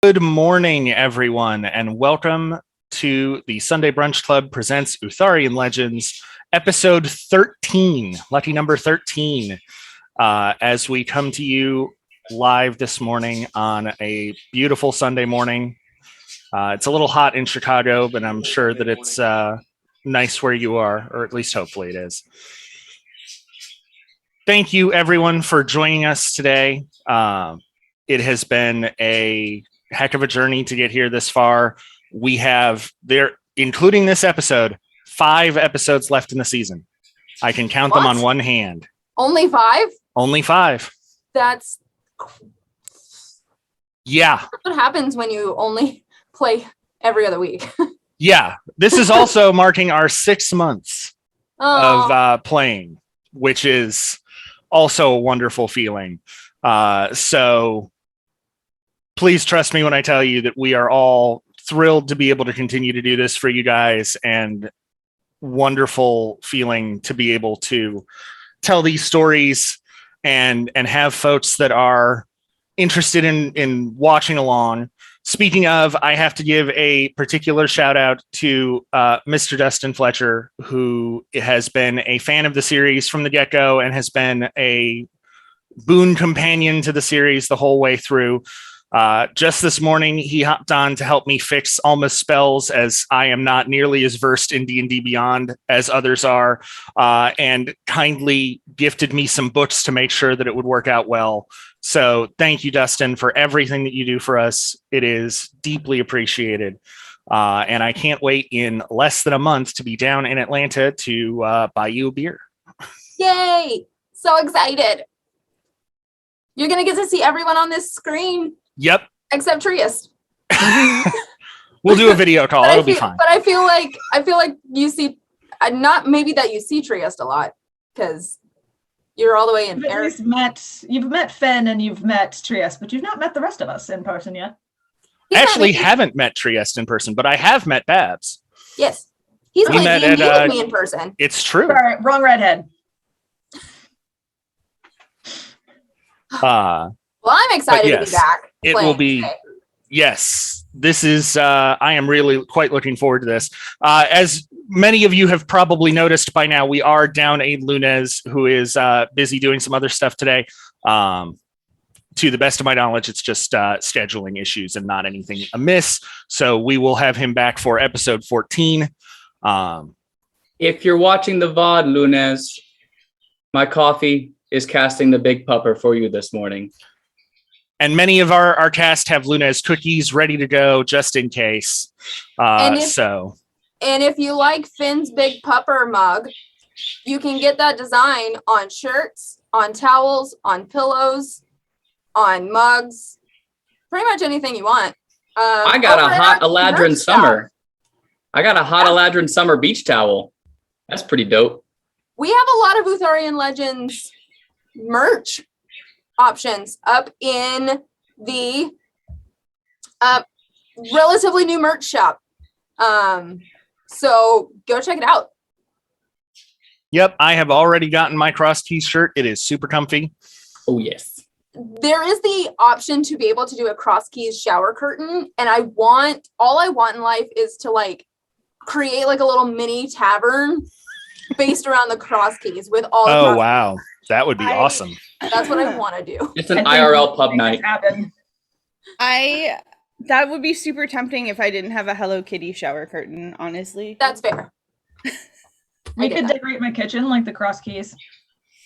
Good morning, everyone, and welcome to the Sunday Brunch Club presents Utharian Legends, episode 13, lucky number 13, as we come to you live this morning on a beautiful Sunday morning. It's a little hot in Chicago, but I'm sure that it's nice where you are, or at least hopefully it is. Thank you, everyone, for joining us today. It has been a heck of a journey to get here this far. We have, including this episode, 5 episodes left in the season. I can count them on one hand. Only 5? Only 5. That's... Yeah. That's what happens when you only play every other week. Yeah. This is also marking our 6 months of playing, which is also a wonderful feeling. So please trust me when I tell you that we are all thrilled to be able to continue to do this for you guys, and wonderful feeling to be able to tell these stories and have folks that are interested in watching along. Speaking of, I have to give a particular shout out to Mr. Dustin Fletcher, who has been a fan of the series from the get-go and has been a boon companion to the series the whole way through. Just this morning, he hopped on to help me fix Alma's spells, as I am not nearly as versed in D&D Beyond as others are, and kindly gifted me some books to make sure that it would work out well. So thank you, Dustin, for everything that you do for us. It is deeply appreciated. And I can't wait in less than a month to be down in Atlanta to buy you a beer. Yay! So excited. You're going to get to see everyone on this screen. Yep. Except Trieste. We'll do a video call. It'll be fine. But I feel like you see, not maybe that you see Trieste a lot, because you're all the way in Paris. You've met Finn and you've met Trieste, but you've not met the rest of us in person yet. I actually haven't met Trieste in person, but I have met Babs. Yes. He's played D&D with me in person. It's true. Sorry, wrong redhead. Well, I'm excited to be back. It will be, yes, this is, I am really quite looking forward to this. As many of you have probably noticed by now, we are down a Lunez who is busy doing some other stuff today. To the best of my knowledge, it's just scheduling issues and not anything amiss. So we will have him back for episode 14. If you're watching the VOD, Lunez, my coffee is casting the big pupper for you this morning. And many of our cast have Lunez cookies ready to go just in case. And if you like Finn's Big Pupper mug, you can get that design on shirts, on towels, on pillows, on mugs, pretty much anything you want. I got a hot Eladrin summer. I got a hot Eladrin summer beach towel. That's pretty dope. We have a lot of Utharian Legends merch options up in the relatively new merch shop. So go check it out. Yep, I have already gotten my Cross Keys shirt. It is super comfy. Oh, yes. There is the option to be able to do a Cross Keys shower curtain, and all I want in life is to like create like a little mini tavern based around the Cross Keys with all Oh, wow. That would be awesome. That's what I want to do. It's an IRL pub night. That would be super tempting if I didn't have a Hello Kitty shower curtain, honestly. That's fair. We could decorate my kitchen like the Cross Keys.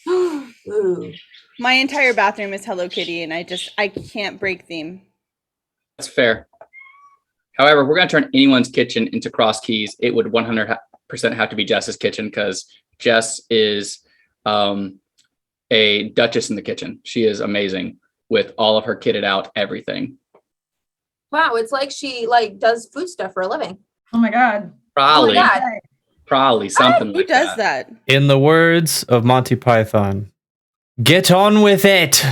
Ooh. My entire bathroom is Hello Kitty, and I can't break theme. That's fair. However, if we're going to turn anyone's kitchen into Cross Keys, it would 100% have to be Jess's kitchen, because Jess is a duchess in the kitchen. She is amazing with all of her kitted out everything. Wow, it's like she does food stuff for a living. Oh my god. Probably. Oh my god. Probably something Who like does that? In the words of Monty Python, get on with it.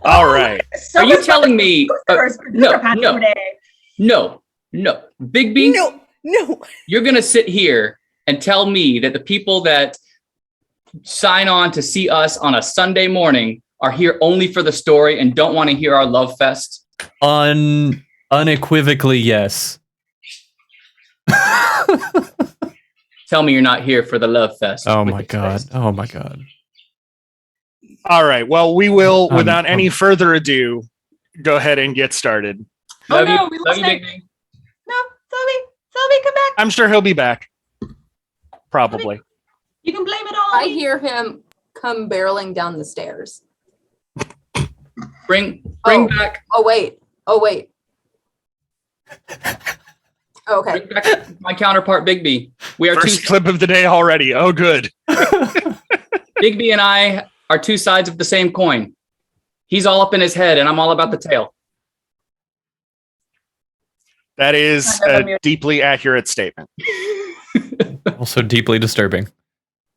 All right. Are you telling me? No. Big B. No. You're going to sit here and tell me that the people that sign on to see us on a Sunday morning are here only for the story and don't want to hear our love fest? Unequivocally, yes. Tell me you're not here for the love fest. Oh my god. Oh my god. All right. Well, we will, without any further ado, go ahead and get started. Love no, you. we Love lost you, Nick. Big Big. No, Sylvie, come back. I'm sure he'll be back. Probably. You can blame it all I on me. hear him come barreling down the stairs. Bring Oh. back Oh wait. Okay. bring back my counterpart, Big B. We are First clip of the day already. Oh, good. Big B and I are two sides of the same coin. He's all up in his head, and I'm all about the tail. That is a deeply accurate statement. Also deeply disturbing.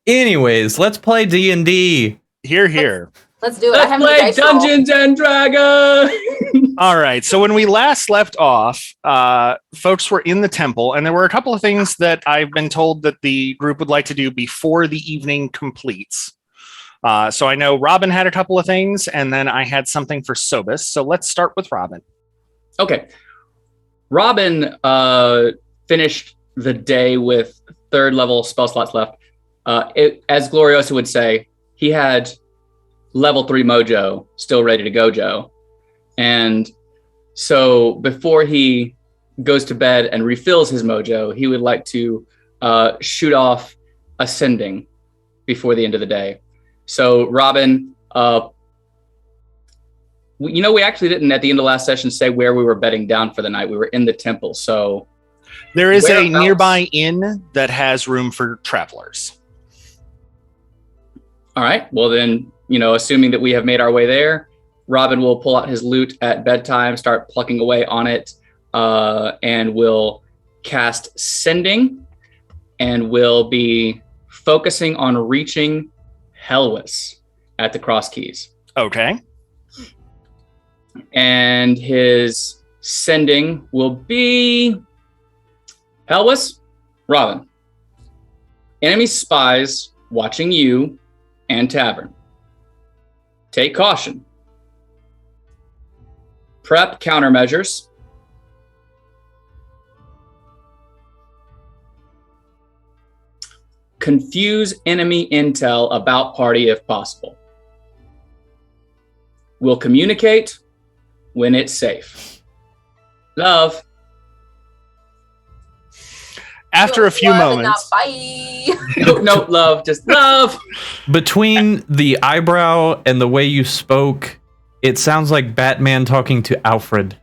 Anyways, let's play D&D. Here. Let's do it. I Let's have the play dice roll. Dungeons and Dragons. All right. So when we last left off, folks were in the temple, and there were a couple of things that I've been told that the group would like to do before the evening completes. So I know Robin had a couple of things, and then I had something for Sobis. So let's start with Robin. Okay. Robin finished the day with 3rd level spell slots left. As Gloriosa would say, he had level 3 mojo still ready to go, Joe. And so before he goes to bed and refills his mojo, he would like to shoot off ascending before the end of the day. So Robin, we actually didn't at the end of last session say where we were bedding down for the night. We were in the temple. So There is a whereabouts? nearby inn that has room for travelers. All right. Well, then, assuming that we have made our way there, Robin will pull out his lute at bedtime, start plucking away on it, and will cast Sending, and will be focusing on reaching Helwis at the Cross Keys. Okay. And his Sending will be Helwis, Robin. Enemy spies watching you and Tavern. Take caution. Prep countermeasures. Confuse enemy intel about party if possible. Will communicate when it's safe. Love. After a few Love and not moments, bye. No, love, just love. Between the eyebrow and the way you spoke, it sounds like Batman talking to Alfred.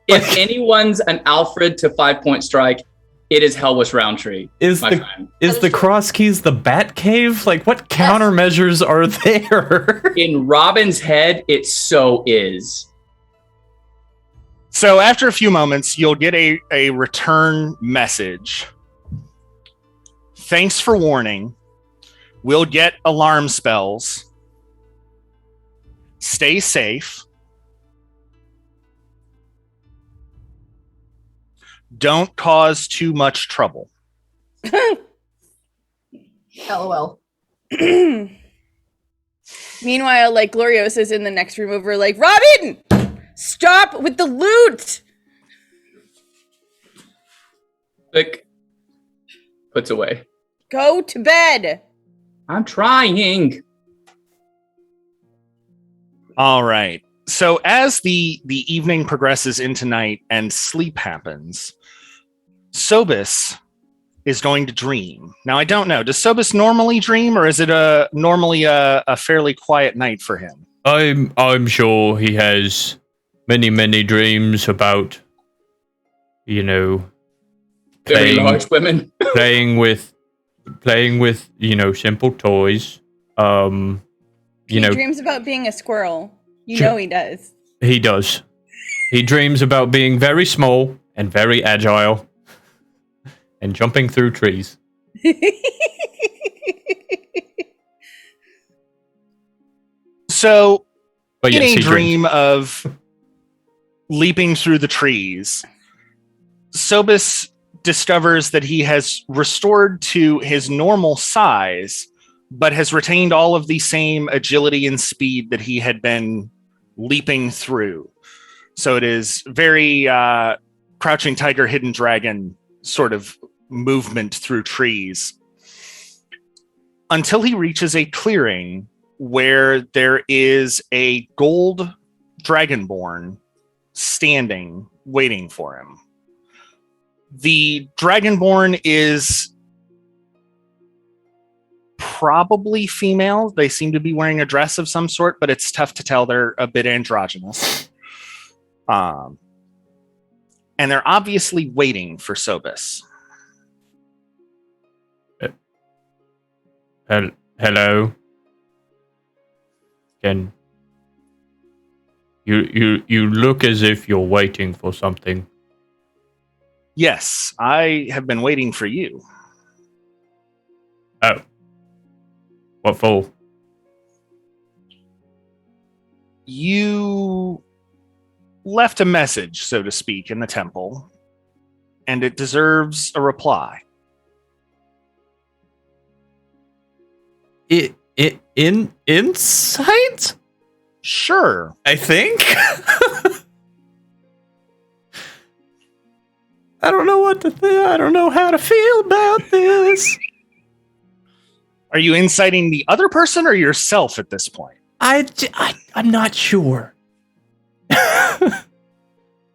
If anyone's an Alfred to 5-point strike, it is Helwis Roundtree. Is my friend. the Cross Keys the Bat Cave? Like, what countermeasures are there? In Robin's head, it so is. so after a few moments, you'll get a return message. Thanks for warning. We'll get alarm spells. Stay safe. Don't cause too much trouble. LOL. Meanwhile, like Gloriosa's in the next room over, like, Robin, stop with the loot. Click. Puts away. Go to bed. I'm trying. All right. So as the evening progresses into night and sleep happens, Sobis is going to dream. Now, I don't know. Does Sobis normally dream, or is it normally a fairly quiet night for him? I'm sure he has many dreams about, Very playing, large women. playing with, simple toys. He dreams about being a squirrel. You know he does. He does. He dreams about being very small and very agile and jumping through trees. So, But in yes, a he dream of leaping through the trees, Sobis discovers that he has restored to his normal size, but has retained all of the same agility and speed that he had been leaping through. So it is very Crouching Tiger, Hidden Dragon sort of movement through trees until he reaches a clearing where there is a gold dragonborn standing, waiting for him. The dragonborn is probably female. They seem to be wearing a dress of some sort, but it's tough to tell. They're a bit androgynous. And they're obviously waiting for Sobis. Hello. Can you look as if you're waiting for something? Yes, I have been waiting for you. Oh. What for? You left a message, so to speak, in the temple, and it deserves a reply. Insight? Sure. I think. I don't know what to think. I don't know how to feel about this. Are you inciting the other person or yourself at this point? I'm not sure.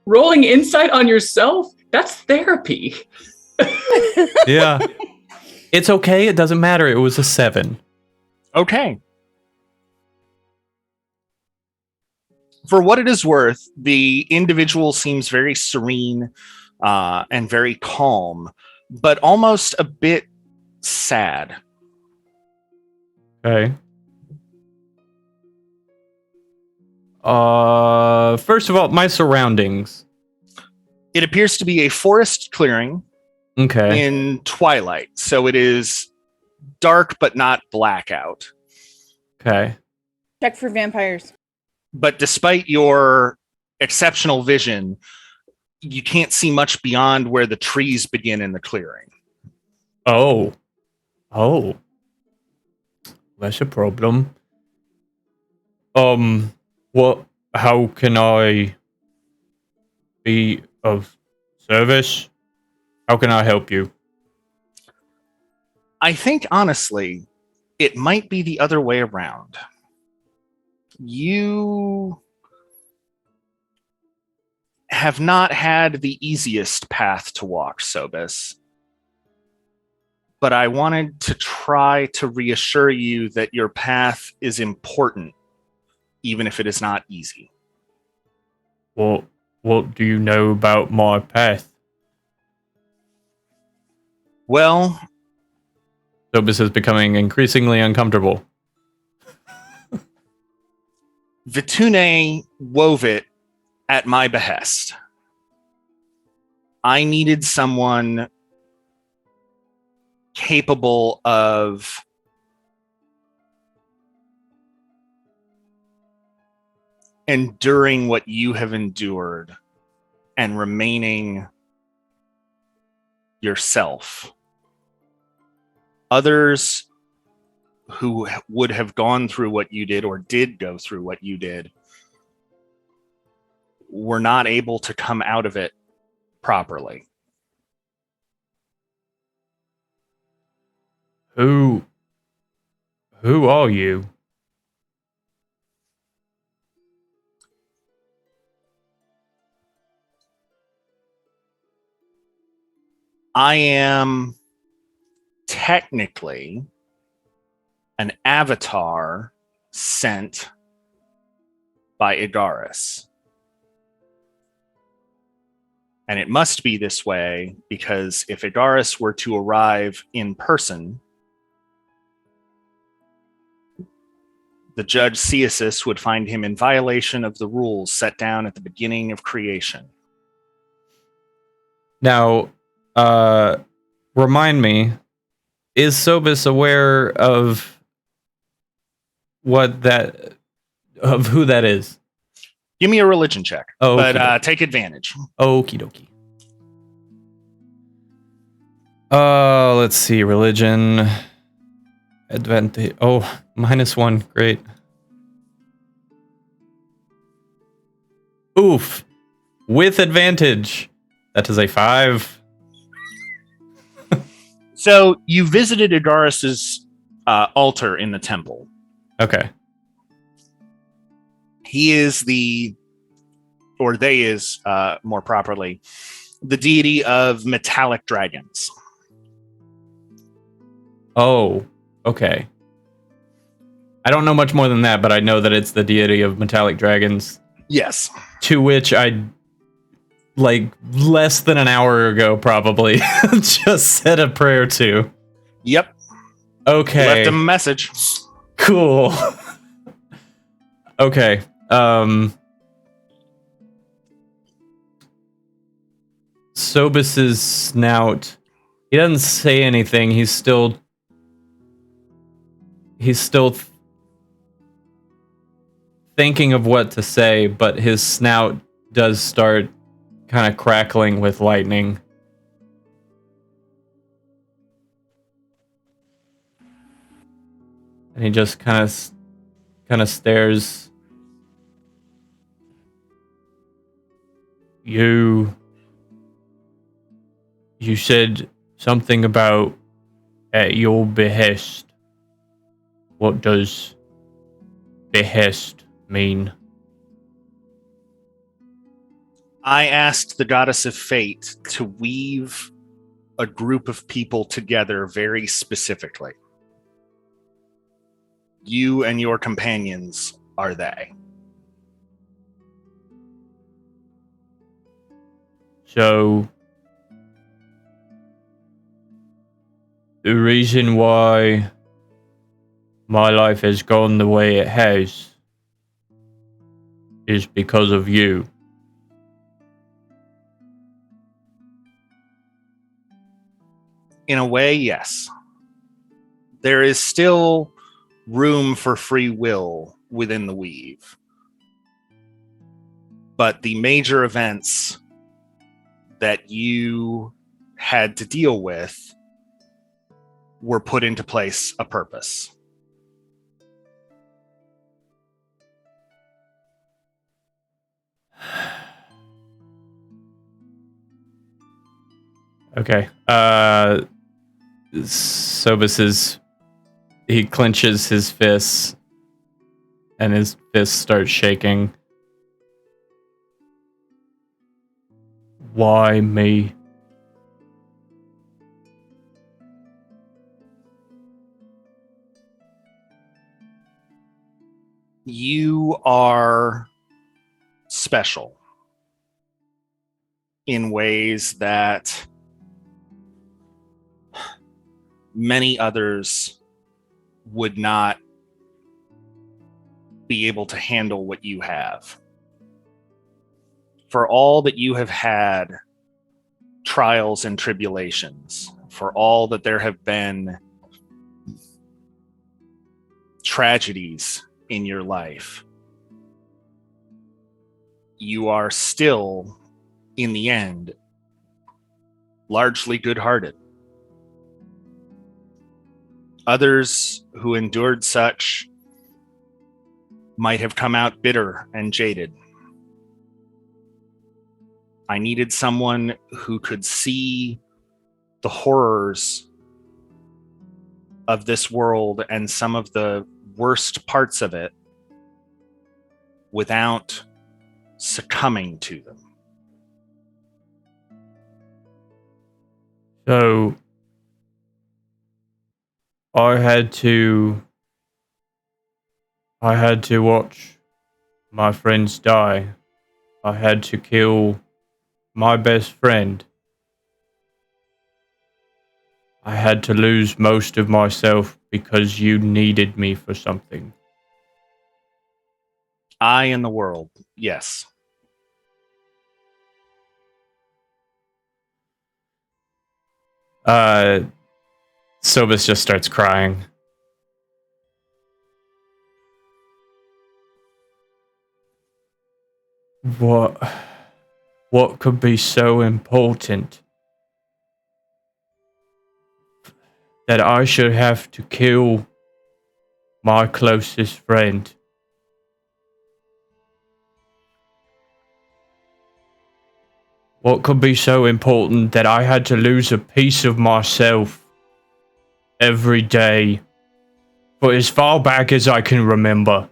Rolling insight on yourself? That's therapy. Yeah. It's okay. It doesn't matter. It was a 7. Okay. For what it is worth, the individual seems very serene and very calm, but almost a bit sad. Okay. First of all, my surroundings. It appears to be a forest clearing in twilight, so it is dark but not blackout. Okay. Check for vampires. But despite your exceptional vision, you can't see much beyond where the trees begin in the clearing. Oh. That's a problem. How can I be of service? How can I help you? I think, honestly, it might be the other way around. You have not had the easiest path to walk, Sobis. But I wanted to try to reassure you that your path is important, even if it is not easy. What do you know about my path? Well, Sobis is becoming increasingly uncomfortable. Vitune wove it at my behest. I needed someone capable of enduring what you have endured and remaining yourself. Others who would have gone through what you did or did go through what you did were not able to come out of it properly. Who are you? I am technically an avatar sent by Igaris. And it must be this way because if Igaris were to arrive in person, the judge Ceasis would find him in violation of the rules set down at the beginning of creation. Now, remind me, is Sobis aware of who that is? Give me a religion check, but take advantage. Okie dokie. Let's see, religion. Advantage. Oh, -1. Great. Oof. With advantage. That is a 5. So you visited Agaris's altar in the temple. Okay. He is more properly, the deity of metallic dragons. Oh, okay. I don't know much more than that, but I know that it's the deity of metallic dragons. Yes. To which I, like, less than an hour ago, probably, just said a prayer to. Yep. Okay. Left him a message. Cool. Okay. Sobus's snout. He doesn't say anything. He's still thinking of what to say, but his snout does start kind of crackling with lightning. And he just kind of stares. You said something about at your behest. What does behest mean? I asked the goddess of fate to weave a group of people together very specifically. You and your companions are they. So, the reason why my life has gone the way it has is because of you. In a way, yes. There is still room for free will within the weave. But the major events that you had to deal with were put into place a purpose. Okay. Sobus he clenches his fists and his fists start shaking. Why me? You are special in ways that many others would not be able to handle what you have. For all that you have had trials and tribulations, for all that there have been tragedies in your life, you are still, in the end, largely good-hearted. Others who endured such might have come out bitter and jaded. I needed someone who could see the horrors of this world and some of the worst parts of it without succumbing to them. So I had to watch my friends die. I had to kill my best friend. I had to lose most of myself because you needed me for something. I in the world, yes. Sobus just starts crying. What could be so important that I should have to kill my closest friend. What could be so important that I had to lose a piece of myself every day for as far back as I can remember?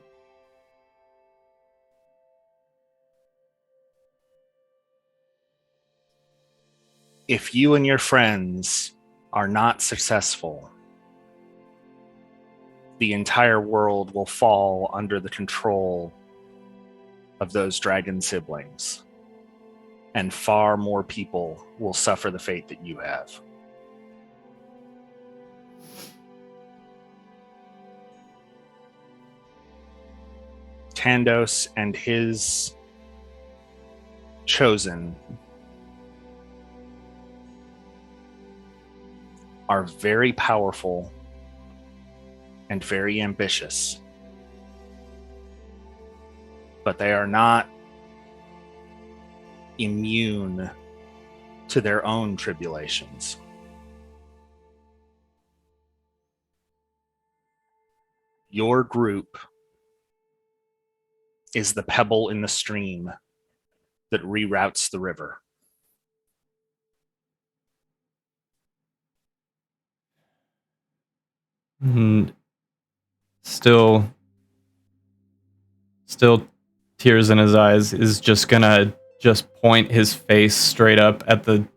If you and your friends are not successful, the entire world will fall under the control of those dragon siblings, and far more people will suffer the fate that you have. Tandos and his chosen are very powerful and very ambitious, but they are not immune to their own tribulations. Your group is the pebble in the stream that reroutes the river. Still tears in his eyes, is just gonna just point his face straight up at the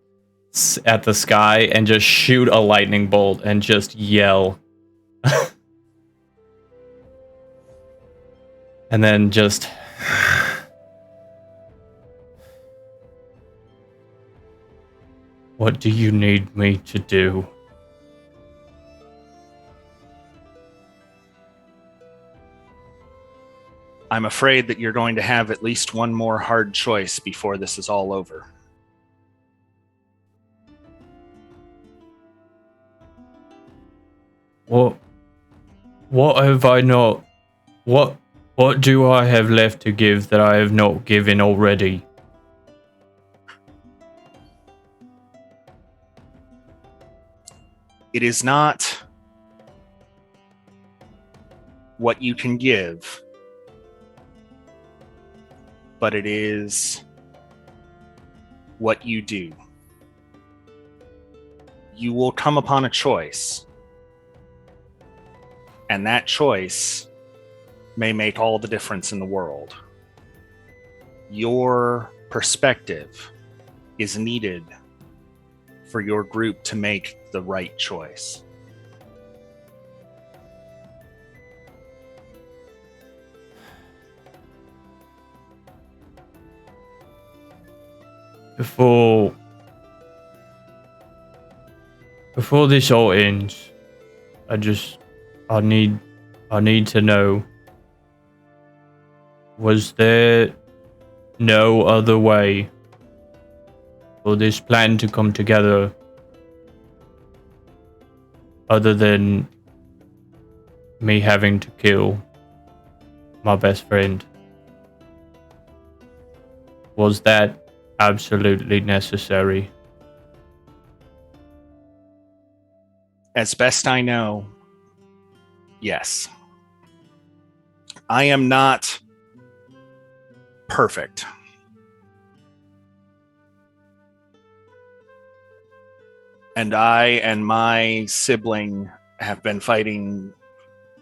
sky and just shoot a lightning bolt and just yell. And then just what do you need me to do? I'm afraid that you're going to have at least one more hard choice before this is all over. What have I not... What do I have left to give that I have not given already? It is not what you can give, but it is what you do. You will come upon a choice, and that choice may make all the difference in the world. Your perspective is needed for your group to make the right choice. Before this all ends, I need to know, was there no other way for this plan to come together other than me having to kill my best friend? Was that absolutely necessary? As best I know, yes. I am not perfect. And I and my sibling have been fighting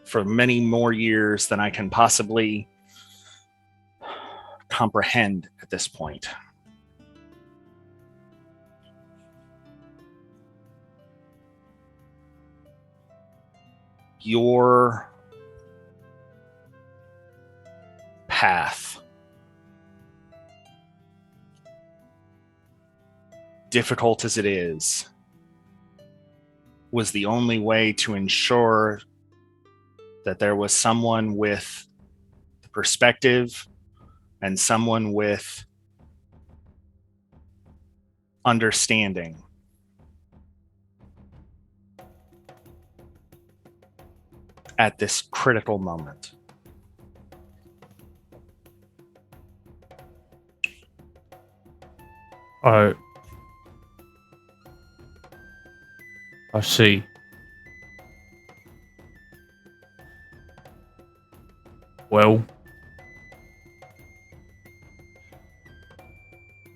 for many more years than I can possibly comprehend at this point. Your path, difficult as it is, was the only way to ensure that there was someone with the perspective and someone with understanding at this critical moment. I see. Well,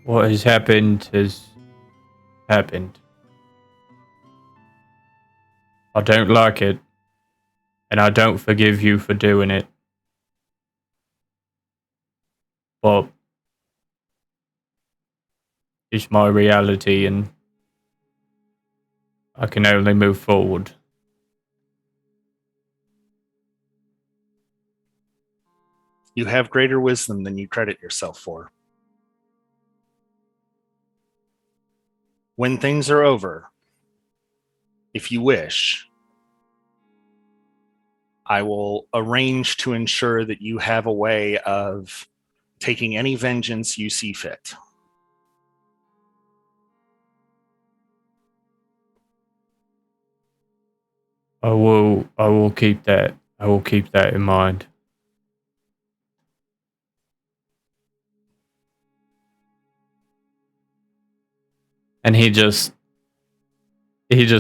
what has happened has happened. I don't like it, and I don't forgive you for doing it. But it's my reality, and I can only move forward. You have greater wisdom than you credit yourself for. When things are over, if you wish, I will arrange to ensure that you have a way of taking any vengeance you see fit. I will keep that. I will keep that in mind. And he just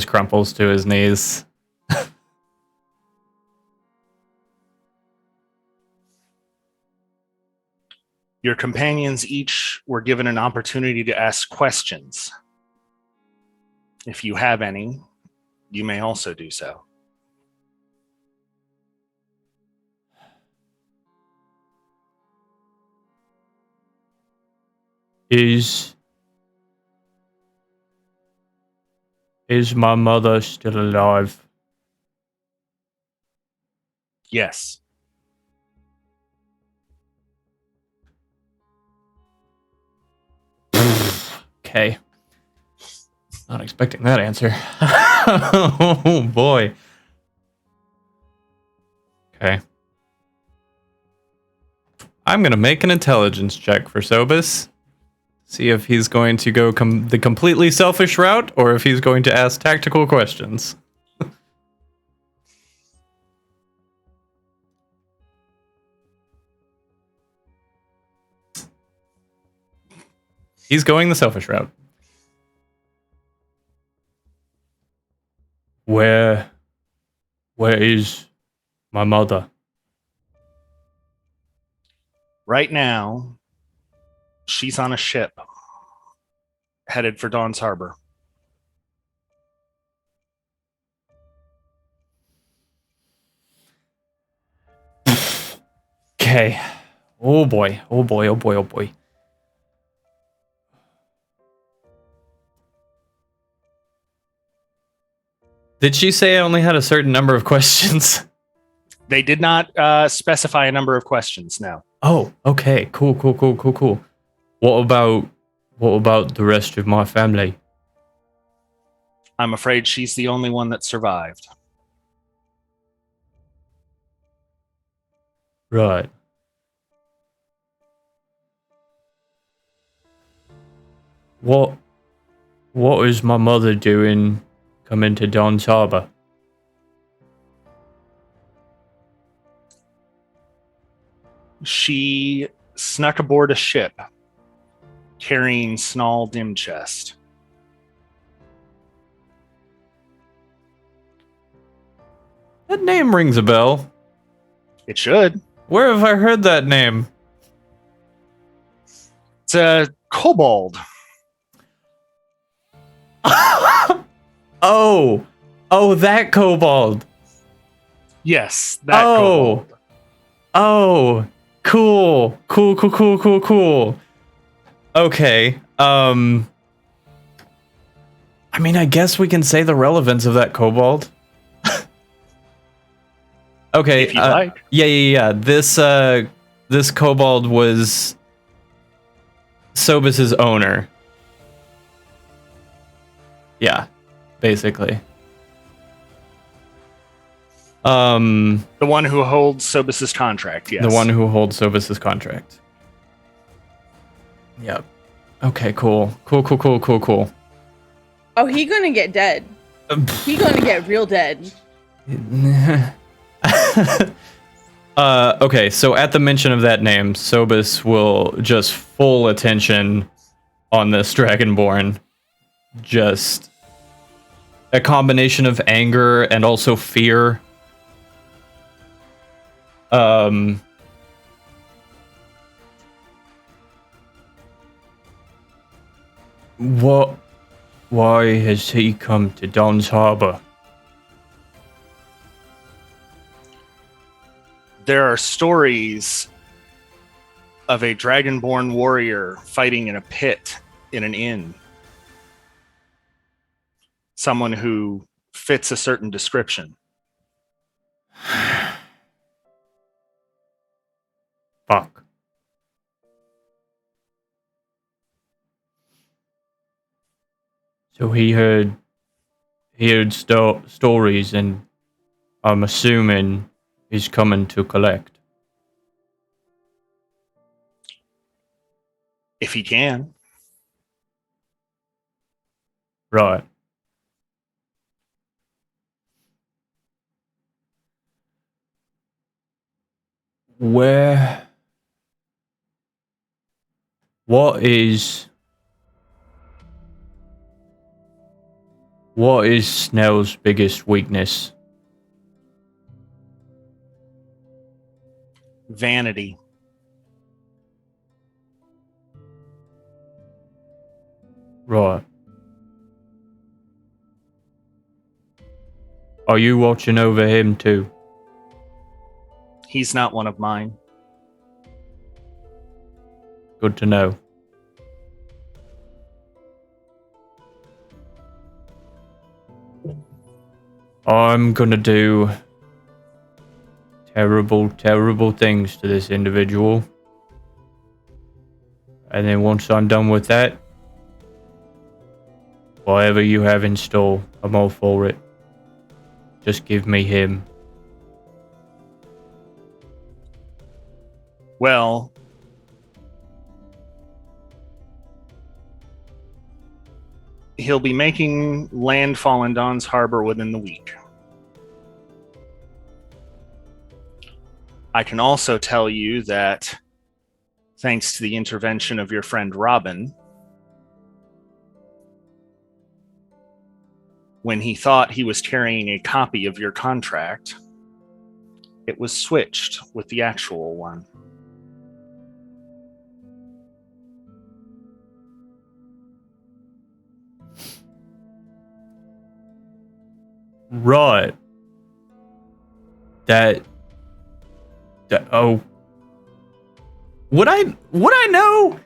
crumples to his knees. Your companions each were given an opportunity to ask questions. If you have any, you may also do so. Is my mother still alive? Yes. Okay. Not expecting that answer. Oh boy. Okay. I'm gonna make an intelligence check for Sobus. See if he's going to go the completely selfish route, or if he's going to ask tactical questions. He's going the selfish route. Where is my mother? Right now, she's on a ship headed for Dawn's Harbor. Okay. Oh boy. Oh boy. Oh boy. Oh boy. Did she say I only had a certain number of questions? They did not specify a number of questions, no. Oh, okay. Cool. What about the rest of my family? I'm afraid she's the only one that survived. Right. What is my mother doing coming to Dawn's Harbor? She snuck aboard a ship carrying Snall Dimchest. That name rings a bell. It should. Where have I heard that name? It's a kobold. Oh, that kobold. Yes, that kobold. Oh, cool. Okay. I mean, I guess we can say the relevance of that kobold. Okay. If you like. Yeah. This kobold was Sobus's owner. Yeah, basically. The one who holds Sobus's contract, yes. The one who holds Sobus's contract. Yep. Okay, cool. Oh, he gonna get dead. He gonna get real dead. Okay, so at the mention of that name, Sobus will just full attention on this Dragonborn. Just a combination of anger and also fear. What? Why has he come to Don's Harbor? There are stories of a dragonborn warrior fighting in a pit in an inn. Someone who fits a certain description. Fuck. So he heard stories, and I'm assuming he's coming to collect. If he can. Right. Where? What is Snell's biggest weakness? Vanity. Right. Are you watching over him too? He's not one of mine. Good to know. I'm gonna do terrible, terrible things to this individual. And then once I'm done with that, whatever you have in store, I'm all for it. Just give me him. Well, he'll be making landfall in Don's Harbor within the week. I can also tell you that thanks to the intervention of your friend Robin, when he thought he was carrying a copy of your contract, it was switched with the actual one. Right. That oh. Would I know?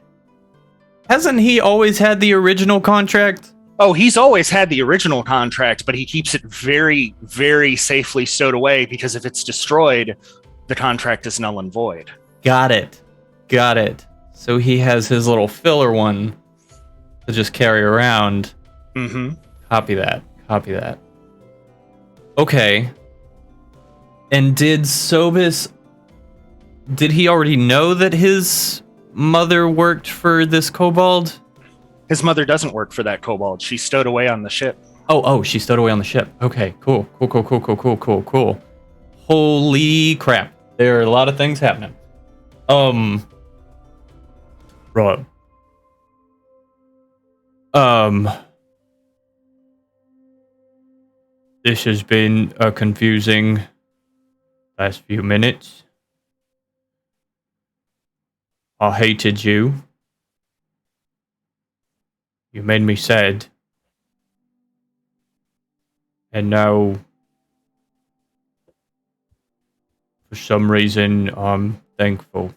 Hasn't he always had the original contract? Oh, he's always had the original contract, but he keeps it very, very safely stowed away because if it's destroyed, the contract is null and void. Got it. So he has his little filler one to just carry around. Mm-hmm. Copy that. Okay. And did Sobis... Did he already know that his mother worked for this kobold? His mother doesn't work for that kobold. She's stowed away on the ship. Oh, she stowed away on the ship. Okay, cool. Holy crap. There are a lot of things happening. Right. This has been a confusing last few minutes. I hated you. You made me sad. And now, for some reason, I'm thankful.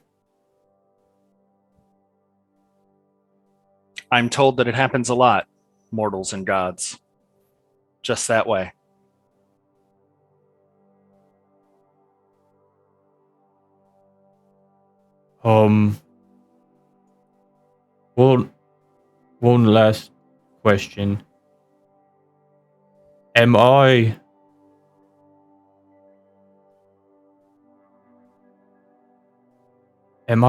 I'm told that it happens a lot, mortals and gods. Just that way. One last question. Am I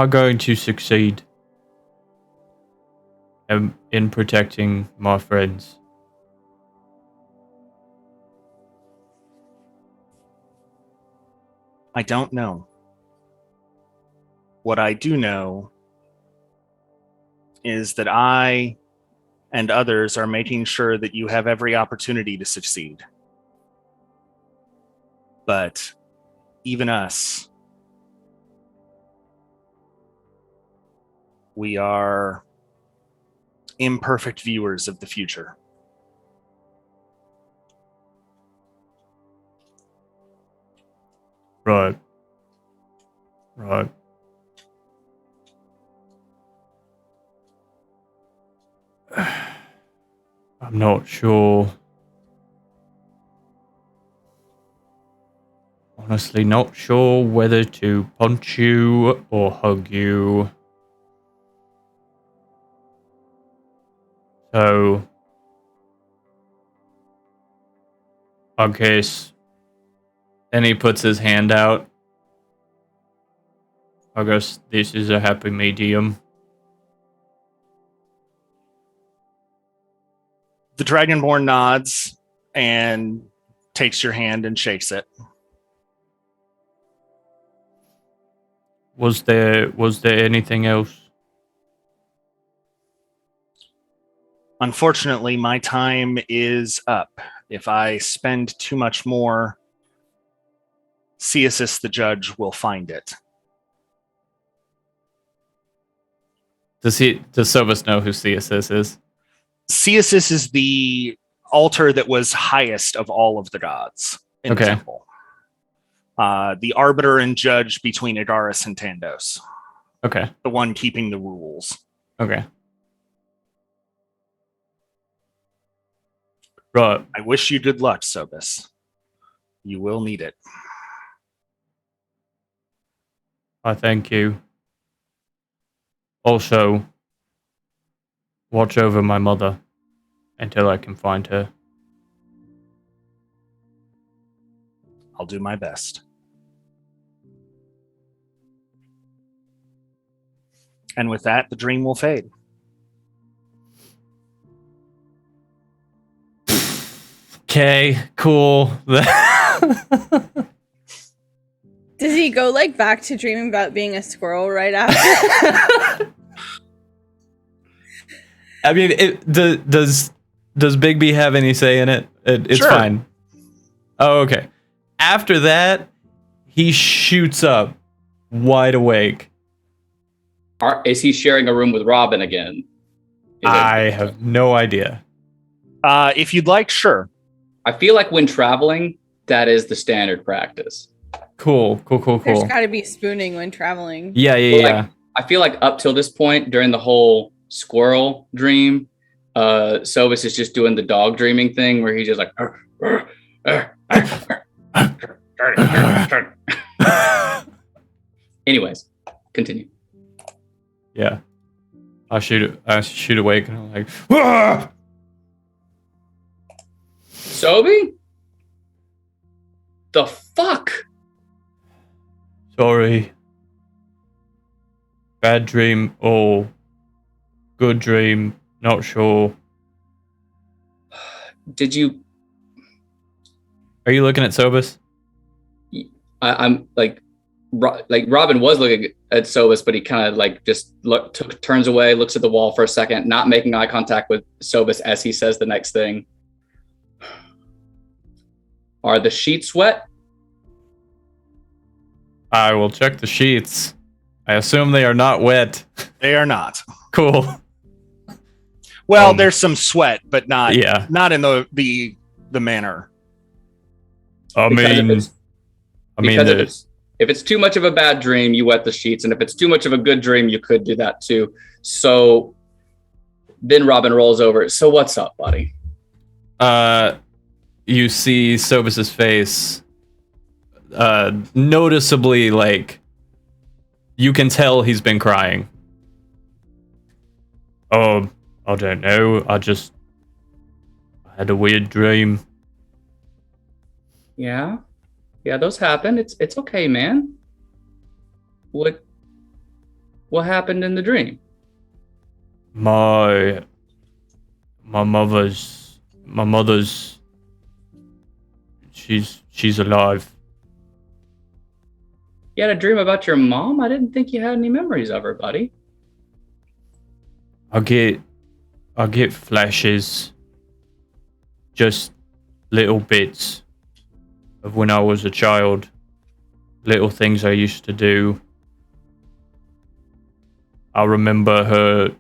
going to succeed in protecting my friends? I don't know. What I do know is that I and others are making sure that you have every opportunity to succeed. But even us, we are imperfect viewers of the future. Right. I'm not sure. Honestly, not sure whether to punch you or hug you. So, I guess. And he puts his hand out. I guess this is a happy medium. The Dragonborn nods and takes your hand and shakes it. Was there anything else? Unfortunately, my time is up. If I spend too much more, Ceasus the judge will find it. Does Silvus know who Ceasus is? Ceasus is the altar that was highest of all of the gods in the temple. The arbiter and judge between Igaris and Tandos. Okay. The one keeping the rules. Okay. Right. I wish you good luck, Sobus. You will need it. I thank you. Also, watch over my mother until I can find her. I'll do my best. And with that, the dream will fade. Okay, cool. Does he go like back to dreaming about being a squirrel right after? I mean, does Bigby have any say in it? It's Sure. fine. Oh, okay. After that, he shoots up, wide awake. Is he sharing a room with Robin again? I have no idea. If you'd like, sure. I feel like when traveling, that is the standard practice. Cool. There's got to be spooning when traveling. Yeah. I feel like up till this point, during the whole squirrel dream, Sobus is just doing the dog dreaming thing where he's just like... Anyways, continue. Yeah. I shoot awake and I'm like, "Ah!" Sobe? The fuck? Sorry. Bad dream or good dream, not sure. Did you... Are you looking at Sobus? I'm like Robin was looking at Sobus, but he kind of like just turns away, looks at the wall for a second, not making eye contact with Sobus as he says the next thing. Are the sheets wet? I will check the sheets. I assume they are not wet. They are not. Cool. Well, there's some sweat, but not in the manner. If it's too much of a bad dream, you wet the sheets, and if it's too much of a good dream, you could do that too. So then Robin rolls over. So what's up, buddy? You see Sobus's face, noticeably like you can tell he's been crying. I don't know. I had a weird dream. Yeah, those happen. It's okay, man. What happened in the dream? My mother's she's alive. You had a dream about your mom? I didn't think you had any memories of her, buddy. I get flashes, just little bits of when I was a child, little things I used to do. I remember her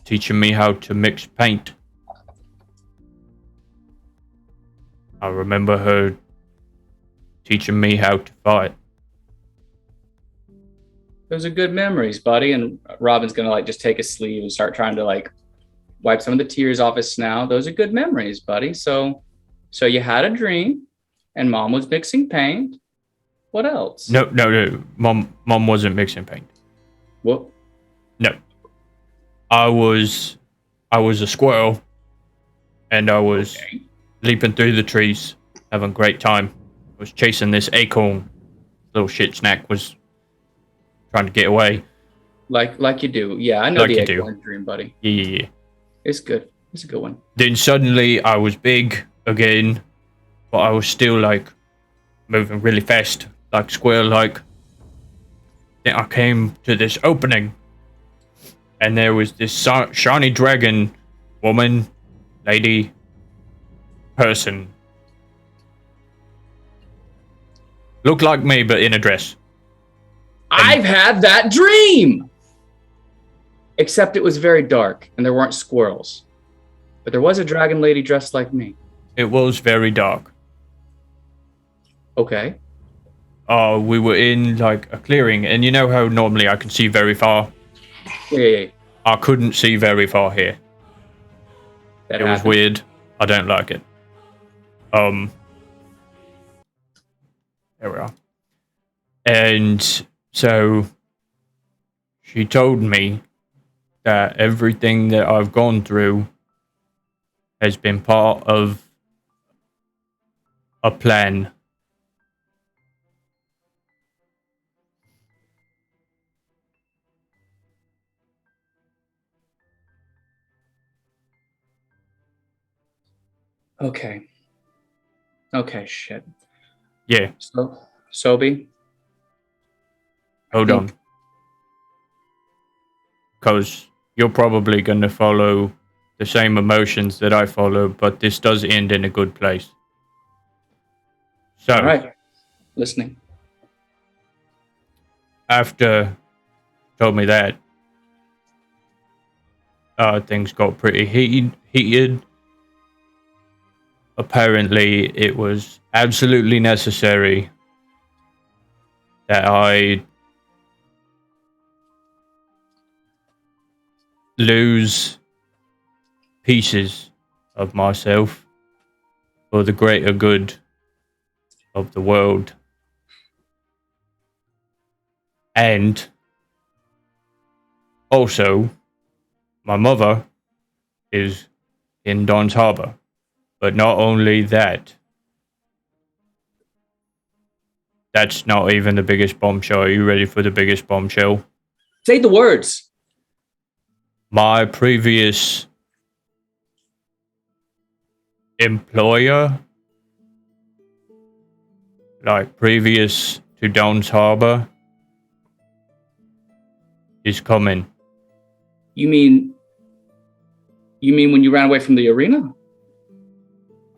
teaching me how to mix paint. I remember her teaching me how to fight. Those are good memories, buddy. And Robin's gonna like just take his sleeve and start trying to like wipe some of the tears off his snout. Those are good memories, buddy. So you had a dream, and Mom was mixing paint. What else? No. Mom wasn't mixing paint. What? No. I was a squirrel, and I was leaping through the trees, having a great time. I was chasing this acorn. Little shit snack was trying to get away. Like you do. Yeah, I know Like the you do. acorn dream, buddy. Yeah. It's good. It's a good one. Then suddenly I was big again, but I was still like moving really fast, like squirrel like. Then I came to this opening, and there was this shiny dragon woman, lady, person. Looked like me, but in a dress. I've had that dream! Except it was very dark, and there weren't squirrels. But there was a dragon lady dressed like me. It was very dark. Okay. We were in like a clearing, and you know how normally I can see very far? Yeah. I couldn't see very far here. That It was happened. weird. I don't like it. There we are. And so she told me that everything that I've gone through has been part of a plan. Okay. Okay, shit. Yeah, So, Sobi, hold on. Because you're probably going to follow the same emotions that I follow, but this does end in a good place. So, all right. Listening. after told me that, things got pretty heated. Apparently, it was absolutely necessary that I lose pieces of myself for the greater good of the world. And also, my mother is in Don's Harbor. But not only that, that's not even the biggest bombshell. Are you ready for the biggest bombshell? Say the words. My previous employer, like previous to Don's Harbor, is coming. You mean when you ran away from the arena?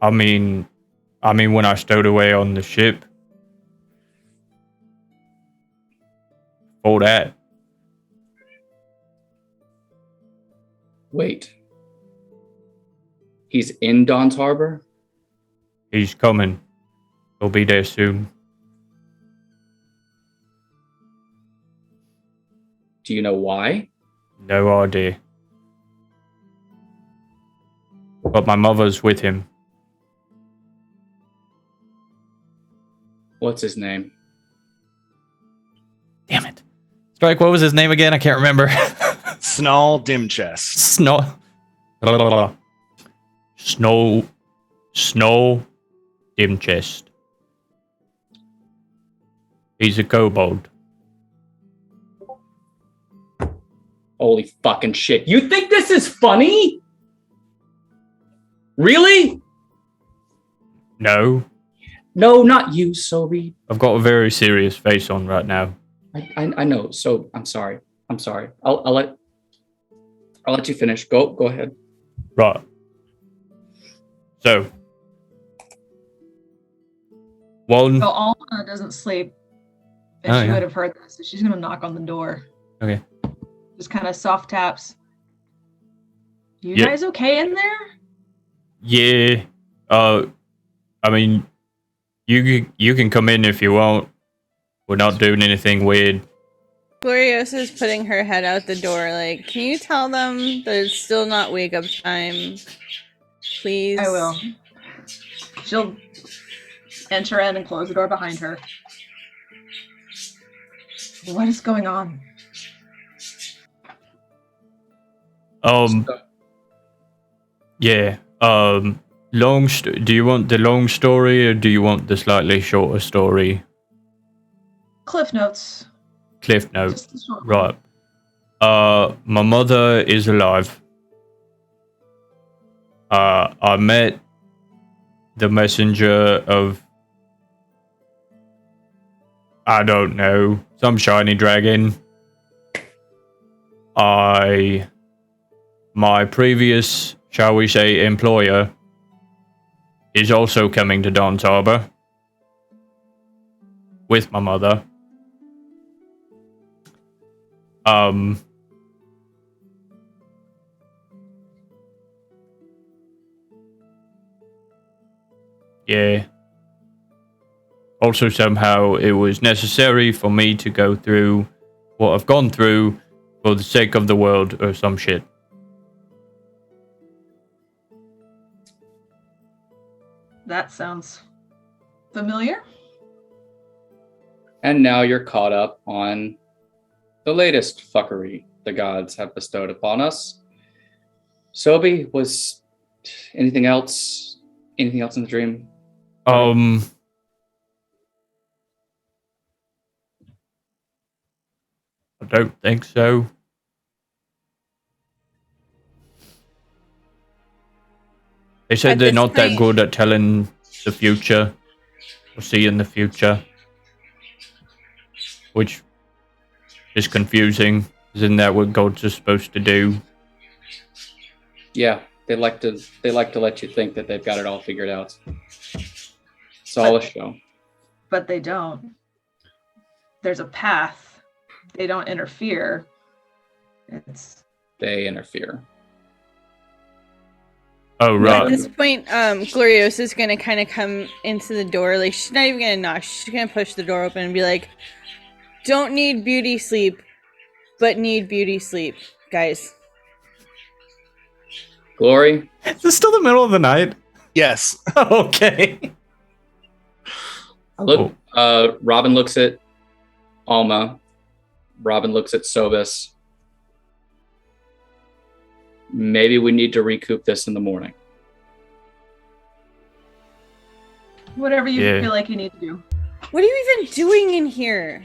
I mean when I stowed away on the ship. For that. Wait. He's in Don's Harbor? He's coming. He'll be there soon. Do you know why? No idea. But my mother's with him. What's his name? Damn it. Strike, what was his name again? I can't remember. Snall dim chest. Snow dim chest. He's a kobold. Holy fucking shit. You think this is funny? Really? No, No, not you, Sobi. I've got a very serious face on right now. I know. So I'm sorry. I'll let you finish. Go ahead. Right. So, one. So Alma doesn't sleep. And Oh, she yeah. would have heard this. So she's gonna knock on the door. Okay. Just kind of soft taps. You Yeah. guys okay in there? Yeah. I mean, you can come in if you want. We're not doing anything weird. Gloriosa is putting her head out the door. Like, can you tell them that it's still not wake up time? Please. I will. She'll enter in and close the door behind her. What is going on? Yeah. Do you want the long story or do you want the slightly shorter story? Cliff notes. Cliff note. Just the short one. Right. My mother is alive. I met the messenger of, I don't know, some shiny dragon. My previous, shall we say, employer is also coming to Dawn's Harbor with my mother. Yeah. Also, somehow it was necessary for me to go through what I've gone through for the sake of the world or some shit. That sounds familiar. And now you're caught up on the latest fuckery the gods have bestowed upon us. Sobi, was anything else in the dream? I don't think so. They said At they're this not that point- good at telling the future or seeing the future, which is confusing. Isn't that what gods are supposed to do? Yeah, they like to let you think that they've got it all figured out. It's all a show. But they don't. There's a path. They don't interfere. They interfere. Oh, At right. this point, Gloriosa is gonna kind of come into the door. Like, she's not even gonna knock. She's gonna push the door open and be like, "Don't need beauty sleep, but need beauty sleep, guys." Glory, Is this still the middle of the night? Yes. Okay. Robin looks at Alma. Robin looks at Sobis. Maybe we need to recoup this in the morning. Whatever you Yeah. feel like you need to do. What are you even doing in here?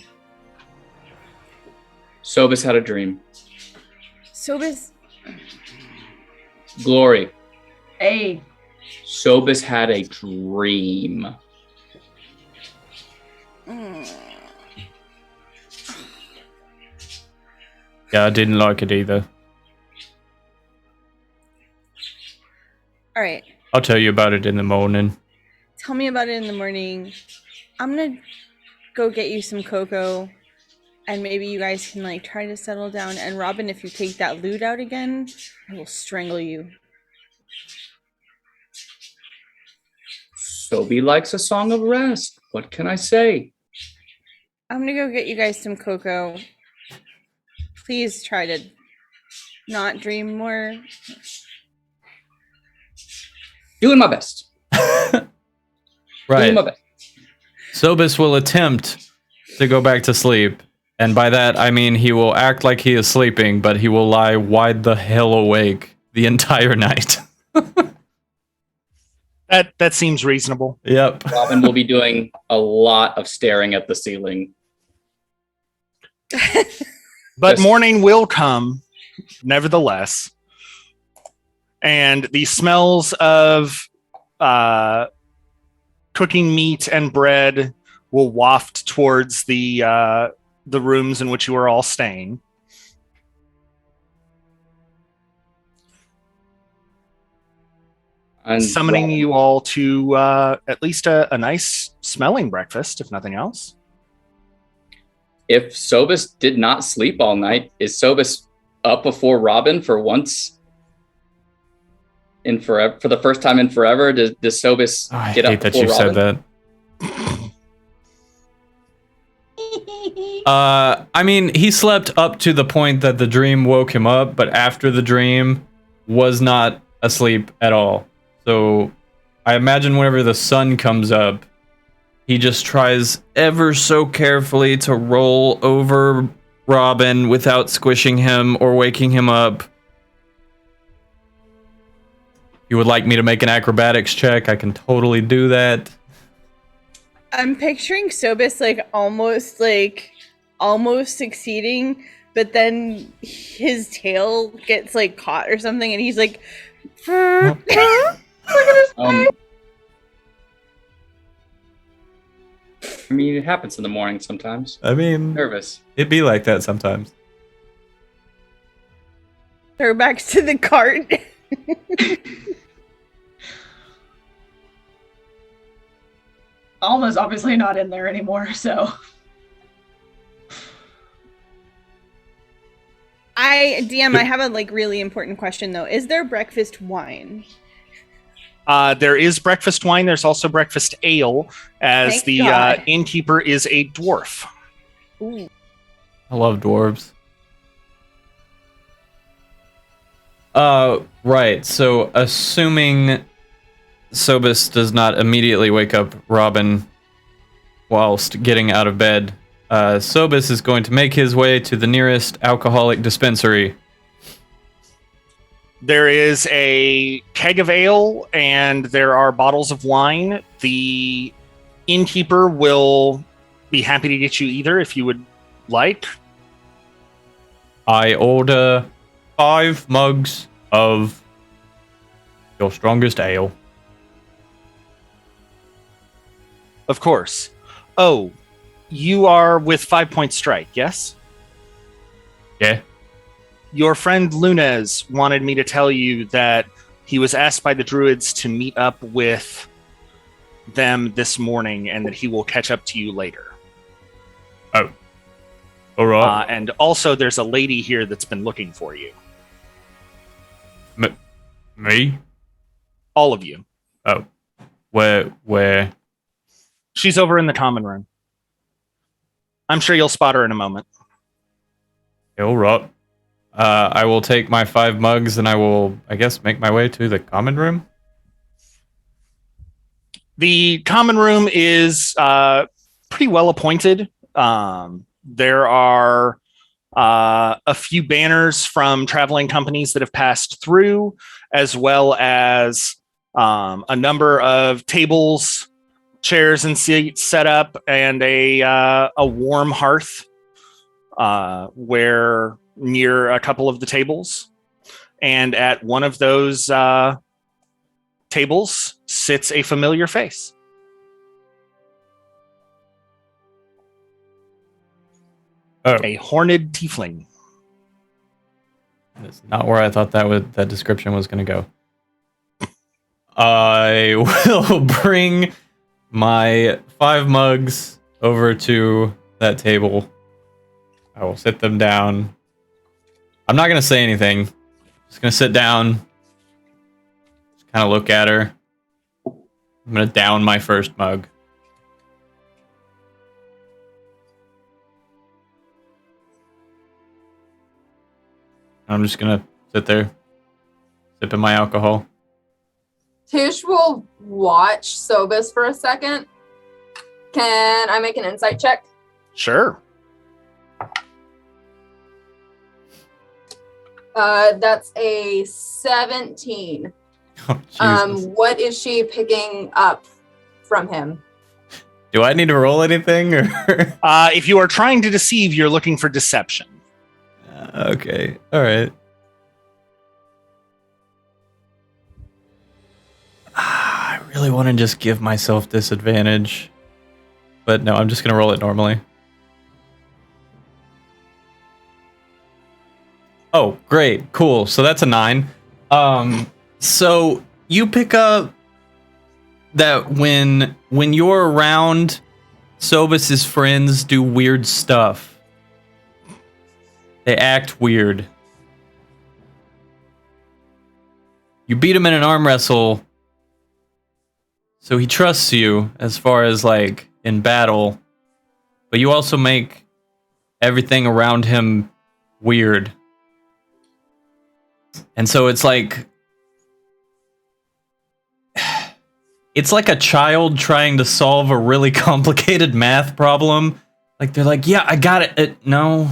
Sobis had a dream. Sobis, Glory, Hey, Sobis had a dream. Yeah, I didn't like it either. all right. I'll tell you about it in the morning. Tell me about it in the morning. I'm gonna go get you some cocoa, and maybe you guys can like try to settle down. And Robin, if you take that loot out again, I will strangle you. Sobi likes a song of rest. What can I say? I'm gonna go get you guys some cocoa. Please try to not dream more. Doing my best. Doing Right. my best. Sobis will attempt to go back to sleep. And by that, I mean he will act like he is sleeping, but he will lie wide the hell awake the entire night. That seems reasonable. Yep. Robin will be doing a lot of staring at the ceiling. But Yes. morning will come, nevertheless. And the smells of cooking meat and bread will waft towards the rooms in which you are all staying. And Summoning Robin- you all to at least a nice smelling breakfast, if nothing else. If Sobis did not sleep all night, is Sobis up before Robin for once? in forever, for the first time in forever, does Sobis I get up hate that before you said Robin? that. I mean, he slept up to the point that the dream woke him up, but after the dream was not asleep at all. So I imagine whenever the sun comes up, he just tries ever so carefully to roll over Robin without squishing him or waking him up. You would like me to make an acrobatics check? I can totally do that. I'm picturing Sobis almost succeeding, but then his tail gets like caught or something, and he's like, I mean, it happens in the morning sometimes. I mean, Nervous. it'd be like that sometimes. throwbacks to the cart. Alma's obviously not in there anymore, so. DM, I have a really important question though. Is there breakfast wine? There is breakfast wine. There's also breakfast ale, as Thank the God. innkeeper is a dwarf. Ooh. I love dwarves. Right. So, assuming Sobis does not immediately wake up Robin whilst getting out of bed, Sobis is going to make his way to the nearest alcoholic dispensary. There is a keg of ale and there are bottles of wine. The innkeeper will be happy to get you either if you would like. I order 5 mugs of your strongest ale. Of course. Oh, you are with 5 Point Strike, yes? Yeah. Your friend Lunez wanted me to tell you that he was asked by the druids to meet up with them this morning and that he will catch up to you later. Oh. All right. And also, there's a lady here that's been looking for you. Me? All of you. Oh. Where? She's over in the common room. I'm sure you'll spot her in a moment. All right. I will take my 5 mugs and I will, I guess, make my way to the common room. The common room is pretty well appointed. There are a few banners from traveling companies that have passed through, as well as a number of tables, chairs, and seats set up, and a warm hearth where near a couple of the tables. And at one of those tables sits a familiar face. Oh. A horned tiefling. That's not where I thought that description was going to go. I will bring my 5 mugs over to that table. I will sit them down. I'm not going to say anything. Just going to sit down. Just kind of look at her. I'm going to down my first mug. I'm just going to sit there, sipping my alcohol. Tish will watch Sobis for a second. Can I make an insight check? Sure. That's a 17. Oh, Jesus. What is she picking up from him? Do I need to roll anything? Or If you are trying to deceive, you're looking for deception. Okay. All right. I really want to just give myself disadvantage. But no, I'm just going to roll it normally. Oh, great. Cool. So that's a 9. So you pick up that when you're around, Sobis's friends do weird stuff. They act weird. You beat him in an arm wrestle, so he trusts you as far as like in battle, but you also make everything around him weird. And so it's like a child trying to solve a really complicated math problem. Like they're like, yeah, I got it. No.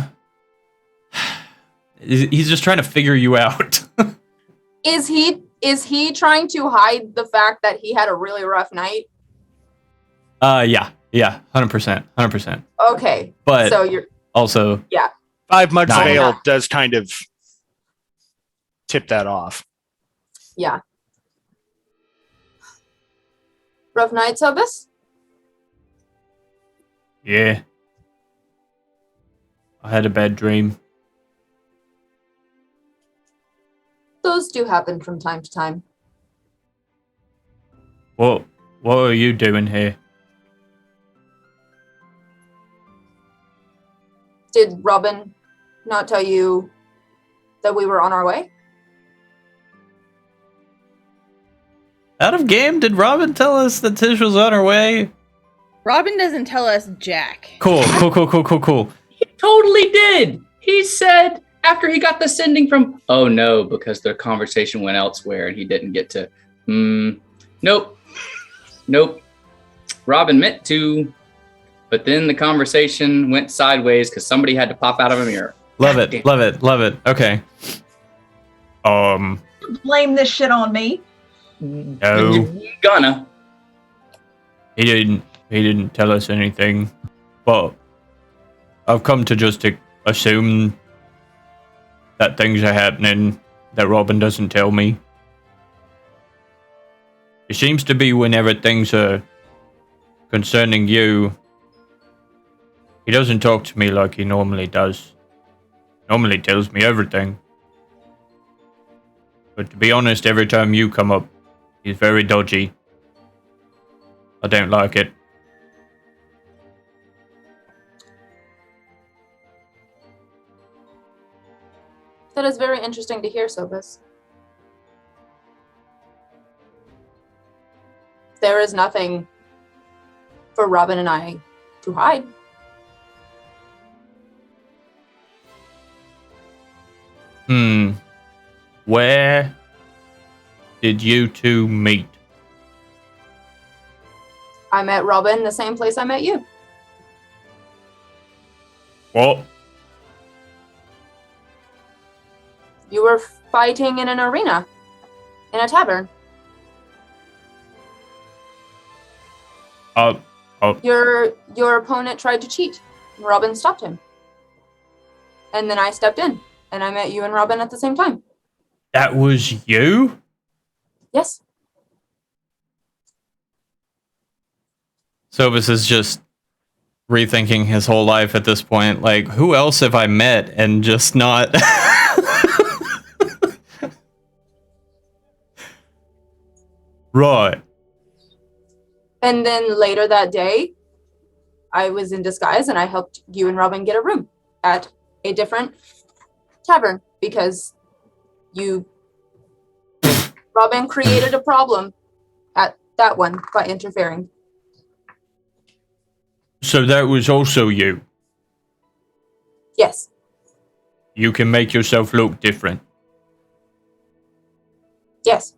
He's just trying to figure you out. Is he trying to hide the fact that he had a really rough night? Yeah, 100%. Okay. But so you're also 5 months Nah. veil does kind of tip that off. yeah. Rough night, Sobus? Yeah. I had a bad dream. Those do happen from time to time. What are you doing here? Did Robin not tell you that we were on our way? out of game, did Robin tell us that Tish was on her way? Robin doesn't tell us jack. Cool. He totally did. He said after he got the sending from, oh no, because the conversation went elsewhere and he didn't get to, nope. Robin meant to, but then the conversation went sideways because somebody had to pop out of a mirror. Love it. Okay. Blame this shit on me. No. You gonna. He didn't tell us anything. But I've come to just assume that things are happening that Robin doesn't tell me. It seems to be whenever things are concerning you, he doesn't talk to me like he normally does. Normally tells me everything. But to be honest, every time you come up, he's very dodgy. I don't like it. That is very interesting to hear, Sobus. There is nothing for Robin and I to hide. Where did you two meet? I met Robin the same place I met you. What? You were fighting in an arena, in a tavern. Your opponent tried to cheat. Robin stopped him. And then I stepped in, and I met you and Robin at the same time. That was you? Yes. Sobus is just rethinking his whole life at this point. Like, who else have I met and just not... Right. And then later that day, I was in disguise and I helped you and Robin get a room at a different tavern because Robin created a problem at that one by interfering. So that was also you. Yes. You can make yourself look different. Yes.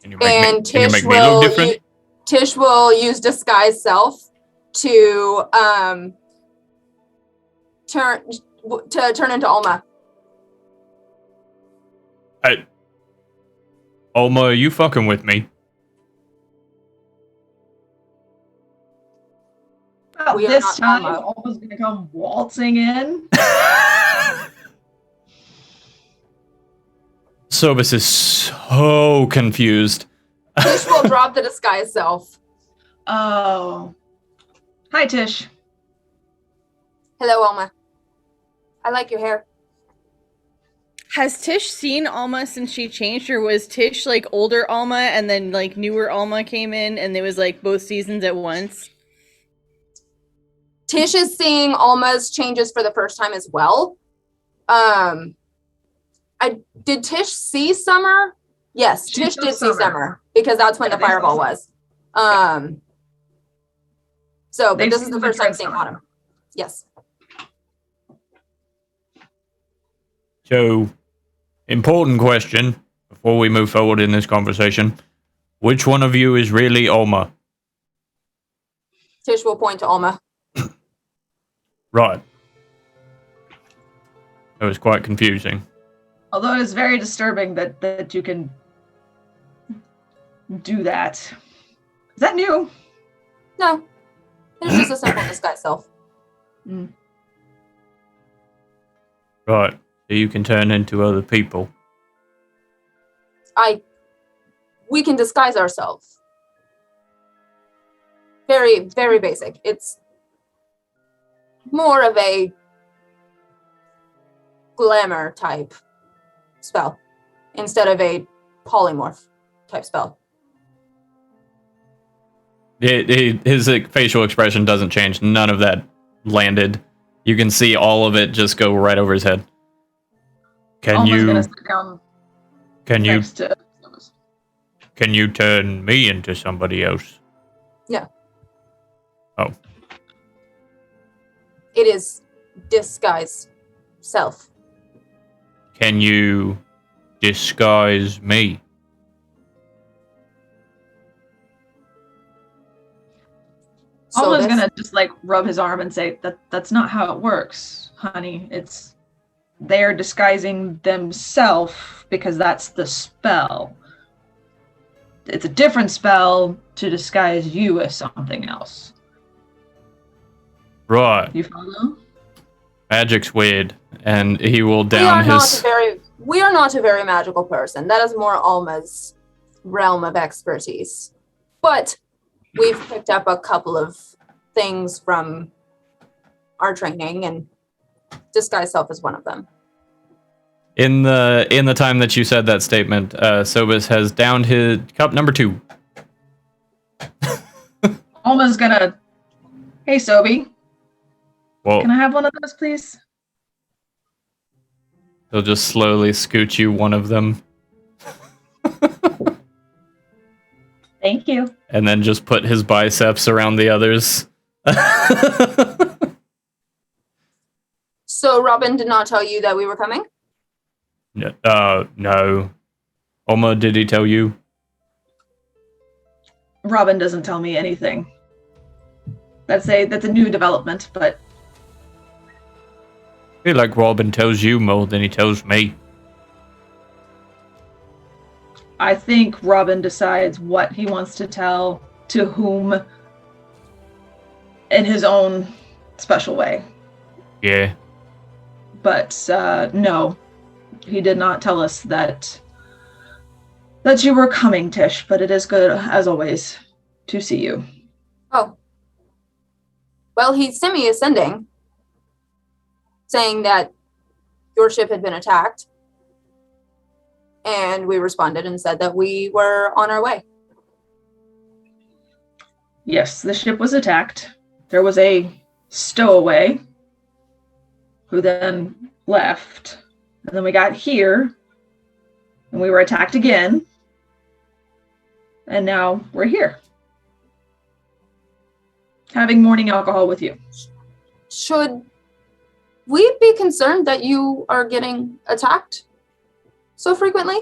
Can you And make me look different? Tish will use disguise self to turn into Alma. Alma, are you fucking with me? About We are this not time, Alma. Alma's gonna come waltzing in. Sobus is so confused. Tish will drop the disguise self. Oh. Hi, Tish. Hello, Alma. I like your hair. Has Tish seen Alma since she changed, or was Tish like older Alma and then like newer Alma came in and it was like both seasons at once? Tish is seeing Alma's changes for the first time as well. Did Tish see Summer Yes, She Tish saw did see Summer because that's when Yeah, the they saw fireball Summer. was. So, but They've this is seen the the first time dread seeing Summer. Autumn. Yes. So, important question before we move forward in this conversation. Which one of you is really Alma? Tish will point to Alma. Right. That was quite confusing. Although it is very disturbing that you can do that. Is that new? No, it's just a simple disguise self. Right. So you can turn into other people. We can disguise ourselves. Very, very basic. It's more of a glamour type spell instead of a polymorph type spell. His facial expression doesn't change. None of that landed. You can see all of it just go right over his head. Alma's gonna sit down next to Soba's. Can you turn me into somebody else? No. Oh. It is disguise self. Can you disguise me? Alma's this- gonna just like rub his arm and say that's not how it works, honey. It's they're disguising themselves because that's the spell. It's a different spell to disguise you as something else. Right. You follow? Magic's weird. And he will we down are not his... a very magical person. That is more Alma's realm of expertise. But we've picked up a couple of things from our training, and disguise self is one of them. In the time that you said that statement, Sobus has downed his cup number 2. Alma's gonna, hey Sobi, Well, can I have one of those, please? he'll just slowly scoot you one of them. Thank you. And then just put his biceps around the others. So Robin did not tell you that we were coming? No. Oma, did he tell you? Robin doesn't tell me anything. That's a new development, but I feel like Robin tells you more than he tells me. I think Robin decides what he wants to tell to whom in his own special way. Yeah. But no, he did not tell us that you were coming, Tish, but it is good, as always, to see you. Oh. Well, he sent me a sending saying that your ship had been attacked. And we responded and said that we were on our way. Yes, the ship was attacked. There was a stowaway who then left. And then we got here, and we were attacked again. And now we're here. Having morning alcohol with you. Should we be concerned that you are getting attacked so frequently?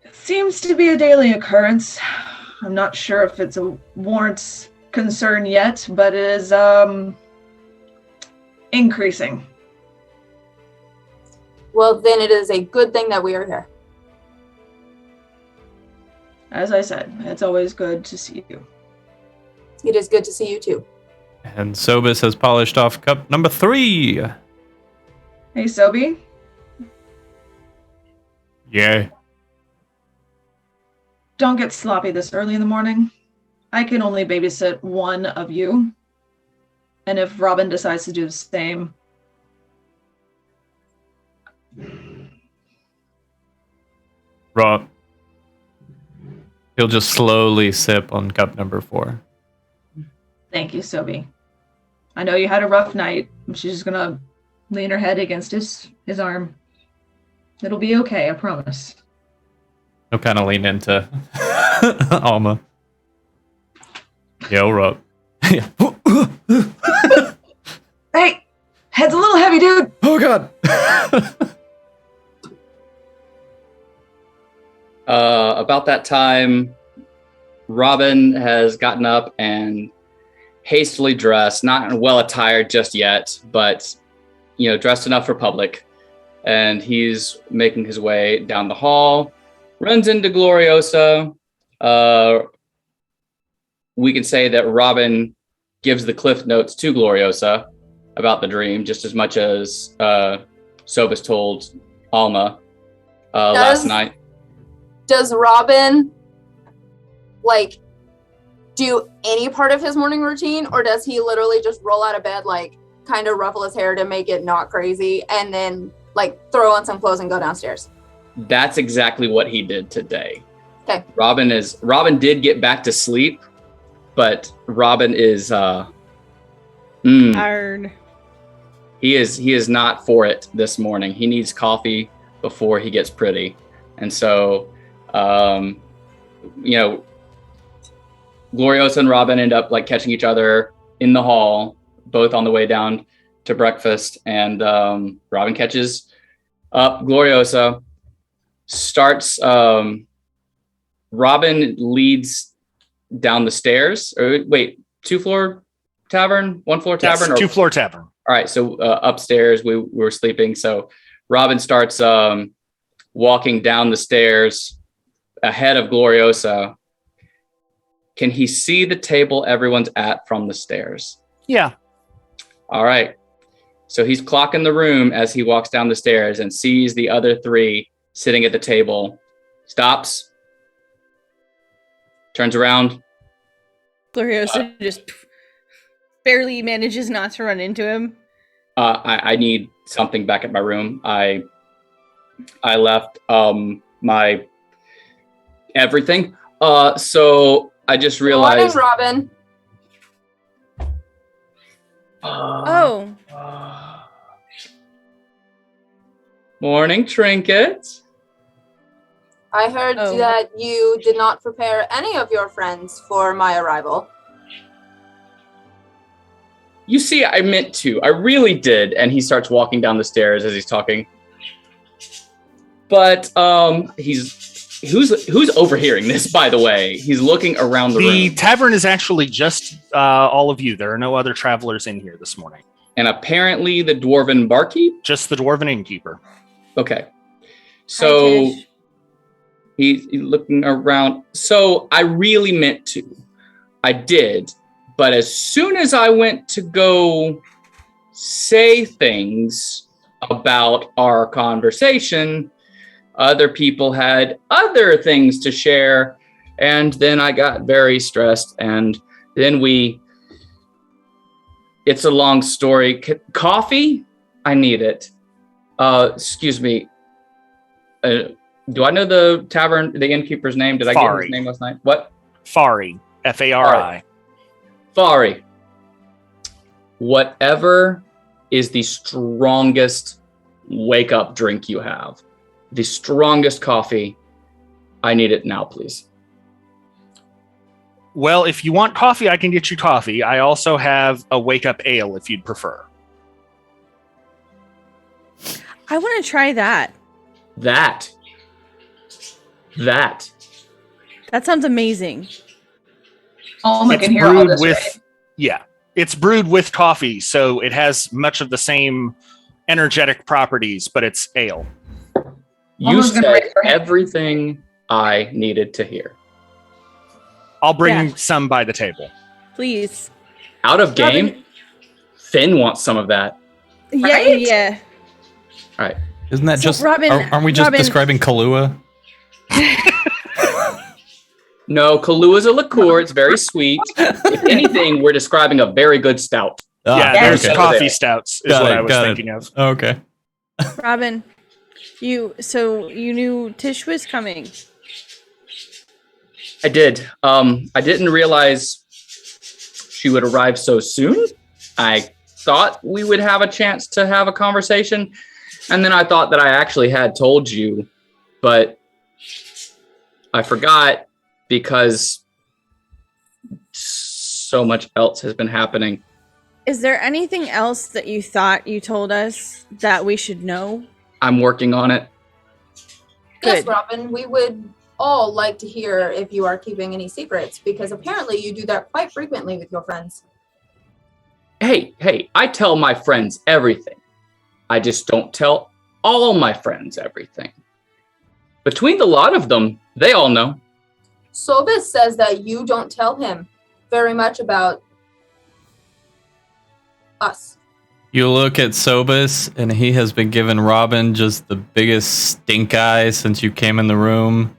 It seems to be a daily occurrence. I'm not sure if it's a warrants concern yet, but it is increasing. Well, then it is a good thing that we are here. As I said, it's always good to see you. It is good to see you too. And Sobus has polished off cup number 3. Hey, Sobi. Yeah. Don't get sloppy this early in the morning. I can only babysit one of you. And if Robin decides to do the same... Right. He'll just slowly sip on cup number 4. Thank you, Sobi. I know you had a rough night. She's just gonna lean her head against his arm. It'll be okay, I promise. He'll kind of lean into Alma. Yo, Rob. Hey, head's a little heavy, dude. Oh God. About that time, Robin has gotten up and hastily dressed, not well attired just yet, but dressed enough for public. And he's making his way down the hall, runs into Gloriosa. We can say that Robin gives the cliff notes to Gloriosa about the dream, just as much as Sobus told Alma last night. Does Robin do any part of his morning routine, or does he literally just roll out of bed, kind of ruffle his hair to make it not crazy, and then throw on some clothes and go downstairs? That's exactly what he did today. Okay. Robin did get back to sleep, but Robin is tired. He is not for it this morning. He needs coffee before he gets pretty. And so Gloriosa and Robin end up catching each other in the hall, both on the way down to breakfast. And Robin catches up Gloriosa, starts. Robin leads down the stairs. Or wait, 2-floor tavern, 1-floor tavern, yes, 2-floor tavern. All right, so upstairs we were sleeping. So Robin starts walking down the stairs ahead of Gloriosa. Can he see the table everyone's at from the stairs? Yeah. All right. So he's clocking the room as he walks down the stairs and sees the other three sitting at the table. Stops. Turns around. Gloriosa just barely manages not to run into him. I need something back at my room. I left my everything. So I just realized. Morning, Robin. Morning, Trinket. I heard that you did not prepare any of your friends for my arrival. You see, I meant to. I really did. And he starts walking down the stairs as he's talking. But who's overhearing this, by the way? He's looking around the room. The tavern is actually just all of you. There are no other travelers in here this morning. And apparently the dwarven barkeep? Just the dwarven innkeeper. Okay. So he's looking around. So I really meant to. I did. But as soon as I went to go say things about our conversation, other people had other things to share. And then I got very stressed. And then it's a long story. Coffee? I need it. Excuse me. Do I know the tavern, the innkeeper's name? Did I get his name last night? What? Fari. Fari. Fari. Whatever is the strongest wake-up drink you have, the strongest coffee, I need it now, please. Well, if you want coffee, I can get you coffee. I also have a wake-up ale if you'd prefer. I want to try that. That sounds amazing. Alma can hear all this, right? Yeah, it's brewed with coffee, so it has much of the same energetic properties, but it's ale. You said everything I needed to hear. I'll bring some by the table. Please. Out of game? Robin. Finn wants some of that. Yeah, right? yeah. All right. Isn't that So just, Robin, aren't we just describing Kahlua? No, Kahlua is a liqueur. It's very sweet. If anything, we're describing a very good stout. There's coffee stouts is what I was thinking of. Okay. Robin, you knew Tish was coming. I did. I didn't realize she would arrive so soon. I thought we would have a chance to have a conversation. And then I thought that I actually had told you, but I forgot because so much else has been happening. Is there anything else that you thought you told us that we should know? I'm working on it. Yes, Good. Robin, we would all like to hear if you are keeping any secrets, because apparently you do that quite frequently with your friends. Hey, I tell my friends everything. I just don't tell all my friends everything. Between the lot of them, they all know. Sobis says that you don't tell him very much about us. You look at Sobis, and he has been giving Robin just the biggest stink eye since you came in the room.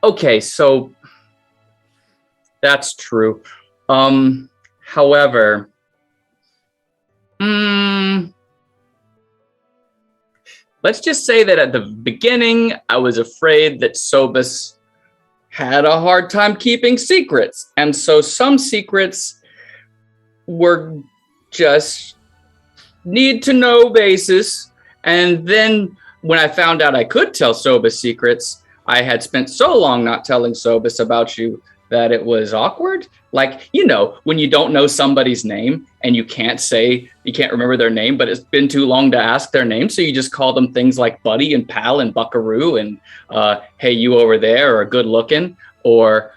Okay, so that's true. However, let's just say that at the beginning, I was afraid that Sobis had a hard time keeping secrets. And so some secrets were just need to know basis. And then when I found out I could tell Sobis secrets, I had spent so long not telling Sobis about you that it was awkward. Like, you know, when you don't know somebody's name and you can't remember their name, but it's been too long to ask their name. So you just call them things like buddy and pal and buckaroo and hey, you over there, or good looking, or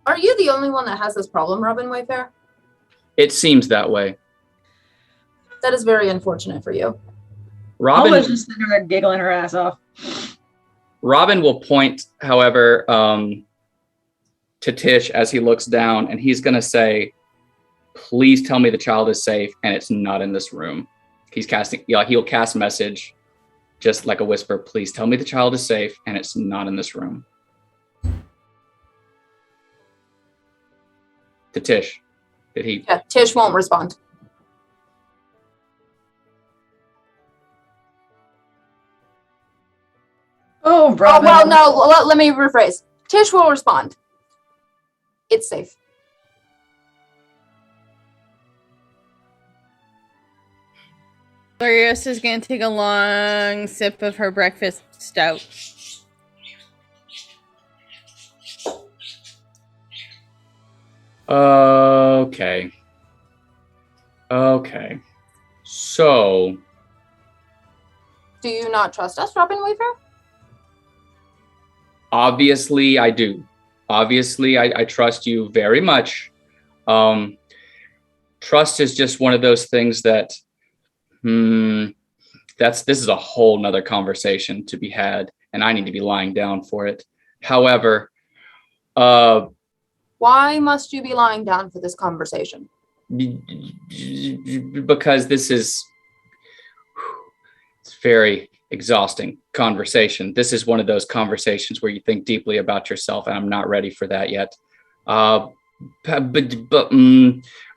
Are you the only one that has this problem, Robin Wayfair? it seems that way. That is very unfortunate for you. Robin Always just sitting there giggling her ass off. Robin will point, however, to Tish as he looks down, and he's going to say, please tell me the child is safe and it's not in this room. He'll cast message, just like a whisper, please tell me the child is safe and it's not in this room. To Tish. Did he? Yeah, Tish won't respond. Oh, Robin. Oh, well, no, let me rephrase. Tish will respond. It's safe. Glorious is going to take a long sip of her breakfast stout. Okay. So, Do you not trust us, Robin Wayfair? obviously I do. Obviously, I trust you very much. Trust is just one of those things that, this is a whole nother conversation to be had, and I need to be lying down for it. However, Why must you be lying down for this conversation? because it's very exhausting conversation. This is one of those conversations where you think deeply about yourself, and I'm not ready for that yet. We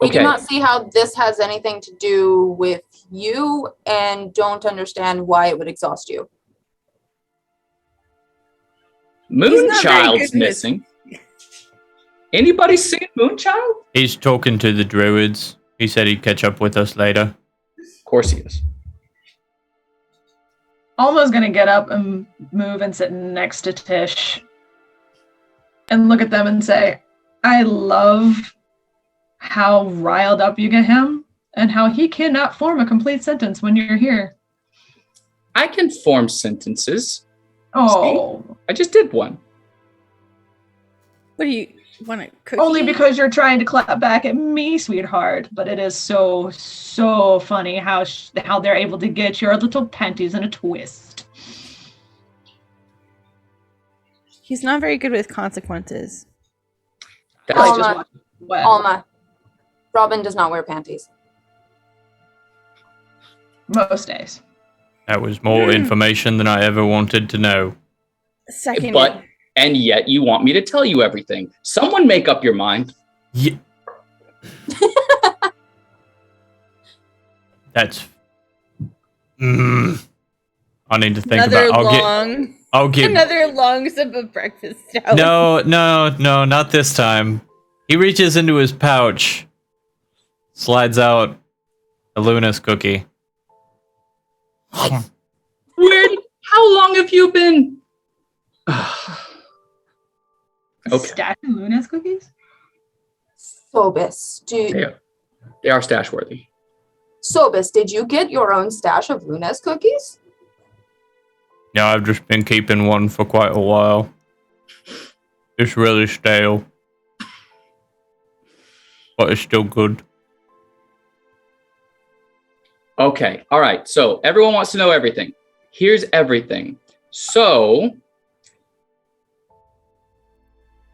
Okay. do not see how this has anything to do with you and don't understand why it would exhaust you. Moonchild's missing. Anybody seen Moonchild? He's talking to the druids. He said he'd catch up with us later. Of course he is. Alma's gonna get up and move and sit next to Tish and look at them and say, I love how riled up you get him and how he cannot form a complete sentence when you're here. I can form sentences. Oh. See? I just did one. What do you want to cook? Only because you're trying to clap back at me, sweetheart. But it is so funny how they're able to get your little panties in a twist. He's not very good with consequences. That's Alma, Robin does not wear panties. Most days. That was more information than I ever wanted to know. Second. And yet you want me to tell you everything. Someone make up your mind. Yeah. That's. I need to think Another about. I'll get. Another long sip of breakfast stout. No, not this time. He reaches into his pouch slides out a Luna's cookie. How long have you been? Okay. Stash of Luna's cookies? Phobos, They are stash worthy. Sobus, did you get your own stash of Luna's cookies? Yeah, I've just been keeping one for quite a while. It's really stale. But it's still good. Okay, all right. So everyone wants to know everything. Here's everything. So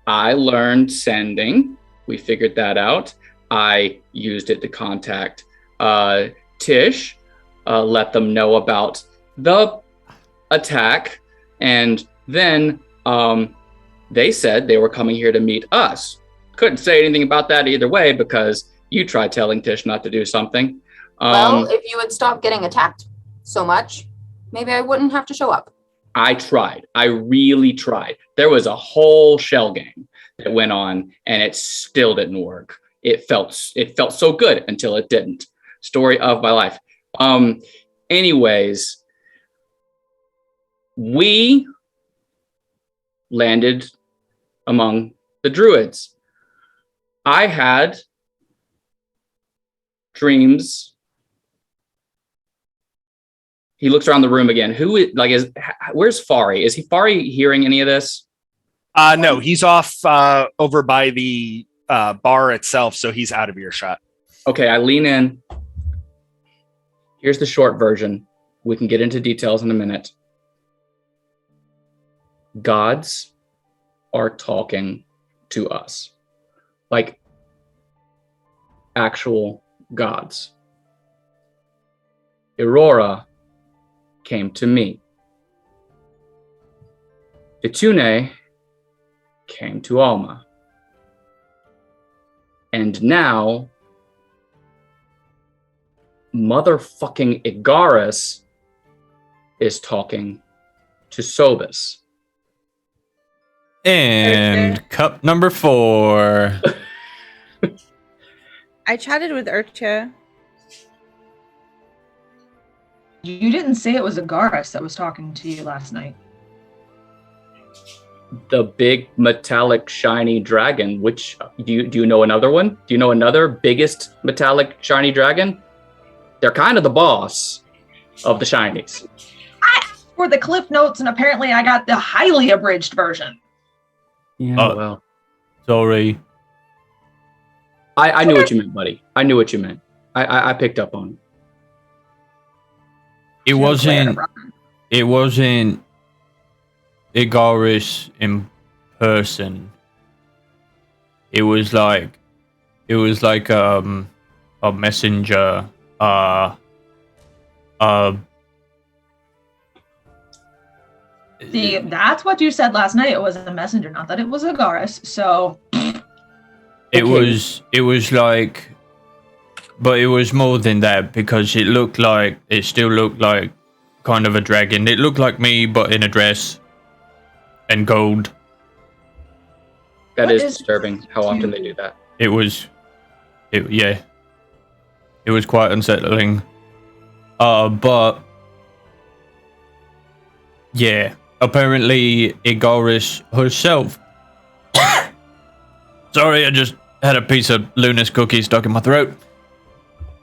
I learned sending. We figured that out. I used it to contact Tish, let them know about the attack, and then they said they were coming here to meet us. Couldn't say anything about that either way because you tried telling Tish not to do something. Well, if you would stop getting attacked so much, maybe I wouldn't have to show up. I tried. I really tried. There was a whole shell game that went on, and it still didn't work. It felt so good until it didn't. Story of my life. Anyways, we landed among the druids. I had dreams. He looks around the room again. Where's Fari? Is Fari hearing any of this? No, he's off over by the bar itself, so he's out of earshot. Okay, I lean in. Here's the short version. We can get into details in a minute. Gods are talking to us. Like actual gods. Aurora came to me. Itune came to Alma. And now motherfucking Igaris is talking to Sobus. And cup number 4. I chatted with Urcha. You didn't say it was Agaris that was talking to you last night. The big metallic shiny dragon, which do you know another one? Do you know another biggest metallic shiny dragon? They're kind of the boss of the shinies. I asked for the cliff notes, and apparently I got the highly abridged version. Yeah, well. Sorry. I knew what you meant, buddy. I knew what you meant. I picked up on it. It wasn't Igaris in person. It was like a messenger. See, that's what you said last night. It was a messenger, not that it was Agaris. So it was like, but it was more than that because it still looked like kind of a dragon. It looked like me, but in a dress and gold. That is disturbing how often they do that. It was quite unsettling. But yeah, apparently Igaris herself. Sorry, I just had a piece of Luna's cookie stuck in my throat.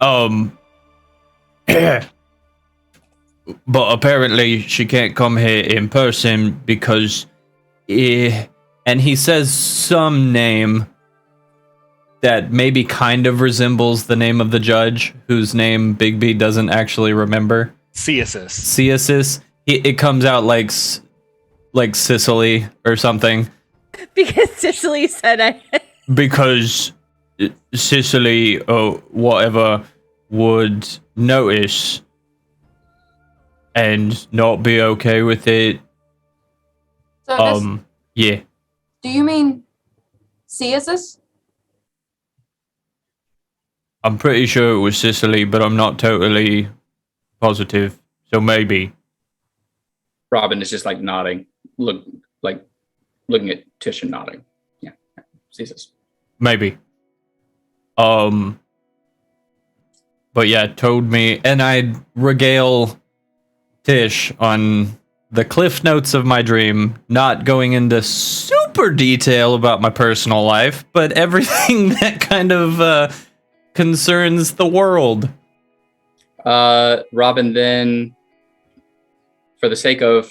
But apparently she can't come here in person because and he says some name that maybe kind of resembles the name of the judge, whose name Big B doesn't actually remember. Ceasis. It comes out like Sicily or something. Because Cicely said I. Because Sicily or whatever would notice and not be okay with it. So yeah. do you mean Ceasis? I'm pretty sure it was Sicily, but I'm not totally positive. So maybe. Robin is just like nodding, looking at Tish and nodding. Yeah, sees this. Maybe. but yeah, told me, and I'd regale Tish on the cliff notes of my dream, not going into super detail about my personal life, but everything that kind of concerns the world. Robin, then for the sake of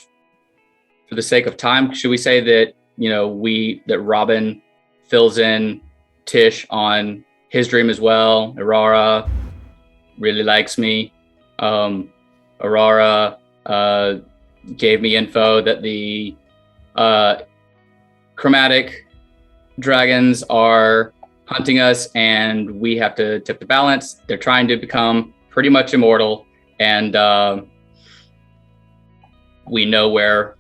time, should we say that that Robin fills in Tish on his dream as well? Aurora really likes me. Aurora gave me info that the chromatic dragons are hunting us, and we have to tip the balance. They're trying to become pretty much immortal, and we know where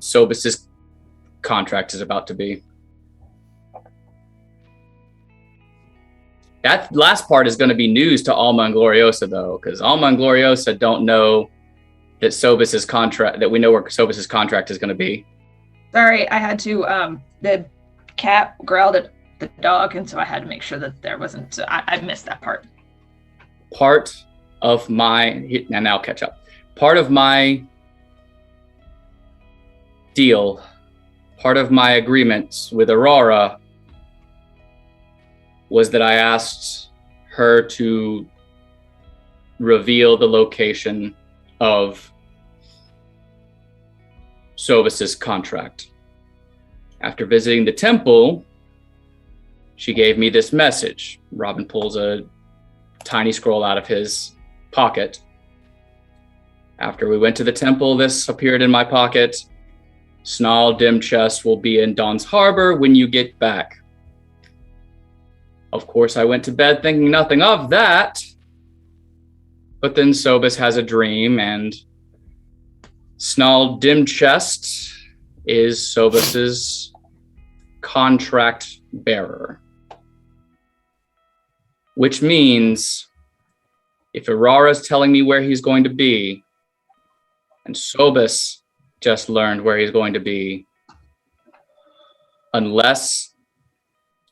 Sobus's contract is about to be. That last part is going to be news to Alma and Gloriosa, though, because Alma and Gloriosa don't know that we know where Sobus's contract is going to be. Sorry, I had to. The cat growled at the dog, and so I had to make sure that there wasn't. I missed that part. Part of my and now catch up. Part of my deal, part of my agreement with Aurora was that I asked her to reveal the location of Sobus's contract. After visiting the temple, she gave me this message. Robin pulls a tiny scroll out of his pocket. After we went to the temple, this appeared in my pocket. Snarl Dim Chest will be in Dawn's Harbor when you get back. Of course, I went to bed thinking nothing of that. But then Sobus has a dream, and Snarl Dim Chest is Sobus's contract bearer. Which means if Aurora's telling me where he's going to be, and Sobus just learned where he's going to be, unless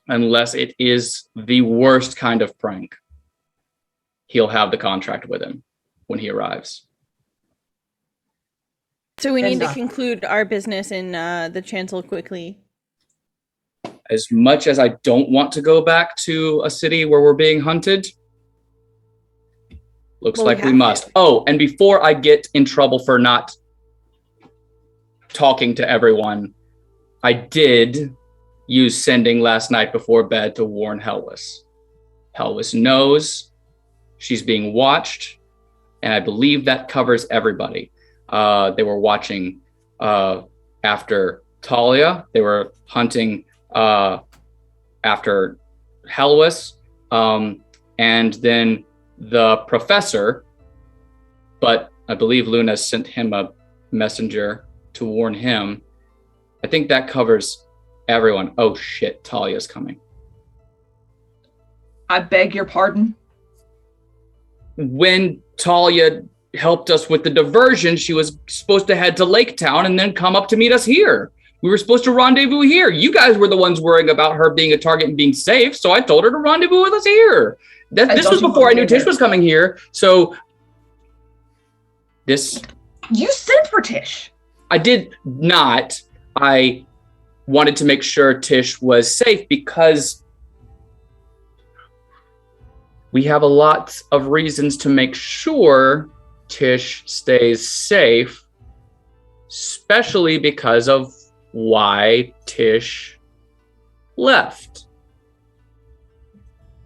it is the worst kind of prank, he'll have the contract with him when he arrives. So we need to conclude our business in the chancel quickly. As much as I don't want to go back to a city where we're being hunted, looks like we must. Oh, and before I get in trouble for not talking to everyone, I did use sending last night before bed to warn Helwis. Helwis knows she's being watched, and I believe that covers everybody. They were watching after Talia. They were hunting after Helwis, and then the professor, but I believe Luna sent him a messenger to warn him. I think that covers everyone. Oh shit, Talia's coming. I beg your pardon? When Talia helped us with the diversion, she was supposed to head to Lake Town and then come up to meet us here. We were supposed to rendezvous here. You guys were the ones worrying about her being a target and being safe, so I told her to rendezvous with us here. This was before I knew Tish was coming here, so this... You sent for Tish. I did not. I wanted to make sure Tish was safe because we have a lot of reasons to make sure Tish stays safe, especially because of why Tish left.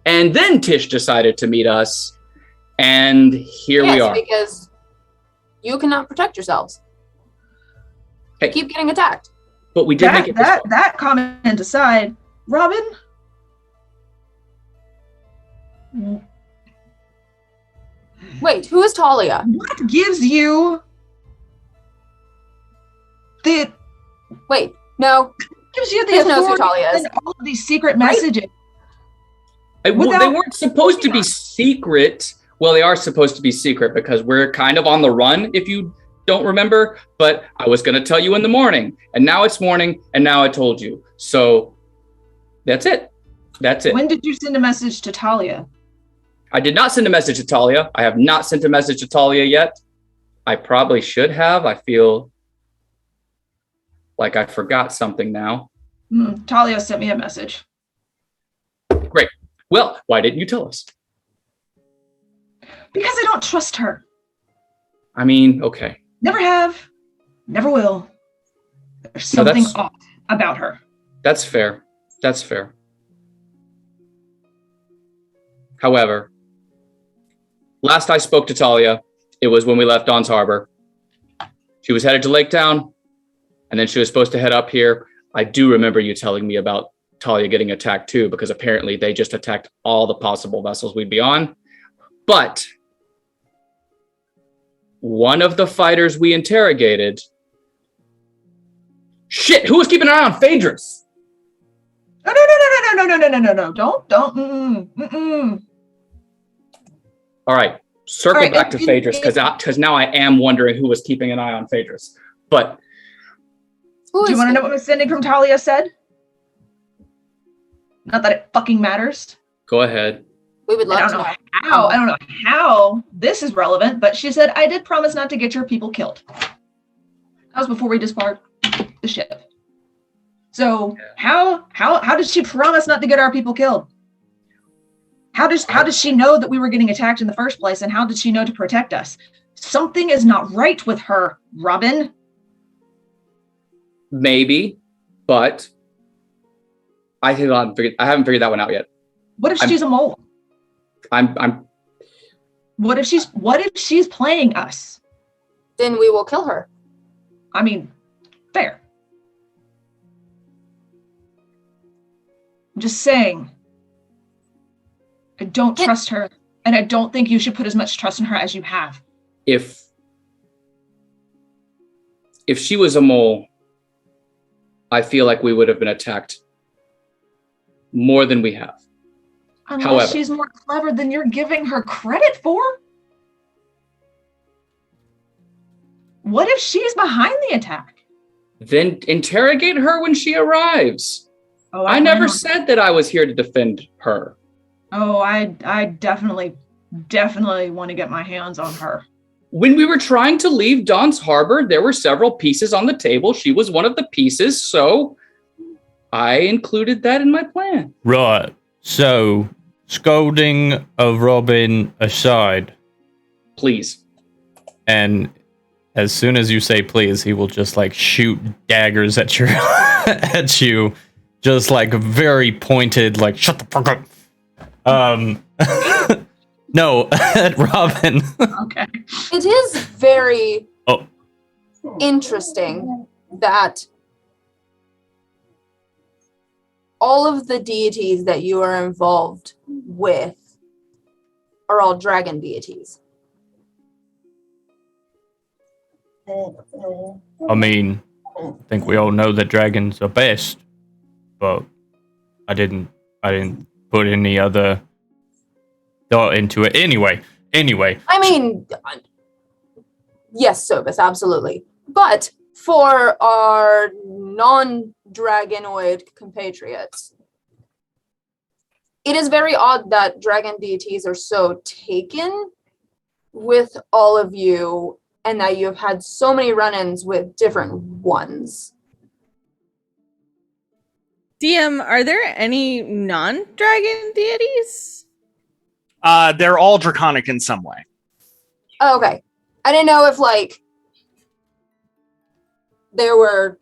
And then Tish decided to meet us, and here we are. Because you cannot protect yourselves. Hey, keep getting attacked. But we did make it that comment aside, Robin. Wait, who is Talia? What gives you the? Wait, no. Gives you the authority to send all of these secret messages? They weren't supposed to be secret. Well, they are supposed to be secret because we're kind of on the run, if you don't remember. But I was going to tell you in the morning, and now it's morning, and now I told you. So that's it. That's it. When did you send a message to Talia? I did not send a message to Talia. I have not sent a message to Talia yet. I probably should have. I feel like I forgot something now. Talia sent me a message. Great. Well, why didn't you tell us? Because I don't trust her. I mean, okay. Never have. Never will. There's something off about her. That's fair. That's fair. However, last I spoke to Talia, it was when we left Don's Harbor. She was headed to Lake Town, and then she was supposed to head up here. I do remember you telling me about Talia getting attacked too, because apparently they just attacked all the possible vessels we'd be on. But one of the fighters we interrogated... Shit, who was keeping an eye on Phaedrus? No. Don't. All right, circle All right, back to Phaedrus, because now I am wondering who was keeping an eye on Phaedrus. But do you want to know what Miss Cindy from Talia said? Not that it fucking matters. go ahead. We would love to know how. I don't know how this is relevant, but she said, I did promise not to get your people killed. That was before we disembarked the ship. So how did she promise not to get our people killed? How does she know that we were getting attacked in the first place, and how did she know to protect us? Something is not right with her, Robin. Maybe, but I haven't figured that one out yet. What if she's a mole? What if she's playing us? Then we will kill her. I mean, fair. I'm just saying. I don't trust her, and I don't think you should put as much trust in her as you have. If she was a mole, I feel like we would have been attacked more than we have. Unless However, she's more clever than you're giving her credit for. What if she's behind the attack? Then interrogate her when she arrives. Oh, I never said that I was here to defend her. Oh, I definitely want to get my hands on her. When we were trying to leave Don's Harbor, there were several pieces on the table. She was one of the pieces, so I included that in my plan. Right. So, scolding of Robin aside. Please. And as soon as you say please, he will just like shoot daggers at your at you. Just like very pointed, like shut the fuck up. No, at Robin. Okay. It is very interesting that all of the deities that you are involved with are all dragon deities. I mean, I think we all know that dragons are best, but I didn't put any other thought into it. Anyway. I mean, yes, Sobus, absolutely. But for our non-dragonoid compatriots, it is very odd that dragon deities are so taken with all of you and that you have had so many run-ins with different ones. DM, are there any non-dragon deities? They're all draconic in some way. Oh, okay. I didn't know if, like, there were...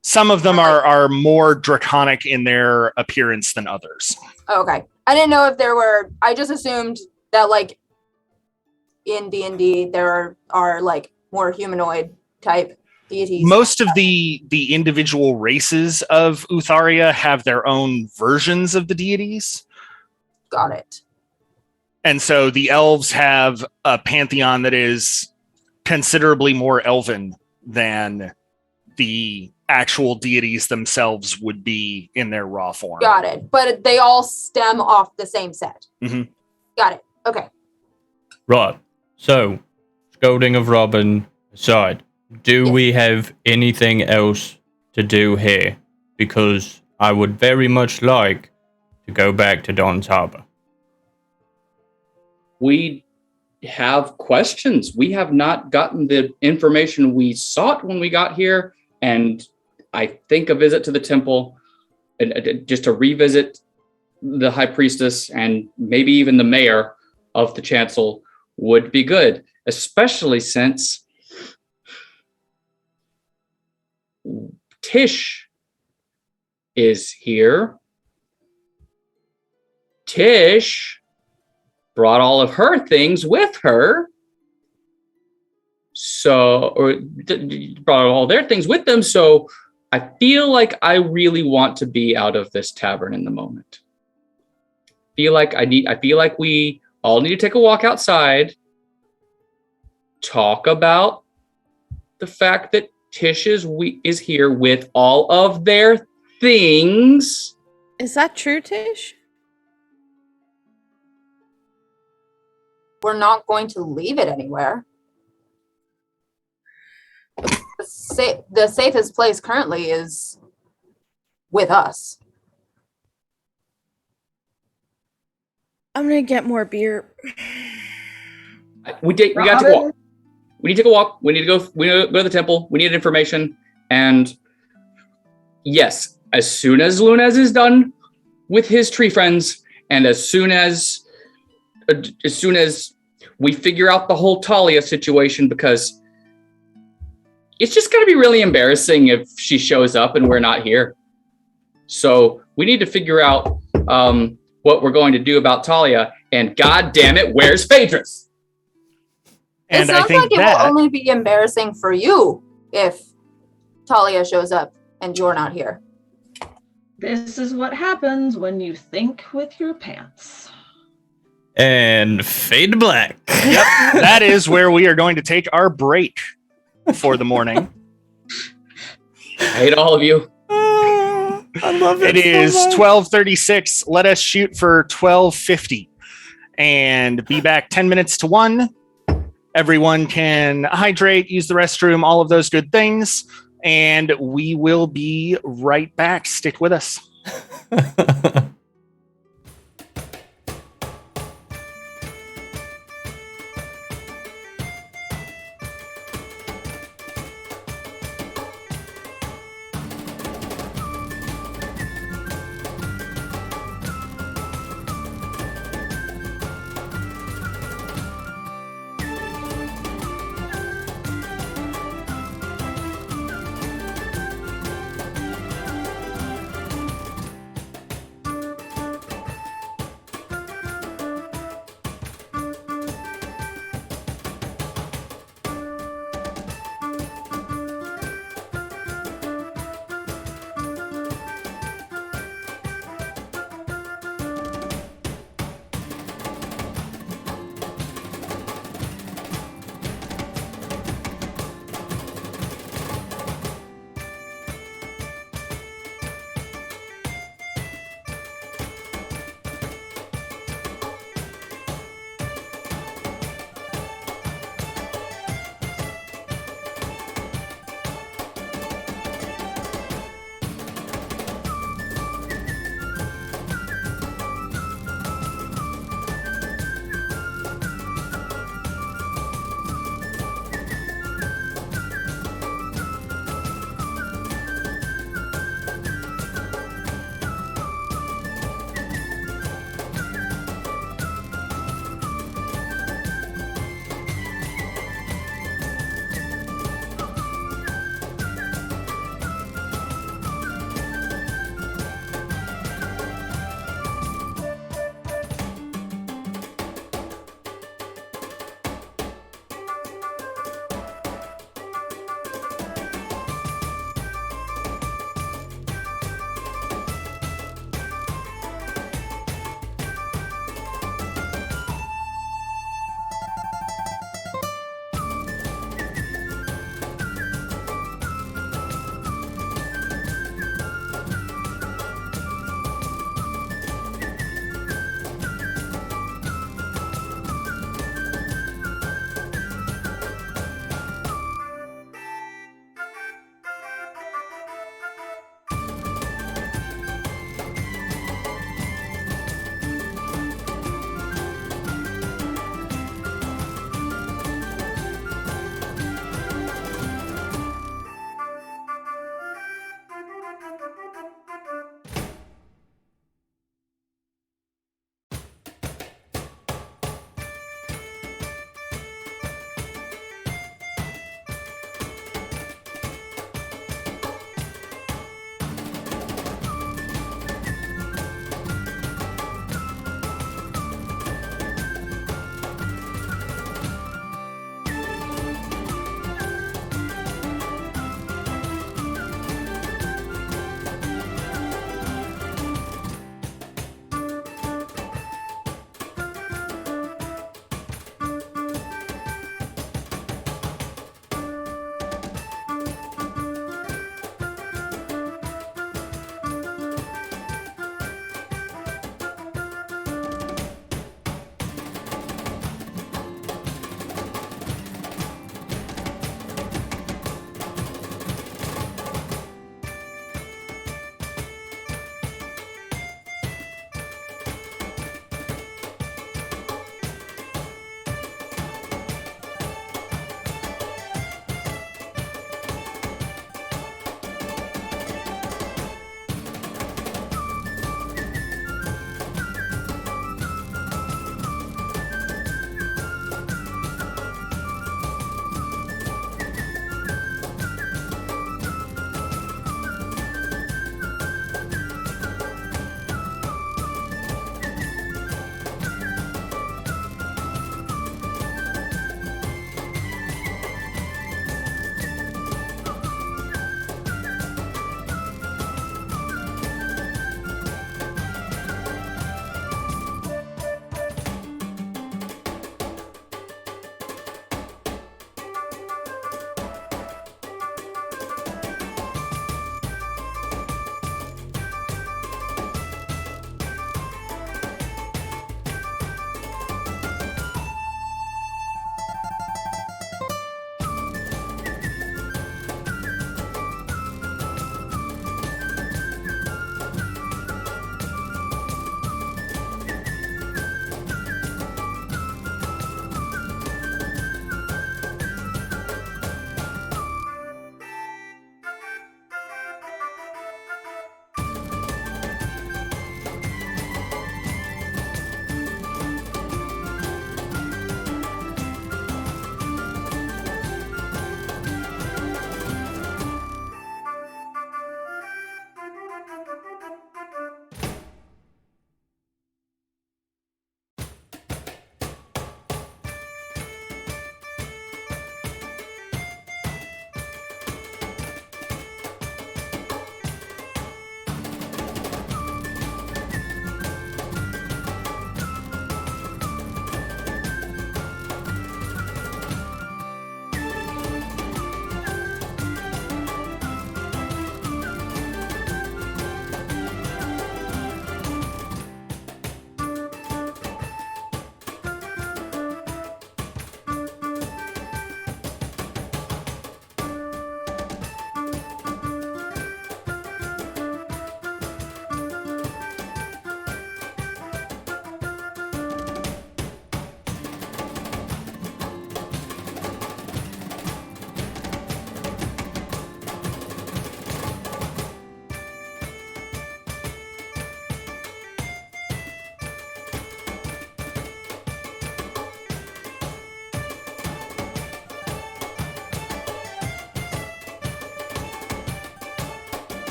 Some of them are more draconic in their appearance than others. Oh, okay. I didn't know if there were... I just assumed that, like, in D&D, there are like, more humanoid type deities. Most of the individual races of Utharia have their own versions of the deities. Got it. And so the elves have a pantheon that is considerably more elven than the actual deities themselves would be in their raw form. Got it. But they all stem off the same set. Mm-hmm. Got it. Okay. Right. So, scolding of Robin aside, do we have anything else to do here? Because I would very much like to go back to Dawn's Harbor. We have questions. We have not gotten the information we sought when we got here, and I think a visit to the temple, and just to revisit the high priestess and maybe even the mayor of the chancel would be good, especially since Tish is here. Tish brought all of her things with her. Brought all their things with them. So I feel like I really want to be out of this tavern in the moment. I feel like we all need to take a walk outside, talk about the fact that Tish is here with all of their things. Is that true, Tish? We're not going to leave it anywhere. The safest place currently is with us. I'm gonna get more beer. We got to walk. We need to take a walk. We need to go to the temple. We need information. And yes, as soon as Lunez is done with his tree friends, and as soon as we figure out the whole Talia situation, because it's just going to be really embarrassing if she shows up and we're not here. So we need to figure out what we're going to do about Talia. And God damn it, where's Phaedrus? And it sounds like it will only be embarrassing for you if Talia shows up and you're not here. This is what happens when you think with your pants. And fade to black. Yep, that is where we are going to take our break for the morning. I hate all of you. I love it. It is 12:36. Let us shoot for 12:50 and be back 10 minutes to 1. Everyone can hydrate, use the restroom, all of those good things. And we will be right back. Stick with us.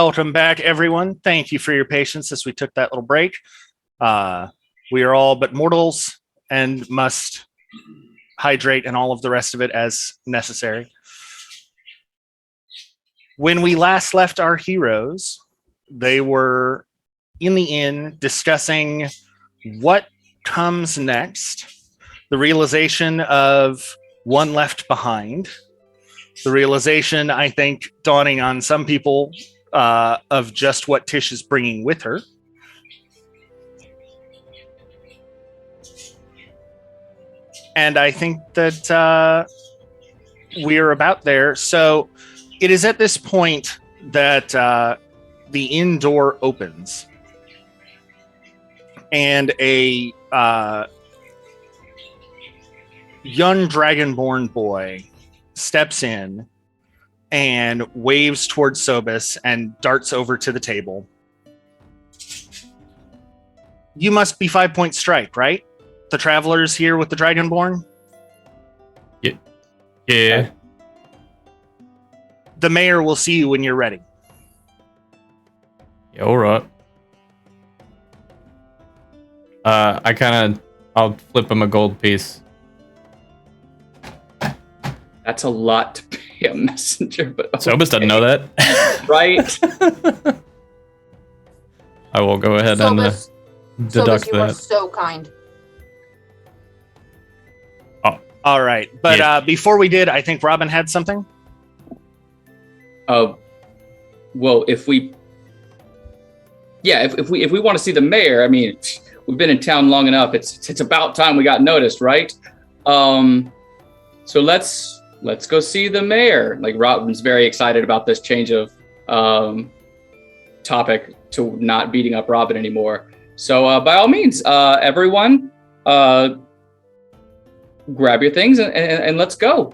Welcome back, everyone. Thank you for your patience as we took that little break. We are all but mortals and must hydrate and all of the rest of it as necessary. When we last left our heroes, they were in the inn discussing what comes next, the realization of one left behind, the realization, I think, dawning on some people of just what Tish is bringing with her. And I think that we are about there. So it is at this point that the inn door opens and a young dragonborn boy steps in and waves towards Sobus and darts over to the table. You must be 5 Point Strike, right? The travelers here with the dragonborn? Yeah. The mayor will see you when you're ready. Yeah, all right. I'll flip him a gold piece. That's a lot to pay a messenger, but okay. Sobus doesn't know that. Right? I will go ahead Sobus, and deduct Sobus, you are that. so kind. All right. But before we did, I think Robin had something. Well, if we want to see the mayor, I mean, we've been in town long enough. It's about time we got noticed, right? So let's go see the mayor. Like, Robin's very excited about this change of topic to not beating up Robin anymore. So by all means, everyone, grab your things and let's go,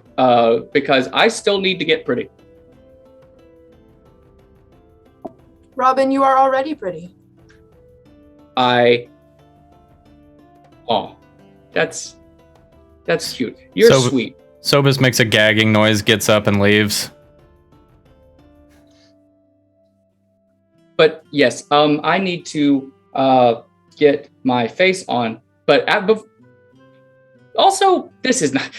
because I still need to get pretty. Robin, you are already pretty. That's cute. You're sweet. Sobus makes a gagging noise, gets up, and leaves. But yes, I need to get my face on. But also, this is not.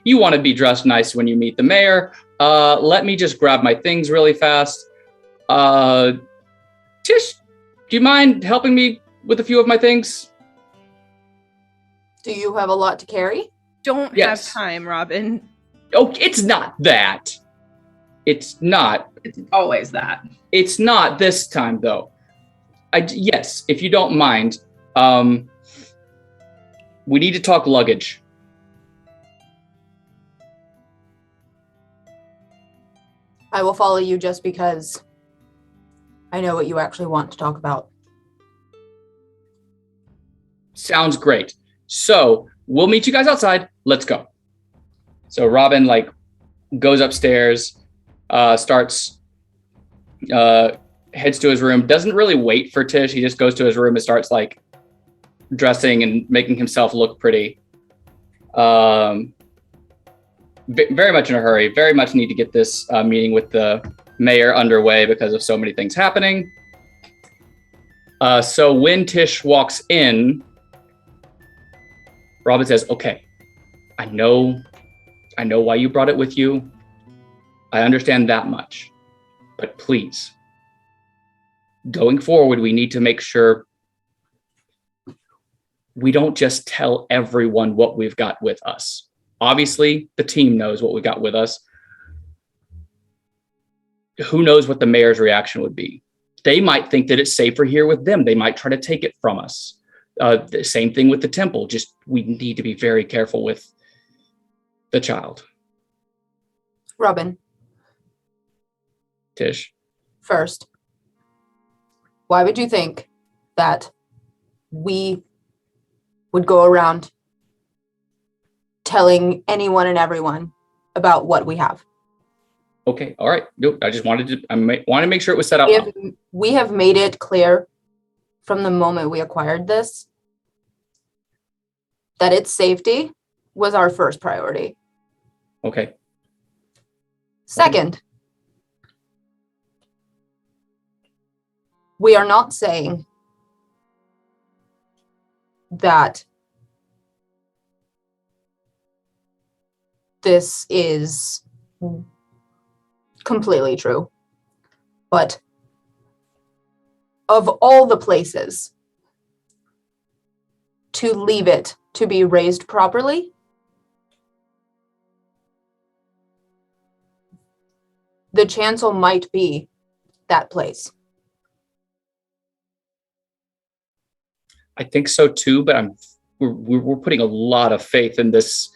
You want to be dressed nice when you meet the mayor. Let me just grab my things really fast. Tish, do you mind helping me with a few of my things? Do you have a lot to carry? Don't have time, Robin. Oh, it's not that. It's not. It's always that. It's not this time, though. Yes, if you don't mind, we need to talk luggage. I will follow you just because I know what you actually want to talk about. Sounds great. So we'll meet you guys outside. Let's go. So Robin goes upstairs, starts, heads to his room, doesn't really wait for Tish. He just goes to his room and starts dressing and making himself look pretty. Very much in a hurry, very much need to get this meeting with the mayor underway because of so many things happening. So when Tish walks in, Robin says, okay, I know why you brought it with you. I understand that much. But please, going forward, we need to make sure we don't just tell everyone what we've got with us. Obviously, the team knows what we got with us. Who knows what the mayor's reaction would be? They might think that it's safer here with them. They might try to take it from us. The same thing with the temple. Just, we need to be very careful with the child. Robin. Tish. First, why would you think that we would go around telling anyone and everyone about what we have? Okay, all right. Nope, I just wanted to make sure it was set up. We have made it clear from the moment we acquired this that its safety was our first priority. Okay. Second, We are not saying that this is completely true. But of all the places to leave it to be raised properly, the chancel might be that place. I think so too, but we're putting a lot of faith in this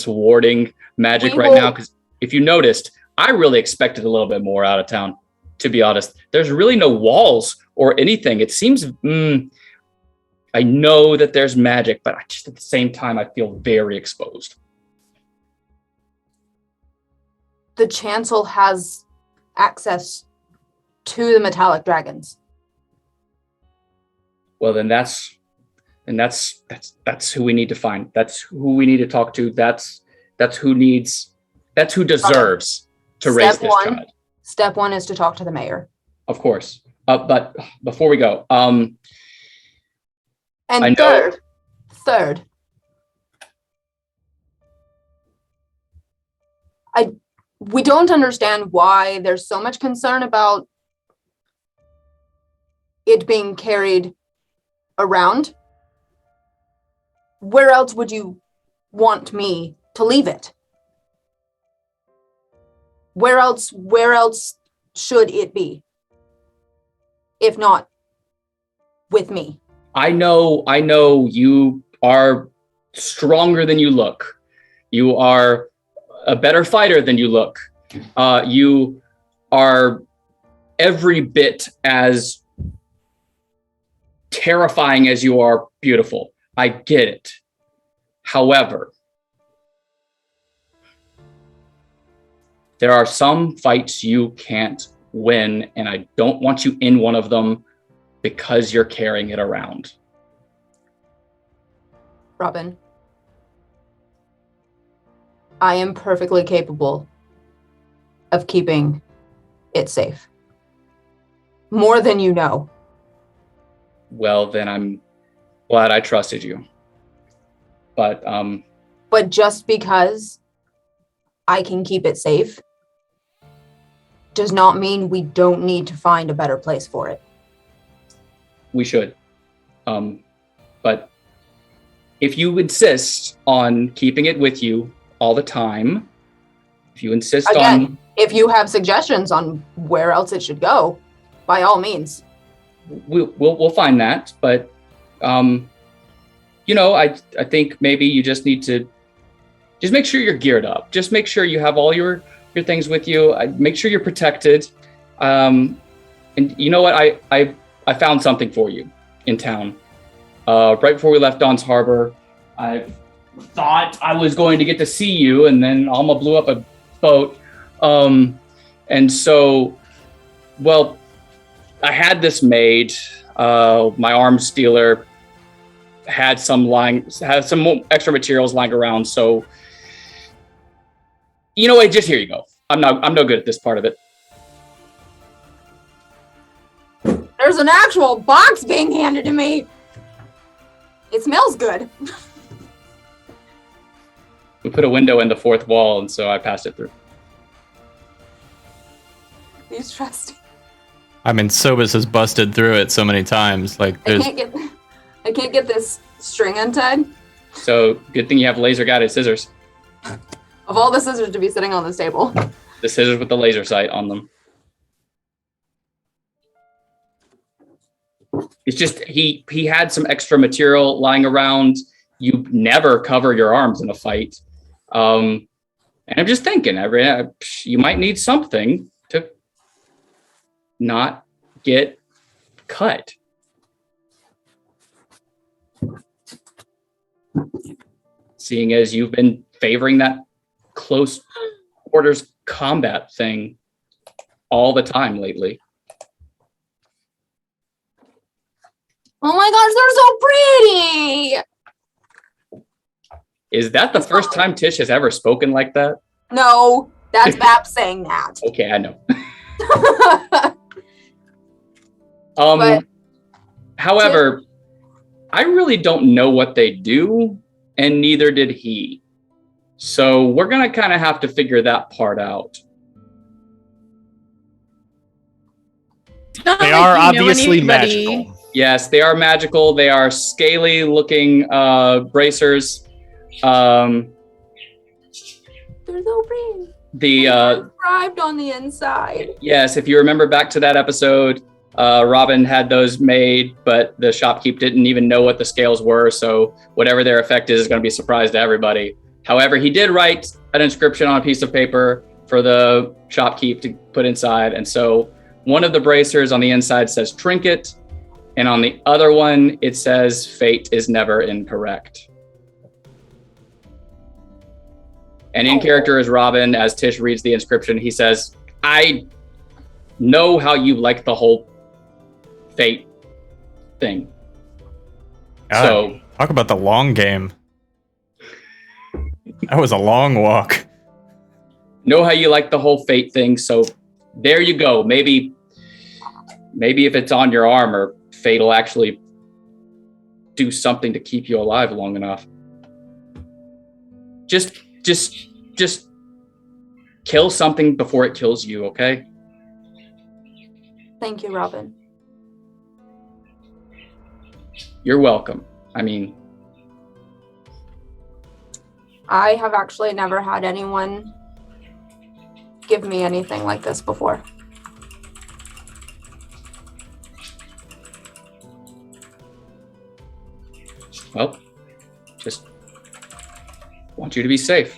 warding magic right now, because if you noticed, I really expected a little bit more out of town, to be honest. There's really no walls or anything. It seems I know that there's magic, but just at the same time I feel very exposed. The chancel has access to the metallic dragons. Well, then that's who we need to find. That's who we need to talk to. That's who deserves to raise this child. Step one is to talk to the mayor. Of course. But before we go, and third, we don't understand why there's so much concern about it being carried around. Where else would you want me to leave it? Where else should it be? If not with me. I know you are stronger than you look. You are a better fighter than you look. You are every bit as terrifying as you are beautiful. I get it. However, there are some fights you can't win, and I don't want you in one of them because you're carrying it around. Robin, I am perfectly capable of keeping it safe. More than you know. Well, then I'm glad I trusted you. But just because I can keep it safe does not mean we don't need to find a better place for it. We should. But if you insist on keeping it with you all the time, if you insist if you have suggestions on where else it should go, by all means. We'll find that. But I think maybe you just need to just make sure you're geared up. Just make sure you have all your things with you. Make sure you're protected. And you know what? I found something for you in town. Right before we left Don's Harbor, I thought I was going to get to see you, and then Alma blew up a boat. And so, well, I had this made. My arms dealer had some extra materials lying around. So, you know what? Just here you go. I'm no good at this part of it. There's an actual box being handed to me. It smells good. We put a window in the fourth wall, and so I passed it through. He's trusting. I mean, Sobus has busted through it so many times. Like, I can't get this string untied. So good thing you have laser-guided scissors. Of all the scissors to be sitting on this table. The scissors with the laser sight on them. It's just he had some extra material lying around. You never cover your arms in a fight. And I'm just thinking, you might need something to not get cut. Seeing as you've been favoring that close quarters combat thing all the time lately. Oh my gosh, they're so pretty! Is that the first time Tish has ever spoken like that? No, that's Bap saying that. Okay, I know. But- However, I really don't know what they do, and neither did he. So we're gonna kind of have to figure that part out. They are obviously magical. Yes, they are magical. They are scaly-looking bracers. They're so pretty. Thrived on the inside. Yes, if you remember back to that episode, Robin had those made, but the shopkeep didn't even know what the scales were. So whatever their effect is going to be a surprise to everybody. However, he did write an inscription on a piece of paper for the shopkeep to put inside. And so one of the bracers on the inside says trinket, and on the other one, it says fate is never incorrect. And in character is Robin, as Tish reads the inscription, he says, I know how you like the whole fate thing. So talk about the long game. That was a long walk. Know how you like the whole fate thing. So there you go. Maybe if it's on your armor, fate will actually do something to keep you alive long enough. Just kill something before it kills you, okay? Thank you, Robin. You're welcome. I mean, I have actually never had anyone give me anything like this before. Well, just want you to be safe.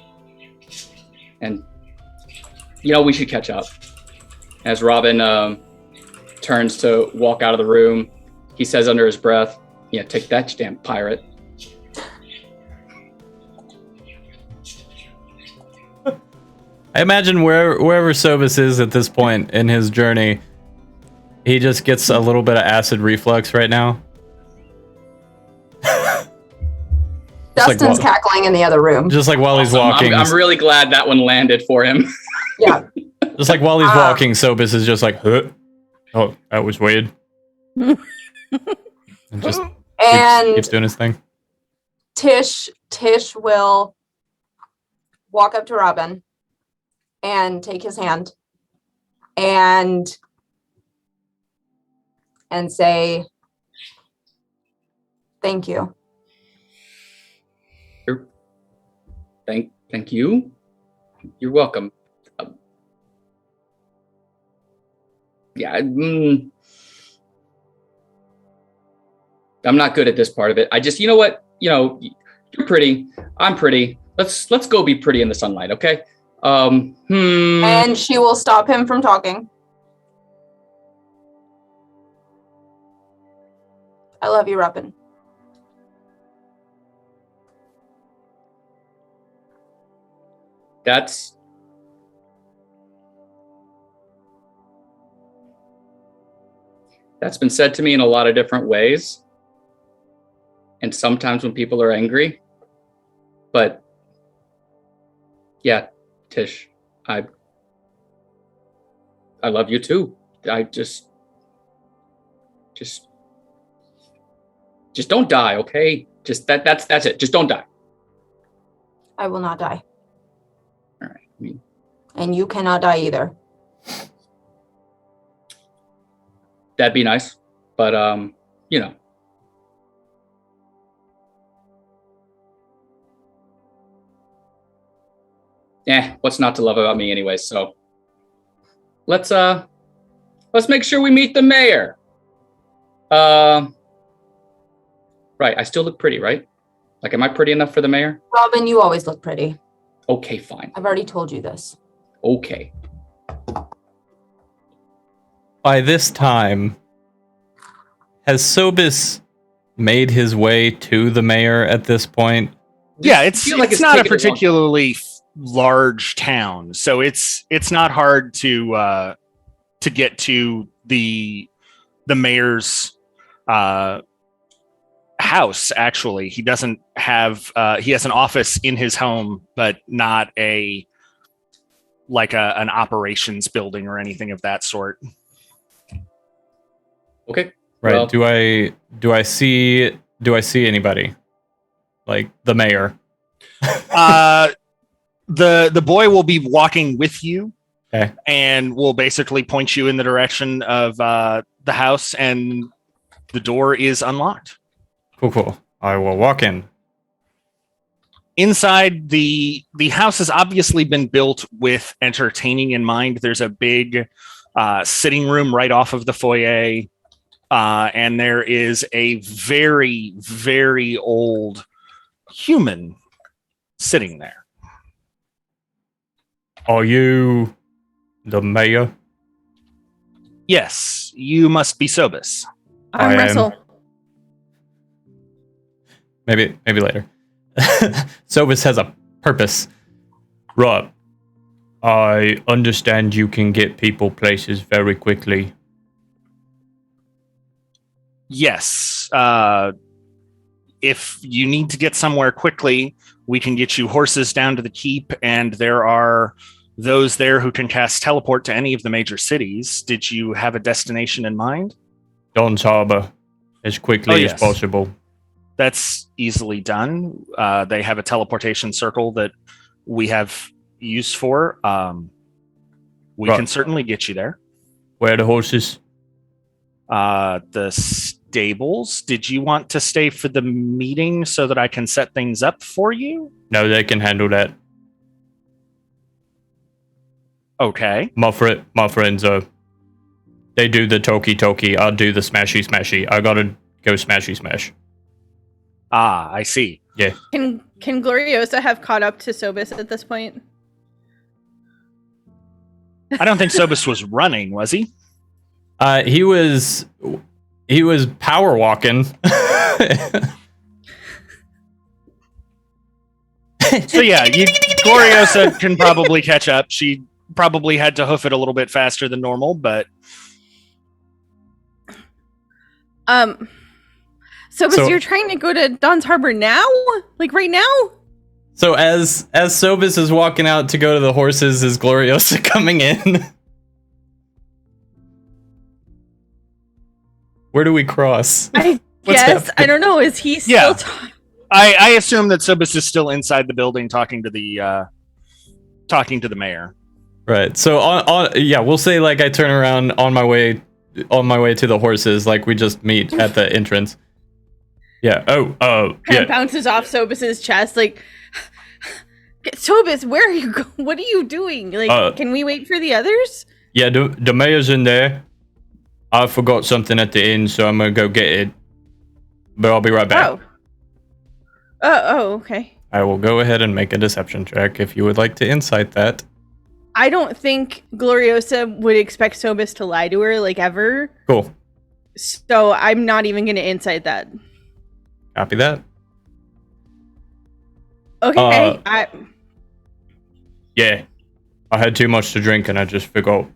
And, we should catch up. As Robin turns to walk out of the room, he says under his breath, take that, you damn pirate. I imagine wherever Sobus is at this point in his journey, he just gets a little bit of acid reflux right now. Dustin's cackling in the other room. Just like while he's walking. I'm really glad that one landed for him. Yeah. Just like while he's walking, Sobus is just like, huh? Oh, that was weird. And just keeps doing his thing. Tish will walk up to Robin and take his hand and say, thank you. Thank you. You're welcome. I'm not good at this part of it. I just, you know what? You're pretty. I'm pretty. Let's go be pretty in the sunlight, okay? And she will stop him from talking. I love you, Robin. That's been said to me in a lot of different ways. And sometimes when people are angry. But yeah, Tish, I love you too. I just don't die, okay? Just that's it. Just don't die. I will not die. All right. And you cannot die either. That'd be nice, but what's not to love about me anyway? So let's make sure we meet the mayor. Right, I still look pretty, right? Like, am I pretty enough for the mayor? Robin, you always look pretty. Okay, fine. I've already told you this. Okay. By this time, has Sobus made his way to the mayor at this point? Yeah, it's not a particularly large town, so it's not hard to get to the mayor's house. Actually, he doesn't have he has an office in his home, but not an operations building or anything of that sort. Okay. Right. Well, Do I see anybody? Like the mayor. The boy will be walking with you. Okay. And will basically point you in the direction of the house, and the door is unlocked. Cool. I will walk in. Inside, the house has obviously been built with entertaining in mind. There's a big sitting room right off of the foyer, and there is a very, very old human sitting there. Are you the mayor? Yes, you must be Sobus. I'm I am. Russell. Maybe later. Sobus has a purpose. Right. I understand you can get people places very quickly. Yes. If you need to get somewhere quickly, we can get you horses down to the keep, and there are those there who can cast teleport to any of the major cities. Did you have a destination in mind? Don's Harbor, as quickly as possible. That's easily done. They have a teleportation circle that we have use for. We can certainly get you there. Where are the horses? The stables. Did you want to stay for the meeting so that I can set things up for you? No, they can handle that. Okay. My friends they do the toki. I'll do the smashy. I gotta go smash. Ah, I see. Yeah. Can Gloriosa have caught up to Sobus at this point? I don't think Sobus was running, was he? He was power walking. So yeah, Gloriosa can probably catch up. She probably had to hoof it a little bit faster than normal, but So you're trying to go to Don's Harbor now? Like right now? So as Sobus is walking out to go to the horses, is Gloriosa coming in? Where do we cross? I guess. I don't know. Is he still talking? I assume that Sobus is still inside the building talking to the mayor. Right. So we'll say like I turn around on my way to the horses, like we just meet at the entrance. Yeah. Kind of bounces off Sobus's chest, like, Sobus, where are you going? What are you doing? Like, can we wait for the others? Yeah, the mayor's in there. I forgot something at the inn, so I'm gonna go get it. But I'll be right back. Okay. I will go ahead and make a deception check if you would like to insight that. I don't think Gloriosa would expect Sobus to lie to her, like, ever. Cool. So I'm not even gonna insight that. Copy that. Okay. Yeah. I had too much to drink and I just forgot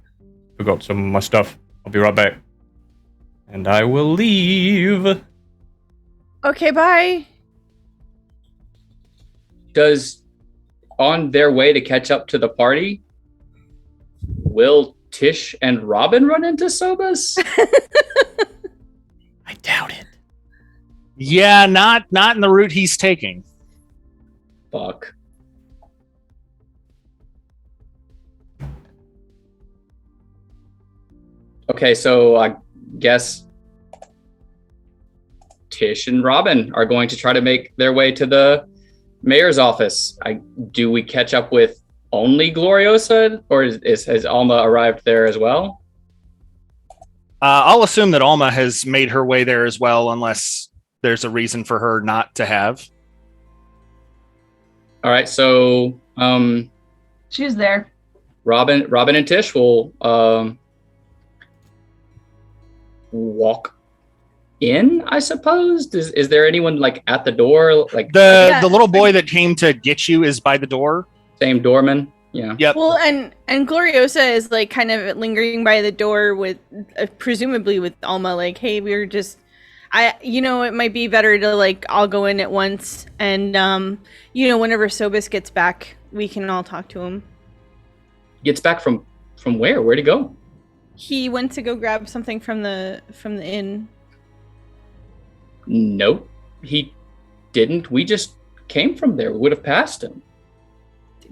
some of my stuff. I'll be right back. And I will leave. Okay, bye. Does on their way to catch up to the party, will Tish and Robin run into Sobus? I doubt it. Yeah, not in the route he's taking. Fuck. Okay, so I guess Tish and Robin are going to try to make their way to the mayor's office. Do we catch up with only Gloriosa, or has Alma arrived there as well? I'll assume that Alma has made her way there as well, unless there's a reason for her not to have. All right, so she's there. Robin and Tish will walk in, I suppose. Is there anyone like at the door? Like the little boy that came to get you is by the door. Same doorman. Yeah. Yep. Well, and Gloriosa is like kind of lingering by the door with, presumably with Alma. Like, hey, we're just, it might be better to like all go in at once, and whenever Sobus gets back, we can all talk to him. Gets back from where? Where'd he go? He went to go grab something from the inn. Nope, he didn't. We just came from there. We would have passed him.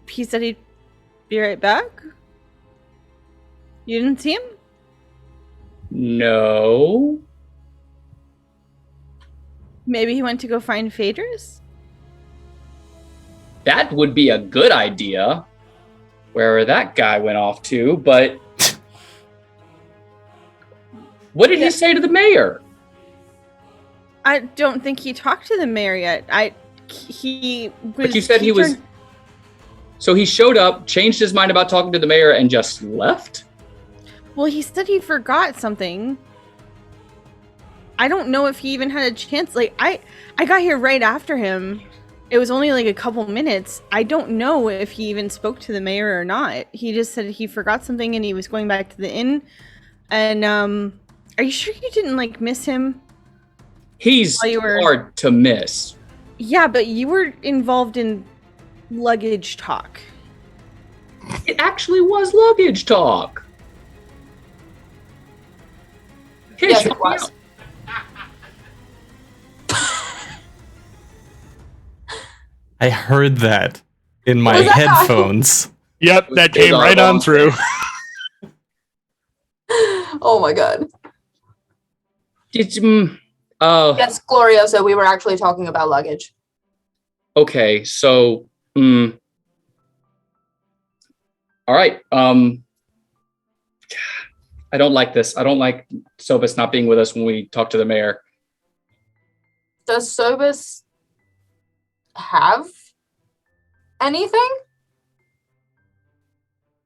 He said he'd be right back. You didn't see him? No. Maybe he went to go find Phaedrus? That would be a good idea. Wherever that guy went off to, but what did he say to the mayor? I don't think he talked to the mayor yet. He was. But you said he was. So he showed up, changed his mind about talking to the mayor, and just left? Well, he said he forgot something. I don't know if he even had a chance. Like, I got here right after him. It was only like a couple minutes. I don't know if he even spoke to the mayor or not. He just said he forgot something and he was going back to the inn. And are you sure you didn't like miss him? He's hard to miss. Yeah, but you were involved in luggage talk. It actually was luggage talk. Yes, it was. I heard that in my headphones. Yep, that came right on through. Oh my god. Did you, Yes, Glorioso, we were actually talking about luggage. Okay, so all right. I don't like this. I don't like Sobus not being with us when we talk to the mayor. Does Sobus have anything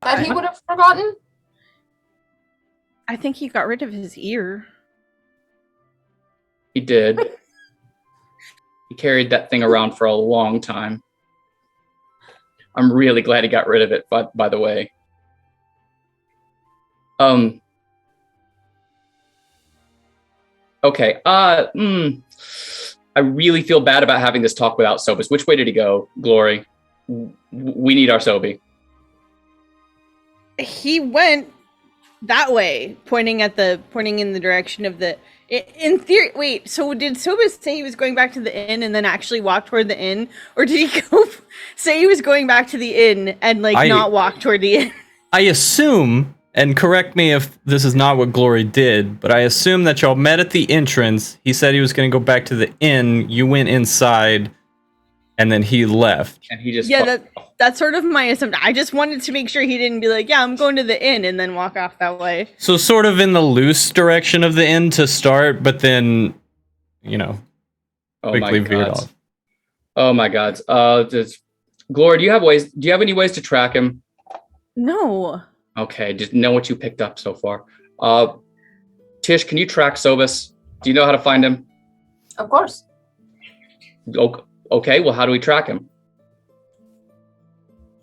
that he would have forgotten? I think he got rid of his ear. He did. He carried that thing around for a long time. I'm really glad he got rid of it, by the way. Okay. I really feel bad about having this talk without Sobus. Which way did he go, Glory? We need our Sobi. He went that way, pointing in the direction of the. In theory, wait. So did Sobus say he was going back to the inn and then actually walk toward the inn, or did he go say he was going back to the inn and not walk toward the inn? I assume, and correct me if this is not what Glory did, but I assume that y'all met at the entrance. He said he was going to go back to the inn. You went inside, and then he left. And he just that's sort of my assumption. I just wanted to make sure he didn't be like, yeah, I'm going to the inn, and then walk off that way. So sort of in the loose direction of the inn to start, but then, quickly veered off. Oh my God. Glory, do you have any ways to track him? No. Okay, just know what you picked up so far. Tish, can you track Sobus? Do you know how to find him? Of course. Okay, well, how do we track him?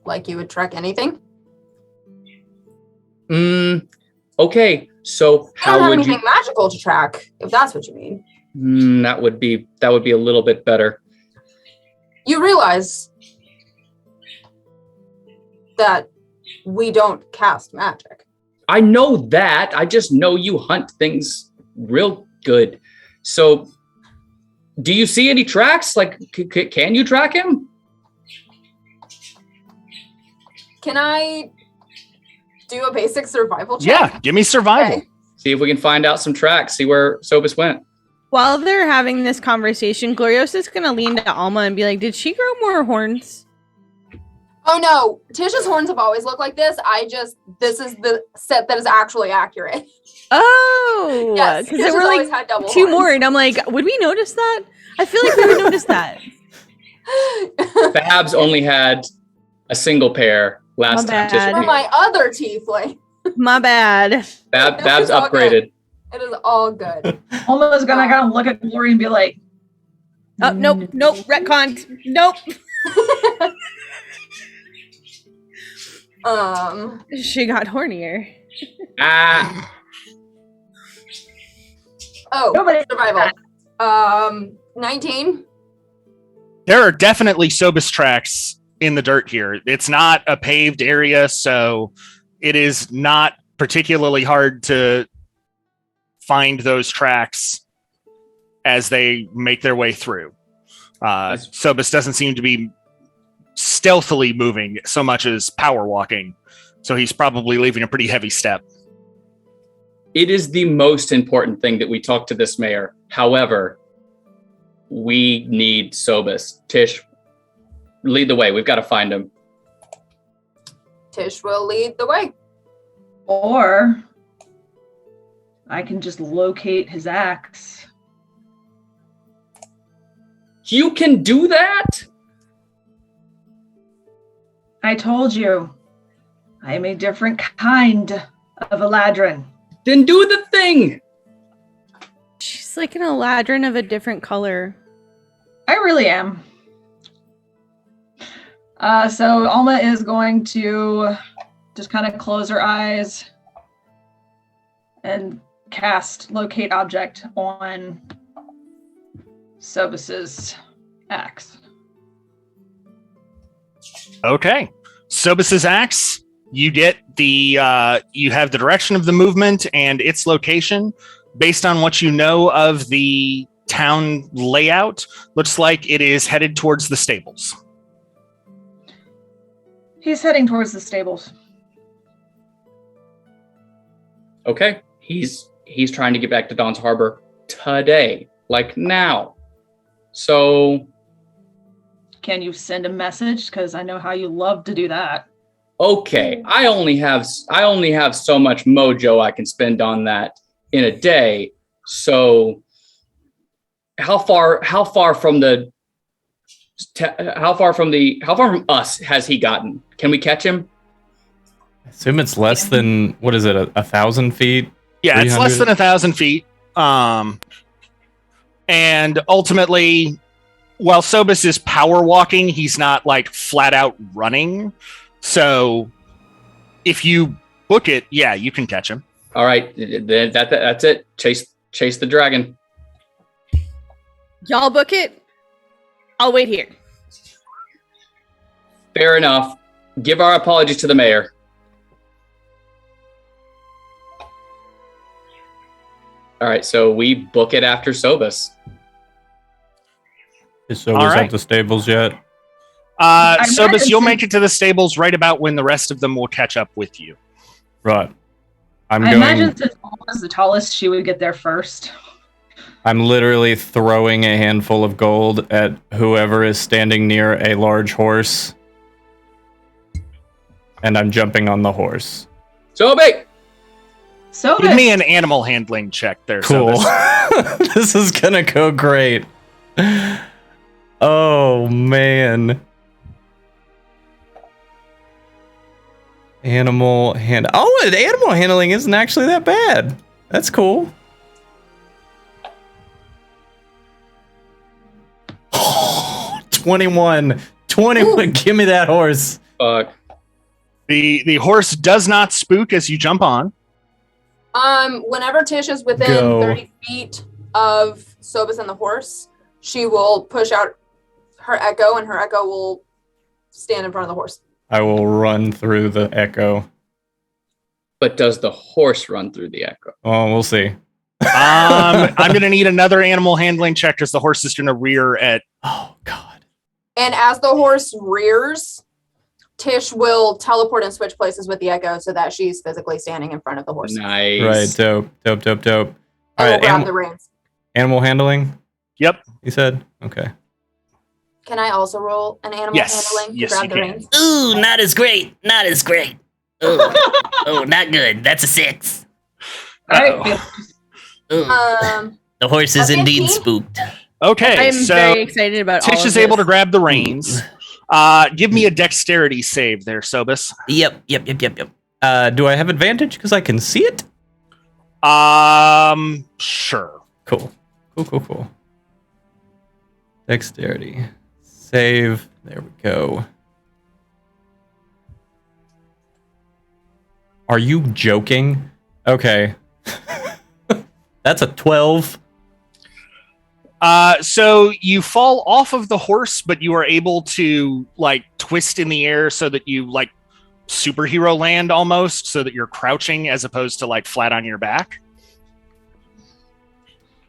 Like you would track anything? Okay, so how would anything magical to track, if that's what you mean? That would be a little bit better. You realize that we don't cast magic. I know that. I just know you hunt things real good. So, do you see any tracks? Like, can you track him? Can I do a basic survival check? Yeah, give me survival. Okay. See if we can find out some tracks. See where Sobus went. While they're having this conversation, Gloriosa's gonna lean to Alma and be like, "Did she grow more horns?" Oh no, Tish's horns have always looked like this. This is the set that is actually accurate. Oh, yes, because there were like had double two horns. more, and I'm like, would we notice that? I feel like we would notice that. Babs only had a single pair last time. bad. For my other tiefling. My bad. Babs upgraded. It is all good. Alma's gonna go look at Glory and be like, Oh, nope, retcon, nope. She got hornier. Survival. 19. There are definitely Sobus tracks in the dirt here. It's not a paved area, so it is not particularly hard to find those tracks as they make their way through. Sobus doesn't seem to be stealthily moving so much as power walking, so he's probably leaving a pretty heavy step. It is the most important thing that we talk to this mayor. However, we need Sobus. Tish, lead the way. We've got to find him. Tish will lead the way. Or I can just locate his axe. You can do that? I told you, I am a different kind of Eladrin. Then do the thing. She's like an Eladrin of a different color. I really am. So Alma is going to just kind of close her eyes and cast Locate Object on Sobus's axe. Okay. Sobus's axe, you get the you have the direction of the movement and its location based on what you know of the town layout. Looks like it is headed towards the stables. He's heading towards the stables. Okay. He's trying to get back to Dawn's Harbor today, like now. So can you send a message? Because I know how you love to do that. Okay, I only have so much mojo I can spend on that in a day. So how far from us has he gotten? Can we catch him? I assume it's less than, what is it, 1,000 feet? Yeah, it's less than 1,000 feet. And ultimately, while Sobus is power walking, he's not like flat out running. So if you book it, yeah, you can catch him. All right, that's it. Chase the dragon. Y'all book it. I'll wait here. Fair enough. Give our apologies to the mayor. All right, so we book it after Sobus. Is Sobus at the stables yet? Sobus, you'll make it to the stables right about when the rest of them will catch up with you. Right. I imagine since Alma's the tallest, she would get there first. I'm literally throwing a handful of gold at whoever is standing near a large horse. And I'm jumping on the horse. Sobus! Give me an animal handling check there, cool. Sobus. This is gonna go great. Oh, man. Animal handling isn't actually that bad. That's cool. 21. Give me that horse. Fuck. The horse does not spook as you jump on. Whenever Tish is within 30 feet of Sobus and the horse, she will push out her echo, and her echo will stand in front of the horse. I will run through the echo. But does the horse run through the echo? Oh, we'll see. I'm going to need another animal handling check because the horse is going to rear at... Oh, God. And as the horse rears, Tish will teleport and switch places with the echo so that she's physically standing in front of the horse. Nice. Right, dope. All right, grab the reins. Animal handling? Yep. You said? Okay. Can I also roll an animal handling to grab the reins? Ooh, not as great. Ooh. Oh, not good. That's a 6. All right. The horse is indeed spooked. Okay, I'm very excited about Tish all is of able to this. grab the reins. Give me a dexterity save there, Sobus. Yep. Do I have advantage because I can see it? Sure. Cool. Dexterity. Save. There we go. Are you joking? Okay. That's a 12. So you fall off of the horse, but you are able to like twist in the air so that you like superhero land almost, so that you're crouching as opposed to like flat on your back.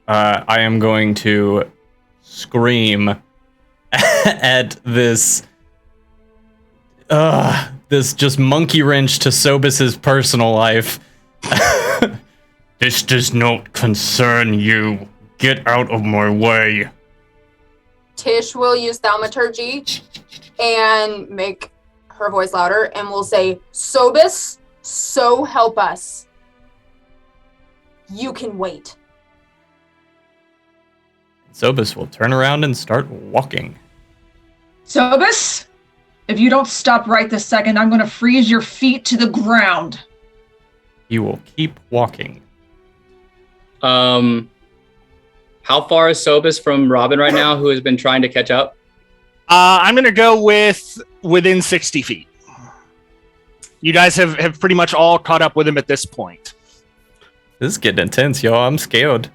I am going to scream at this just monkey wrench to Sobus's personal life. This does not concern you. Get out of my way. Tish will use thaumaturgy and make her voice louder and will say, Sobus, so help us. You can wait. Sobus will turn around and start walking. Sobus, if you don't stop right this second, I'm going to freeze your feet to the ground. He will keep walking. How far is Sobus from Robin right now, who has been trying to catch up? I'm going to go with within 60 feet. You guys have pretty much all caught up with him at this point. This is getting intense, y'all. I'm scared.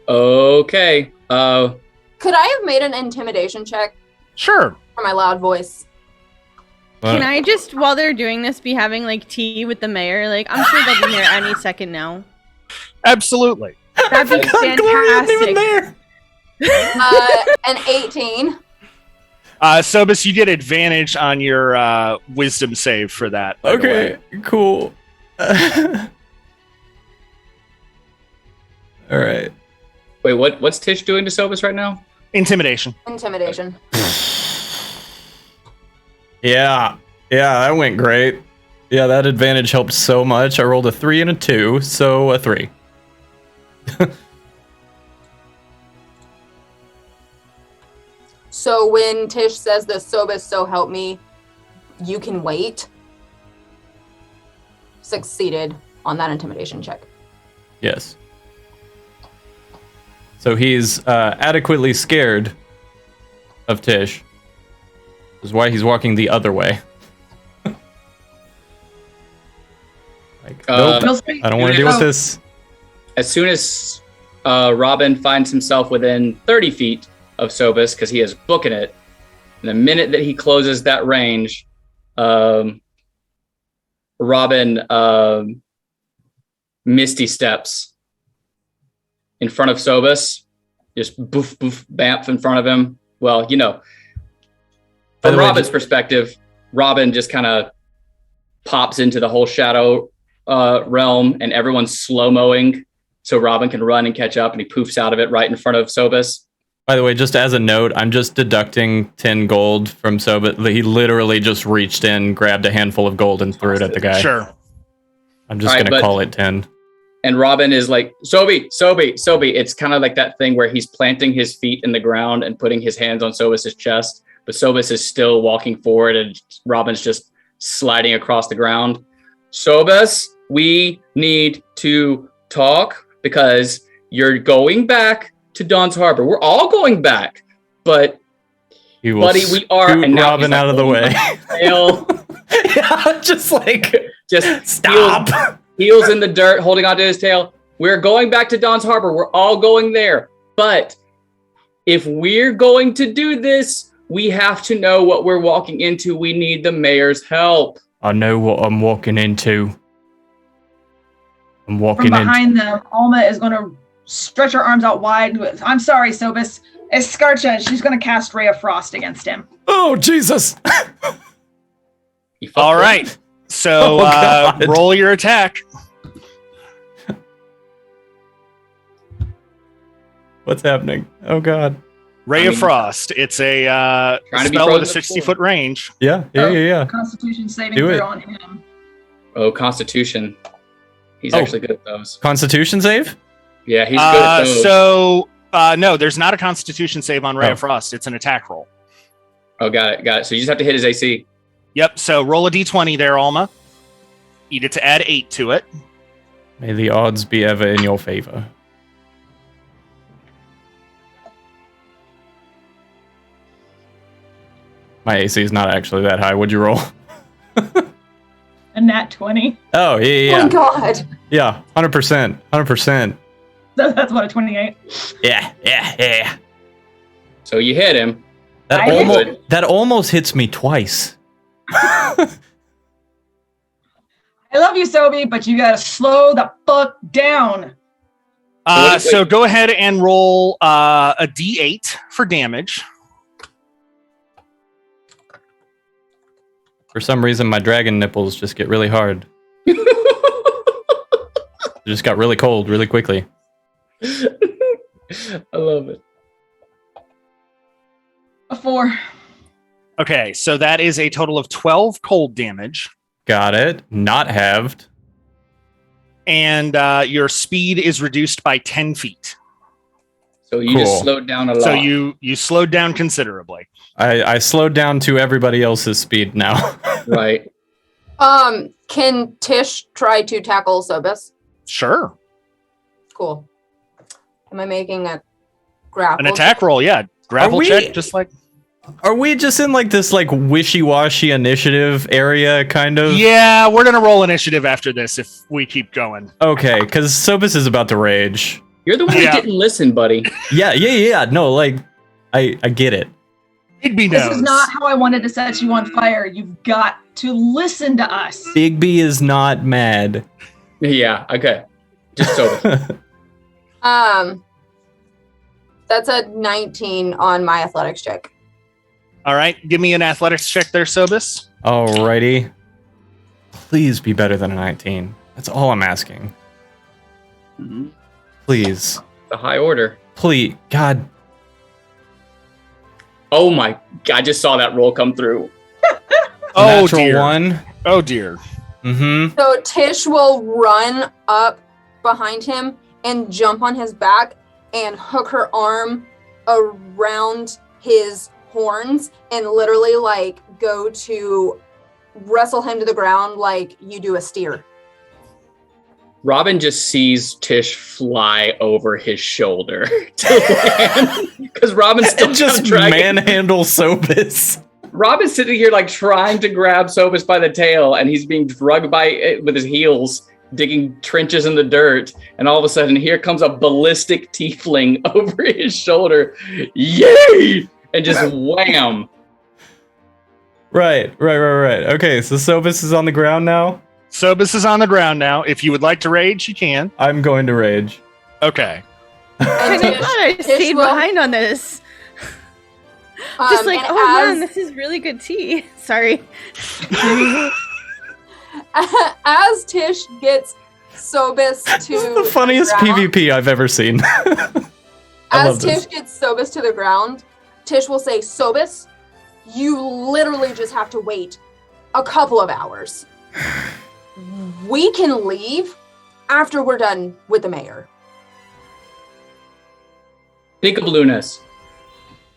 Okay. Could I have made an intimidation check Sure. for my loud voice? Can I just, while they're doing this, be having like tea with the mayor? Like, I'm sure they'll be here any second now. Absolutely. That'd be fantastic. An 18. Sobus, you get advantage on your wisdom save for that. by the way. Okay, cool. All right. Wait, what's Tish doing to Sobus right now? Intimidation. Intimidation. Yeah, that went great. Yeah, that advantage helped so much. I rolled a 3 and a 2, so a 3. So when Tish says the Sobus, so help me, you can wait. Succeeded on that intimidation check. Yes. So he's adequately scared of Tish. Which is why he's walking the other way. Nope, I don't want to deal with this. As soon as Robin finds himself within 30 feet of Sobus, because he is booking it, and the minute that he closes that range, Robin misty steps in front of Sobus, just boof, boof, bamf in front of him. Well, from Robin's perspective, Robin just kind of pops into the whole shadow realm, and everyone's slow-mowing so Robin can run and catch up, and he poofs out of it right in front of Sobus. By the way, just as a note, I'm just deducting 10 gold from Sobus. He literally just reached in, grabbed a handful of gold, and threw it at the guy. Sure. I'm just going to call it 10. And Robin is like, Sobi. It's kind of like that thing where he's planting his feet in the ground and putting his hands on Sobus's chest, but Sobus is still walking forward, and Robin's just sliding across the ground. Sobus, we need to talk because you're going back to Dawn's Harbor. We're all going back, but buddy, we are. And now Robin out of the way. Yeah, just stop. Heels in the dirt, holding onto his tail. We're going back to Dawn's Harbor. We're all going there. But if we're going to do this, we have to know what we're walking into. We need the mayor's help. I know what I'm walking into. I'm walking From behind them, Alma is going to stretch her arms out wide. I'm sorry, Sobus. Escarcha, she's going to cast Ray of Frost against him. Oh, Jesus. All right. So roll your attack. What's happening? Oh, God. Ray of Frost. It's a spell with a 60-foot range. Yeah. Constitution saving Do it. throw on him. Oh, Constitution. He's actually good at those. Constitution save? Yeah, he's good at those. So, no, there's not a Constitution save on Ray of Frost. It's an attack roll. Oh, got it. So you just have to hit his AC. Yep. So roll a d20 there, Alma. You get to add 8 to it. May the odds be ever in your favor. My AC is not actually that high. What'd you roll? A nat 20. Oh, yeah. Oh, God. Yeah, 100%. 100%. So that's what, a 28? Yeah. So you hit him. That almost hits me twice. I love you, Sobe, but you gotta slow the fuck down. So go ahead and roll a d8 for damage. For some reason, my dragon nipples just get really hard. They just got really cold really quickly. I love it. A 4. Okay, so that is a total of 12 cold damage. Got it. Not halved. And your speed is reduced by 10 feet. So you just slowed down a lot. So you slowed down considerably. I slowed down to everybody else's speed now. Right. Can Tish try to tackle Sobus? Sure. Cool. Am I making a grapple? An attack roll, yeah. Grapple check, just like... Are we just in like this like wishy-washy initiative area kind of? Yeah, we're gonna roll initiative after this if we keep going. Okay, because Sobus is about to rage. You're the one who didn't listen, buddy. Yeah. No, like, I get it. Bigby This knows. is not how I wanted to set you on fire. You've got to listen to us. Bigby is not mad. Yeah, okay. Just so. That's a 19 on my athletics check. All right, give me an athletics check there, Sobus. Alrighty. Please be better than a 19. That's all I'm asking. Mm-hmm. Please. The high order. Please. God. Oh my, I just saw that roll come through. Oh, Natural dear. 1. Oh, dear. Mm-hmm. So Tish will run up behind him and jump on his back and hook her arm around his horns and literally like go to wrestle him to the ground like you do a steer. Robin just sees Tish fly over his shoulder to land because Robin's still Just manhandle Sobus. Robin's sitting here like trying to grab Sobus by the tail, and he's being drugged by it with his heels, digging trenches in the dirt. And all of a sudden, here comes a ballistic tiefling over his shoulder. Yay! And just wham. Right. Okay, so Sobus is on the ground now? Sobus is on the ground now. If you would like to rage, you can. I'm going to rage. Okay. I'm glad I stayed behind on this. Just like, oh man, this is really good tea. Sorry. As Tish gets Sobus to This is the funniest ground, PvP I've ever seen. as Tish gets Sobus to the ground, Tish will say, Sobus, you literally just have to wait a couple of hours. We can leave after we're done with the mayor. Think of Lunas.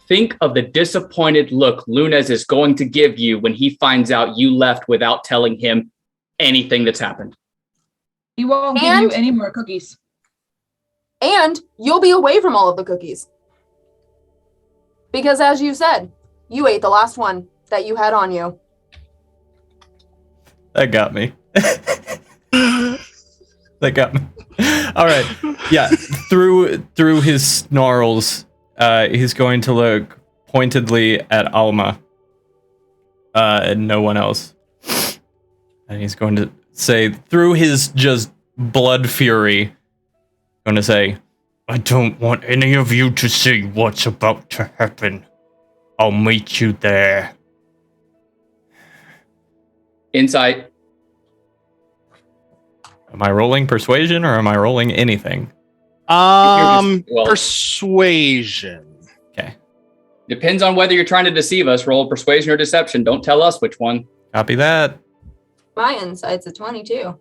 Think of the disappointed look Lunas is going to give you when he finds out you left without telling him anything that's happened. He won't give you any more cookies. And you'll be away from all of the cookies. Because as you said, you ate the last one that you had on you. That got me. That got me. All right. Yeah. Through his snarls, he's going to look pointedly at Alma. And no one else. And he's going to say, through his just blood fury, going to say, I don't want any of you to see what's about to happen. I'll meet you there. Insight. Am I rolling persuasion or am I rolling anything? Persuasion. Okay. Depends on whether you're trying to deceive us. Roll persuasion or deception. Don't tell us which one. Copy that. My insight's a 22.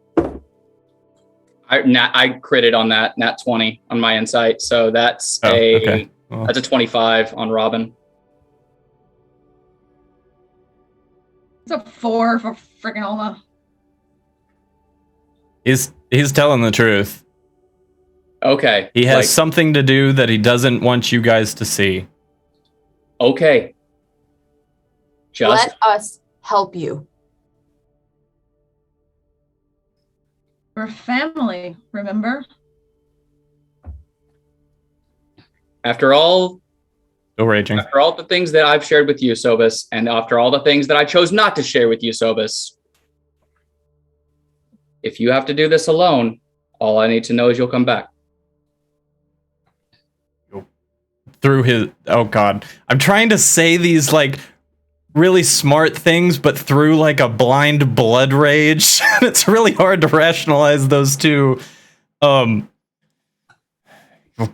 I critted on that, nat 20 on my insight. So that's okay. Well, that's a 25 on Robin. It's a 4 for freaking Alma. he's telling the truth. Okay. He has something to do that he doesn't want you guys to see. Okay. Just Let us help you. We're family, remember? after all Still raging. After all the things that I've shared with you, Sobus, and after all the things that I chose not to share with you, Sobus, if you have to do this alone, all I need to know is you'll come back. Through his... Oh, God. I'm trying to say these, like, really smart things, but through, like, a blind blood rage. It's really hard to rationalize those two. You're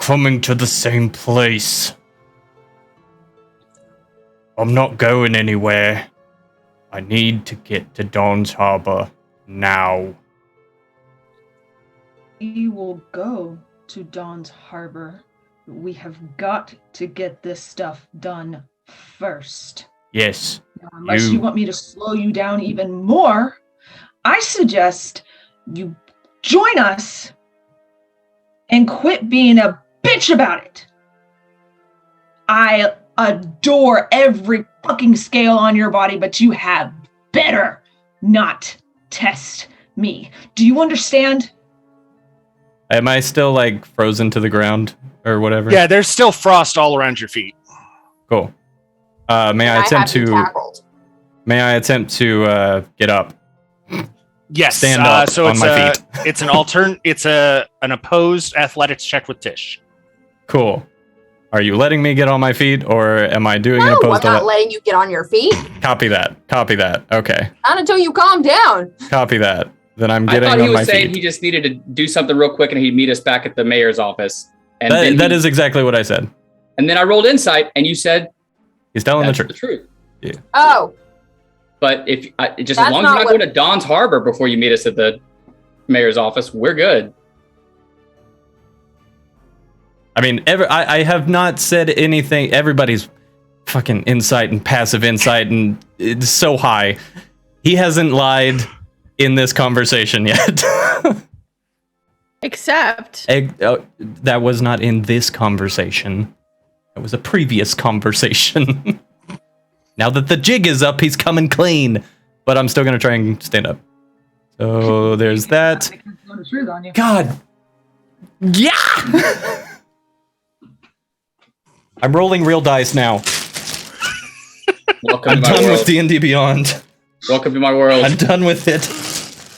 coming to the same place. I'm not going anywhere. I need to get to Dawn's Harbor now. We will go to Dawn's Harbor. We have got to get this stuff done first. Yes. Now, unless you want me to slow you down even more, I suggest you join us and quit being a bitch about it. I adore every fucking scale on your body, but you had better not test me. Do you understand? Am I still, like, frozen to the ground or whatever? Yeah, there's still frost all around your feet. Cool. May I attempt to get up? Yes. Stand up so on it's my feet. It's an opposed athletics check with Tish. Cool. Are you letting me get on my feet, or am I doing an No, I'm opposed? not letting you get on your feet. Copy that. Copy that. Okay. Not until you calm down. Copy that. Then I'm I getting thought he on my was saying feet. he just needed to do something real quick and he'd meet us back at the mayor's office. And That is exactly what I said. And then I rolled insight and you said He's telling the that's truth. the truth. Oh, But if just That's as long as not you're not what- going to Dawn's Harbor before you meet us at the mayor's office, we're good. I mean, I have not said anything. Everybody's fucking insight and passive insight, and it's so high. He hasn't lied in this conversation yet. Except That was not in this conversation. That was a previous conversation. Now that the jig is up, he's coming clean. But I'm still going to try and stand up. So there's that. God. Yeah! I'm rolling real dice now. Welcome I'm to my done world. with D&D Beyond. Welcome to my world. I'm done with it.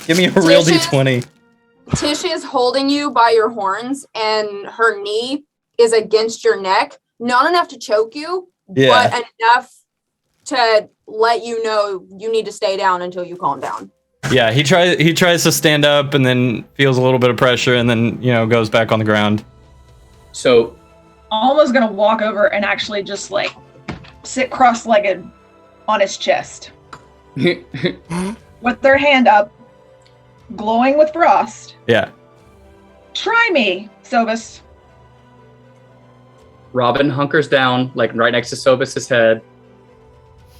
Give me a real Tish is- D20. Tish is holding you by your horns, and her knee is against your neck. Not enough to choke you, Yeah. but enough to let you know you need to stay down until you calm down. Yeah, he tries to stand up and then feels a little bit of pressure and then, goes back on the ground. So Alma's gonna walk over and actually just like sit cross-legged on his chest with their hand up, glowing with frost. Yeah. Try me, Sobus. Robin hunkers down, like right next to Sobus's head.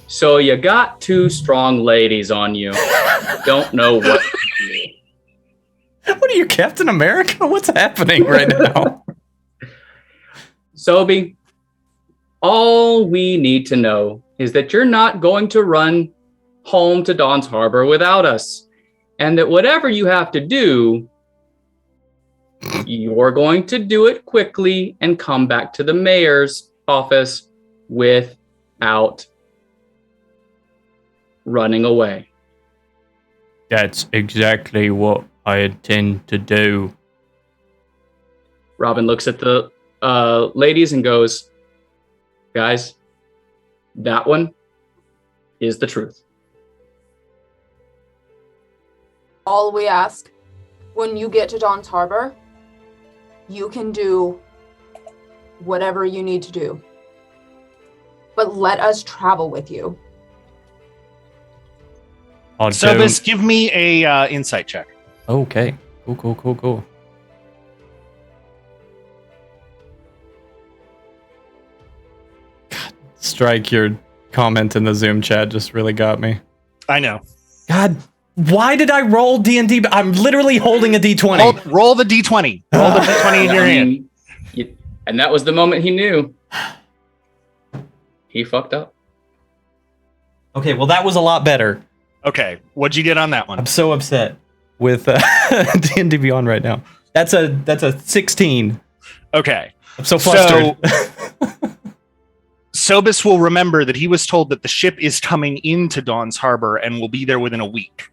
So you got two strong ladies on you. Don't know what to do. What are you, Captain America? What's happening right now? Sobe, all we need to know is that you're not going to run home to Dawn's Harbor without us. And that whatever you have to do, you're going to do it quickly and come back to the mayor's office without running away. That's exactly what I intend to do. Robin looks at the ladies and goes, guys, that one is the truth. All we ask, when you get to Dawn's Harbor, you can do whatever you need to do. But let us travel with you. Sobus, give me a insight check. Okay. Cool. God, Strike, your comment in the Zoom chat just really got me. I know. God, why did I roll D&D? I'm literally holding a D20. Roll the D20. Roll the D20 in your hand. And that was the moment he knew. He fucked up. Okay, well, that was a lot better. Okay, what'd you get on that one? I'm so upset with D&D Beyond right now. That's a 16. Okay. I'm so flustered. Sobus will remember that he was told that the ship is coming into Dawn's Harbor and will be there within a week.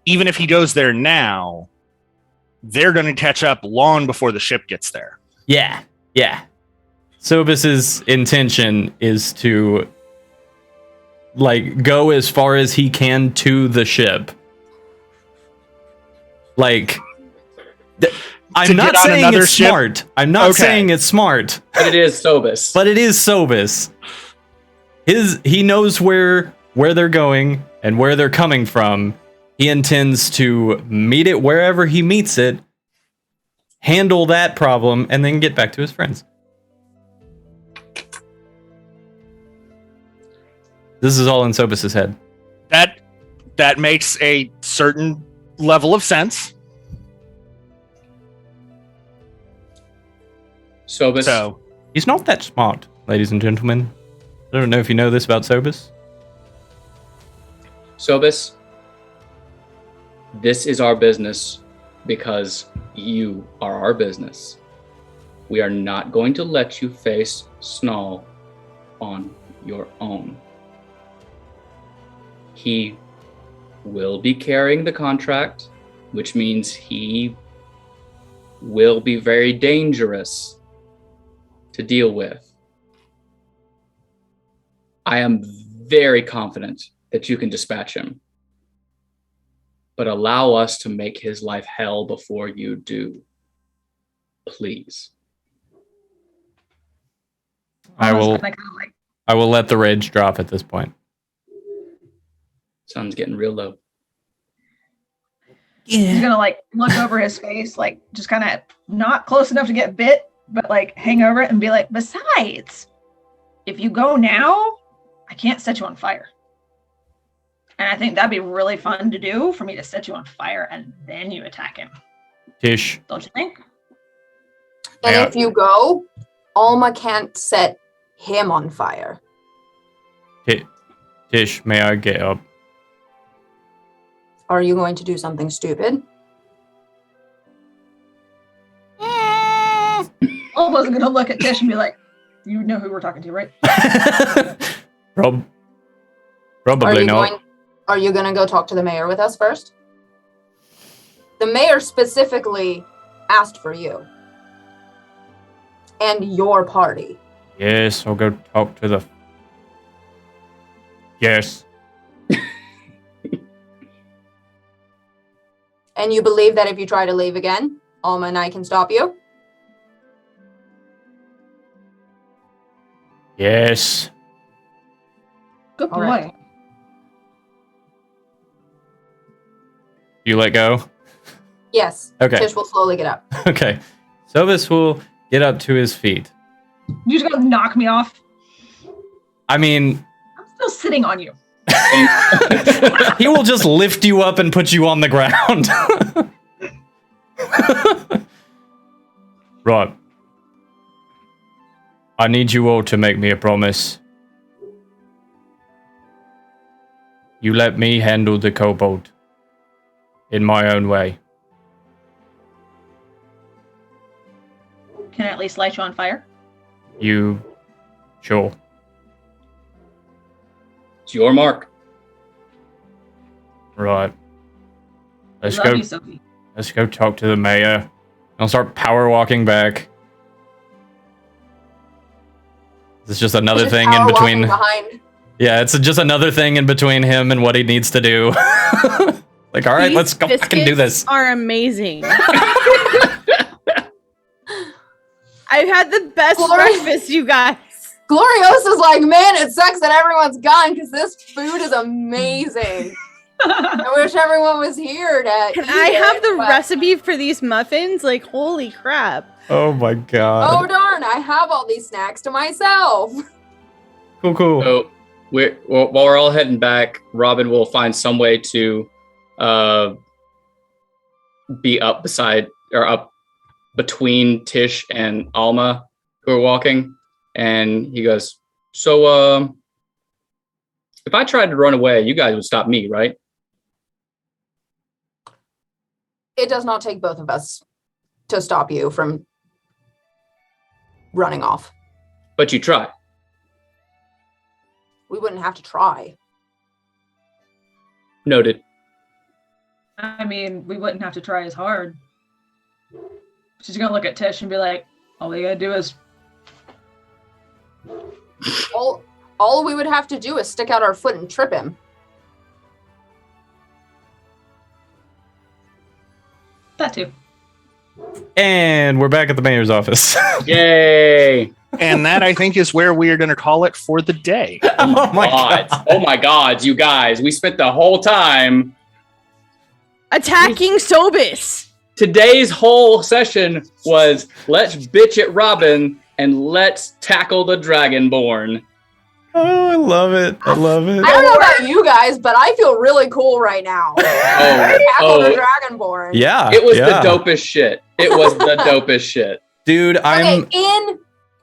even if he goes there now, they're going to catch up long before the ship gets there. Yeah. Sobus's intention is to like go as far as he can to the ship. Like I'm not saying it's smart. I'm not saying it's smart. But it is Sobus. He knows where they're going and where they're coming from. He intends to meet it wherever he meets it, handle that problem, and then get back to his friends. This is all in Sobus's head. That makes a certain level of sense. Sobus. So he's not that smart, ladies and gentlemen. I don't know if you know this about Sobus. Sobus, this is our business because you are our business. We are not going to let you face Snarl on your own. He will be carrying the contract, which means he will be very dangerous to deal with. I am very confident that you can dispatch him, but allow us to make his life hell before you do. Please. I will let the rage drop at this point. Sun's getting real low. He's gonna like look over his face, like just kind of not close enough to get bit, but like hang over it and be like, besides, if you go now, I can't set you on fire. And I think that'd be really fun to do for me to set you on fire and then you attack him. Tish. Don't you think? And if you go, Alma can't set him on fire. Tish, may I get up? Are you going to do something stupid? Alma's gonna look at Tish and be like, you know who we're talking to, right? Probably not. Are you going to go talk to the mayor with us first? The mayor specifically asked for you. And your party. Yes, I'll go talk to the... Yes. And you believe that if you try to leave again, Alma and I can stop you? Yes. Good boy. All right. You let go? Yes. Okay. Tish will slowly get up. Okay. Sobus will get up to his feet. You just gonna knock me off? I mean... I'm still sitting on you. He will just lift you up and put you on the ground. Right. I need you all to make me a promise. You let me handle the kobold in my own way. Can I at least light you on fire? You... Sure. It's your mark. Right. Let's Love go. you, Sophie. Let's go talk to the mayor. I'll start power walking back. It's just another thing in between. Behind. Yeah, it's just another thing in between him and what he needs to do. Like, all right, These let's go fucking do this. Are amazing. I've had the best breakfast, you guys. Gloriosa's like, man, it sucks that everyone's gone because this food is amazing. I wish everyone was here to Can eat I have the but- recipe for these muffins? Like, holy crap. Oh my god. Oh darn, I have all these snacks to myself. Cool. So while we're all heading back, Robin will find some way to be up beside or up between Tish and Alma who are walking, and he goes, so if I tried to run away, you guys would stop me, right? It does not take both of us to stop you from running off. But you try. We wouldn't have to try. Noted. I mean, we wouldn't have to try as hard. She's gonna look at Tish and be like, all you gotta do is... All we would have to do is stick out our foot and trip him. That too. And we're back at the mayor's office. Yay! And that, I think, is where we are going to call it for the day. Oh my god. Oh my god, you guys. We spent the whole time. Attacking Sobis. Today's whole session was let's bitch at Robin and let's tackle the Dragonborn. Oh, I love it. I love it. I don't know about you guys, but I feel really cool right now. Tackle the Dragonborn. Yeah. It was the dopest shit. It was the dopest shit. Dude, I'm... Okay,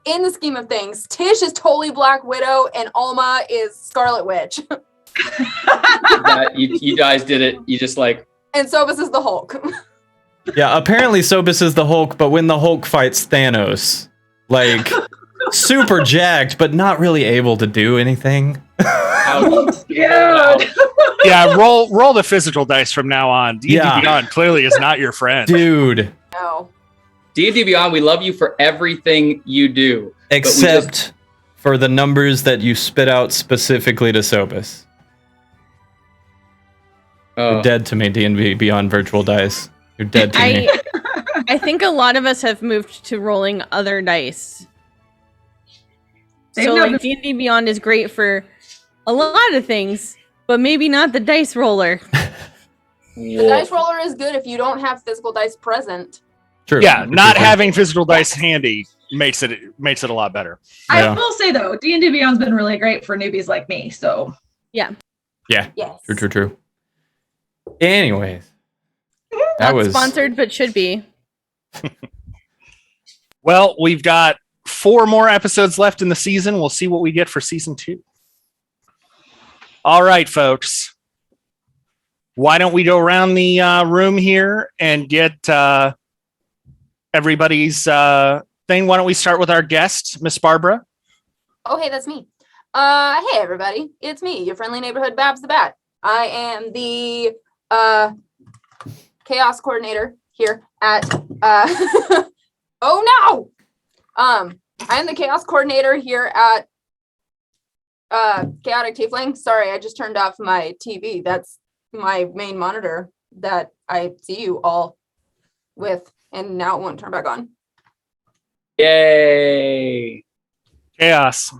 in the scheme of things, Tish is totally Black Widow and Alma is Scarlet Witch. You guys did it. You just like... And Sobis is the Hulk. Yeah, apparently Sobis is the Hulk, but when the Hulk fights Thanos, like, super jacked, but not really able to do anything. God. Yeah, roll the physical dice from now on. D&D Beyond clearly is not your friend. Dude. No. D&D Beyond, we love you for everything you do. Except for the numbers that you spit out specifically to Sobis. You're dead to me, D&D Beyond Virtual Dice. You're dead to me. I think a lot of us have moved to rolling other dice. So like D&D Beyond is great for a lot of things, but maybe not the dice roller. The dice roller is good if you don't have physical dice present. True. Yeah, not having physical dice handy makes it a lot better. I will say though, D&D Beyond's been really great for newbies like me. So yeah. Yes. True. Anyways, that was sponsored, but should be. Well, we've got 4 more episodes left in the season. We'll see what we get for season 2. All right, folks. Why don't we go around the room here and get everybody's thing? Why don't we start with our guest, Miss Barbara? Oh, hey, that's me. Hey, everybody. It's me, your friendly neighborhood Babs the Bat. I am the chaos coordinator here at oh no! I am the chaos coordinator here at Chaotic Tiefling. Sorry, I just turned off my TV. That's my main monitor that I see you all with, and now it won't turn back on. Yay! Chaos.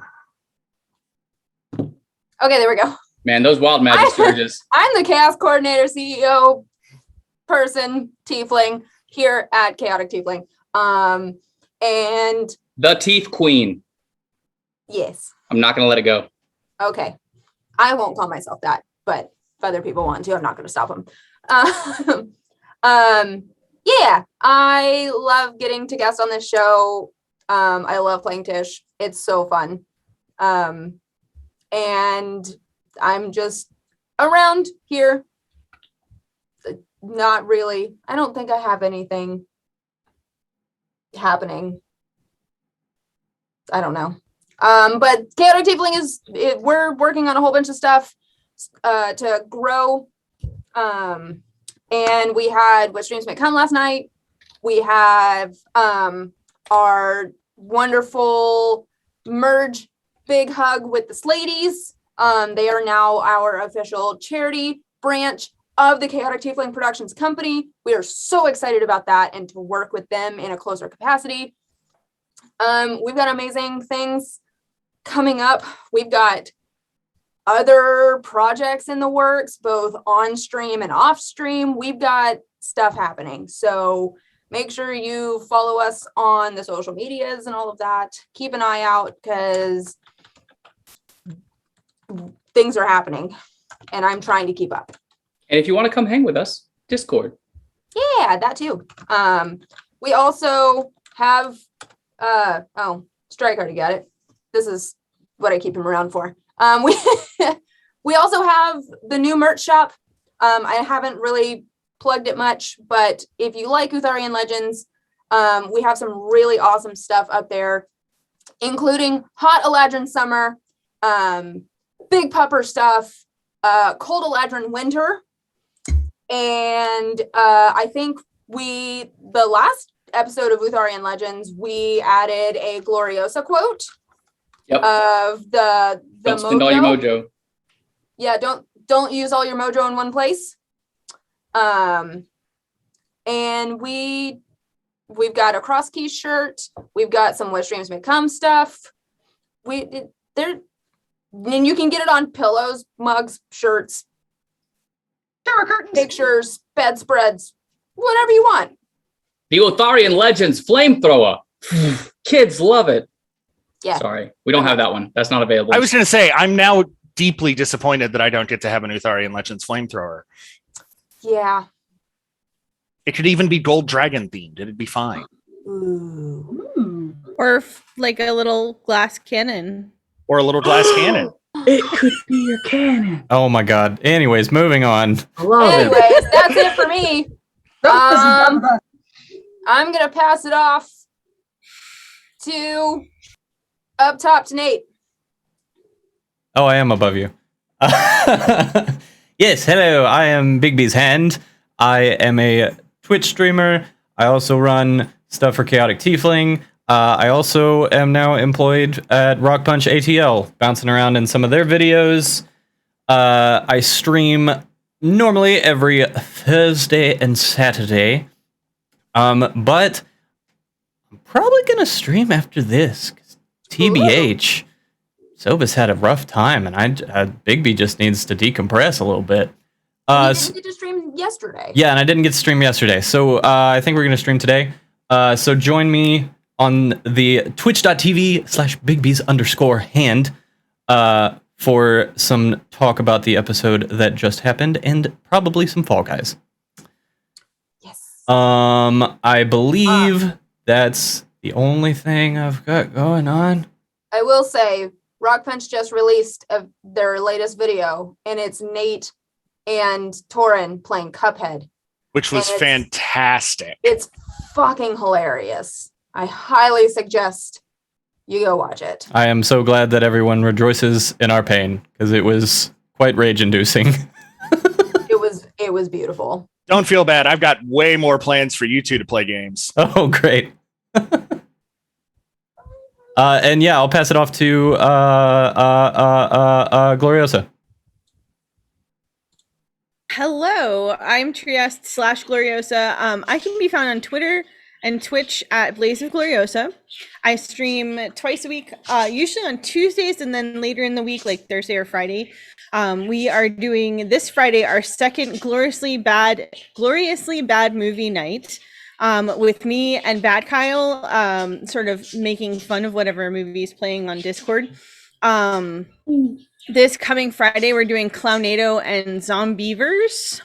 Okay, there we go. Man, those wild magic surges. I'm the chaos coordinator, CEO, person, tiefling here at Chaotic Tiefling. And the Teeth Queen. Yes. I'm not gonna let it go. Okay. I won't call myself that, but if other people want to, I'm not gonna stop them. Yeah, I love getting to guest on this show. I love playing Tish. It's so fun. And I'm just around here. Not really. I don't think I have anything happening. I don't know. But Chaotic Tiefling we're working on a whole bunch of stuff to grow. And we had What Streams May Come last night. We have our wonderful merge big hug with the Sladies. They are now our official charity branch of the Chaotic Tiefling Productions Company. We are so excited about that and to work with them in a closer capacity. We've got amazing things coming up. We've got other projects in the works, both on stream and off stream. We've got stuff happening. So make sure you follow us on the social medias and all of that. Keep an eye out because things are happening and I'm trying to keep up. And if you want to come hang with us, Discord. Yeah, that too. We also have Strike already got it. This is what I keep him around for. We also have the new merch shop. I haven't really plugged it much, but if you like Utharian Legends, we have some really awesome stuff up there, including Hot Eladrin Summer, Big Pupper stuff, Cold Eladrin Winter, And I think the last episode of Utharian Legends, we added a Gloriosa quote of the Don't spend all your mojo. Yeah, don't use all your mojo in one place. And we've got a cross key shirt. We've got some What Streams May Come stuff. And you can get it on pillows, mugs, shirts, shower curtains, pictures, bedspreads, whatever you want. The Utharian Legends flamethrower. Kids love it. Yeah. Sorry, we don't have that one. That's not available. I was going to say, I'm now deeply disappointed that I don't get to have an Utharian Legends flamethrower. Yeah. It could even be Gold Dragon themed. It'd be fine. Ooh. Or like a little glass cannon. Or a little glass cannon. It could be your cannon. Oh my god. Anyways, moving on. I love it. Anyways, that's it for me. I'm going to pass it off to up top to Nate. Oh, I am above you. Yes, hello. I am Big B's Hand. I am a Twitch streamer. I also run stuff for Chaotic Tiefling. I also am now employed at Rock Punch ATL, bouncing around in some of their videos. I stream normally every Thursday and Saturday. But I'm probably going to stream after this. 'Cause TBH, Soba's had a rough time, and Bigby just needs to decompress a little bit. You didn't get to stream yesterday. Yeah, and I didn't get to stream yesterday, so I think we're going to stream today. So join me on the twitch.tv/bigbs_hand for some talk about the episode that just happened, and probably some Fall Guys. Yes. I believe that's the only thing I've got going on. I will say, Rock Punch just released their latest video, and it's Nate and Torin playing Cuphead. Which was fantastic. It's fucking hilarious. I highly suggest you go watch it. I am so glad that everyone rejoices in our pain, because it was quite rage-inducing. It was beautiful. Don't feel bad. I've got way more plans for you two to play games. Oh, great. And yeah, I'll pass it off to Gloriosa. Hello, I'm Trieste/Gloriosa. I can be found on Twitter and Twitch at Blaze of Gloriosa. I stream twice a week, usually on Tuesdays, and then later in the week, like Thursday or Friday. We are doing this Friday our second gloriously bad movie night, with me and Bad Kyle, sort of making fun of whatever movie is playing on Discord. This coming Friday, we're doing Clownado and Zombievers.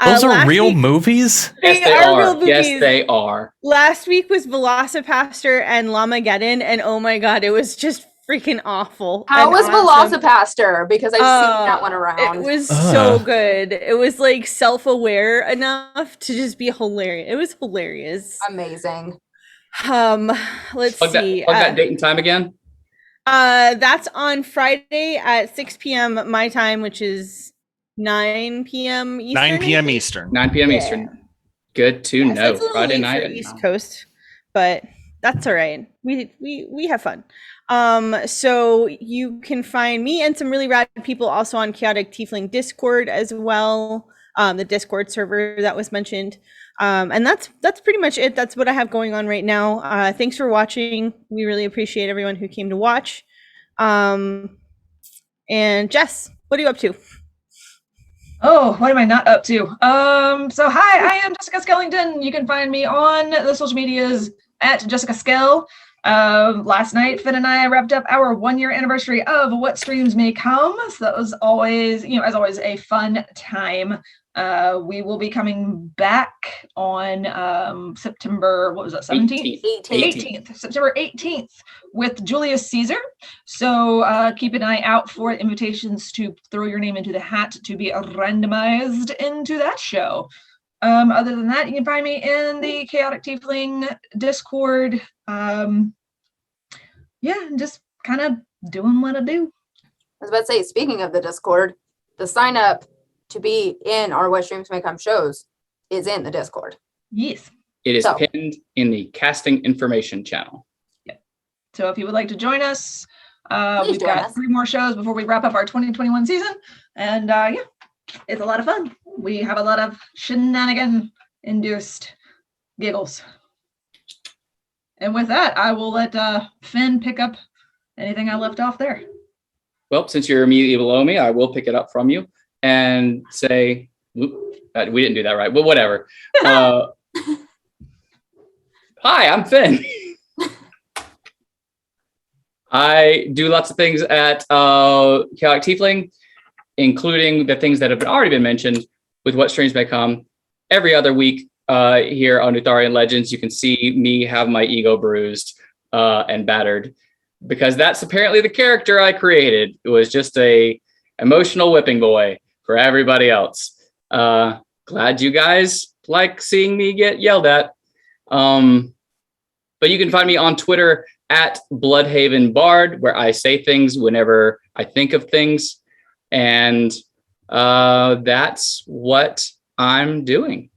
Those are real movies? Yes, they are. Real movies. Yes, they are. Last week was Velocipaster and Lamageddon, and oh my god, it was just freaking awful. How was Velocipaster? Because I've seen that one around. It was so good. It was like self-aware enough to just be hilarious. It was hilarious. Amazing. Let's see. Plug that date and time again. That's on Friday at 6 p.m. my time, which is 9 p.m. Eastern. 9 p.m. Eastern. 9 p.m. Eastern. Good to know. Friday night for East Coast, but that's all right. We have fun. So you can find me and some really rad people also on Chaotic Tiefling Discord as well. The Discord server that was mentioned. And that's pretty much it. That's what I have going on right now. Thanks for watching. We really appreciate everyone who came to watch. And Jess, what are you up to? Oh, what am I not up to? So hi, I am Jessica Skellington. You can find me on the social medias at Jessica Skell. Last night, Finn and I wrapped up our 1-year anniversary of What Streams May Come. So that was always, as always, a fun time. We will be coming back on September, what was that, 17th? 18th. September 18th with Julius Caesar. So keep an eye out for invitations to throw your name into the hat to be randomized into that show. Other than that, you can find me in the Chaotic Tiefling Discord. Just kind of doing what I do. I was about to say, speaking of the Discord, the sign up to be in our What Streams May Come shows is in the Discord. Yes. It is So- pinned in the casting information channel. So if you would like to join us, Please we've join got us. 3 more shows before we wrap up our 2021 season. And yeah, it's a lot of fun. We have a lot of shenanigan-induced giggles. And with that, I will let Finn pick up anything I left off there. Well, since you're immediately below me, I will pick it up from you and say, we didn't do that right, but whatever. Hi, I'm Finn. I do lots of things at Chaotic Tiefling, including the things that have already been mentioned with What Streams May Come. Every other week here on Utharian Legends, you can see me have my ego bruised and battered, because that's apparently the character I created. It was just a emotional whipping boy for everybody else. Glad you guys like seeing me get yelled at. But you can find me on Twitter at Bloodhaven Bard, where I say things whenever I think of things. And that's what I'm doing.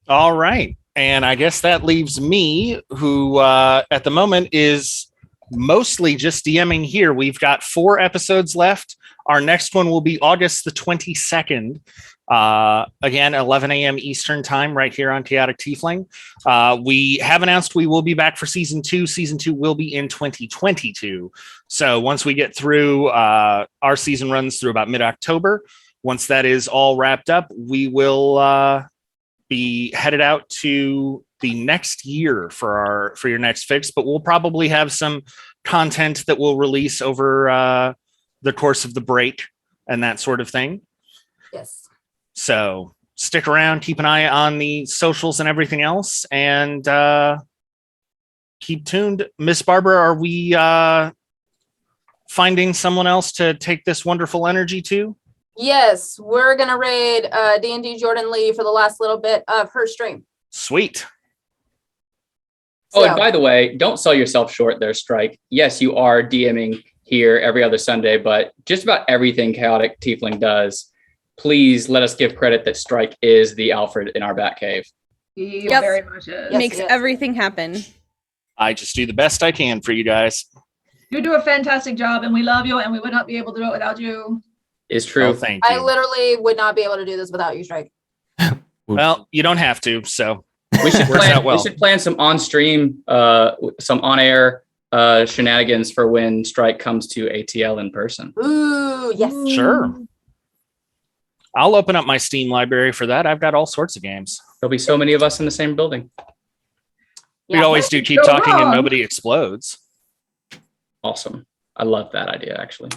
All right. And I guess that leaves me, who at the moment is mostly just DMing here. We've got 4 episodes left. Our next one will be August the 22nd. Again, 11 a.m. Eastern time, right here on Chaotic Tiefling. We have announced we will be back for season 2. Season 2 will be in 2022. So once we get through, our season runs through about mid-October. Once that is all wrapped up, we will be headed out to the next year for your next fix. But we'll probably have some content that we'll release over the course of the break and that sort of thing. Yes. So stick around, keep an eye on the socials and everything else, and keep tuned. Miss Barbara, are we finding someone else to take this wonderful energy to? Yes, we're gonna raid D&D Jordan Lee for the last little bit of her stream. Sweet. Oh, So- and by the way, don't sell yourself short there, Strike. Yes, you are DMing here every other Sunday, but just about everything Chaotic Tiefling does, please let us give credit that Strike is the Alfred in our Batcave. He Yep. very much is. Yes, Makes yes. everything happen. I just do the best I can for you guys. You do a fantastic job, and we love you, and we would not be able to do it without you. Is true. Oh, thank I you. literally would not be able to do this without you, Strike. Well, you don't have to, so We should Works plan. out well. We should plan some on-stream, some on-air shenanigans for when Strike comes to ATL in person. Ooh, yes. sure. I'll open up my Steam library for that. I've got all sorts of games. There'll be so many of us in the same building. We Yeah. always do keep Go talking and wrong. nobody explodes. Awesome. I love that idea, actually.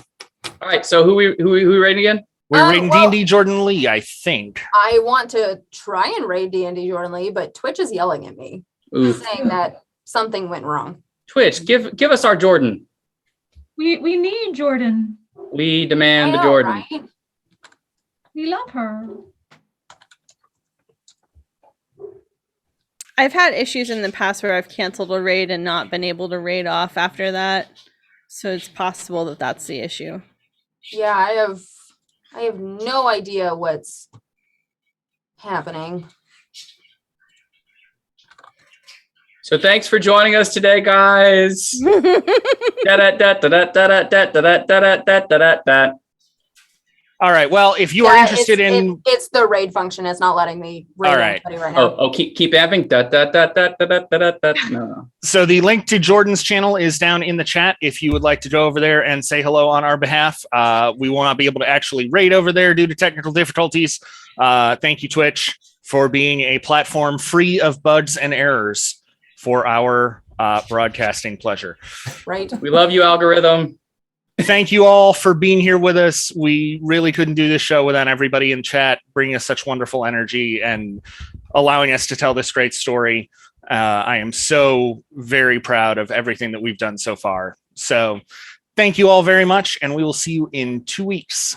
All right. So who we rating again? We're reading well- D&D Jordan Lee, I think. I want to try and raid D&D Jordan Lee, but Twitch is yelling at me, Oof. saying that something went wrong. Twitch, give us our Jordan. We need Jordan. We demand I the know, Jordan. right? We love her. I've had issues in the past where I've canceled a raid and not been able to raid off after that. So it's possible that that's the issue. Yeah, I have no idea what's happening. So thanks for joining us today, guys. Da-da-da-da-da-da-da-da-da-da-da-da-da. All right. Well, if you are Yeah, interested it's the raid function. It's not letting me raid All right. anybody right now. Keep amping. Da-da-da-da-da-da-da-da. No. So the link to Jordan's channel is down in the chat. If you would like to go over there and say hello on our behalf, we will not be able to actually raid over there due to technical difficulties. Thank you, Twitch, for being a platform free of bugs and errors for our broadcasting pleasure. Right? We love you, algorithm. Thank you all for being here with us. We really couldn't do this show without everybody in chat bringing us such wonderful energy and allowing us to tell this great story. I am so very proud of everything that we've done so far. So thank you all very much, and we will see you in 2 weeks.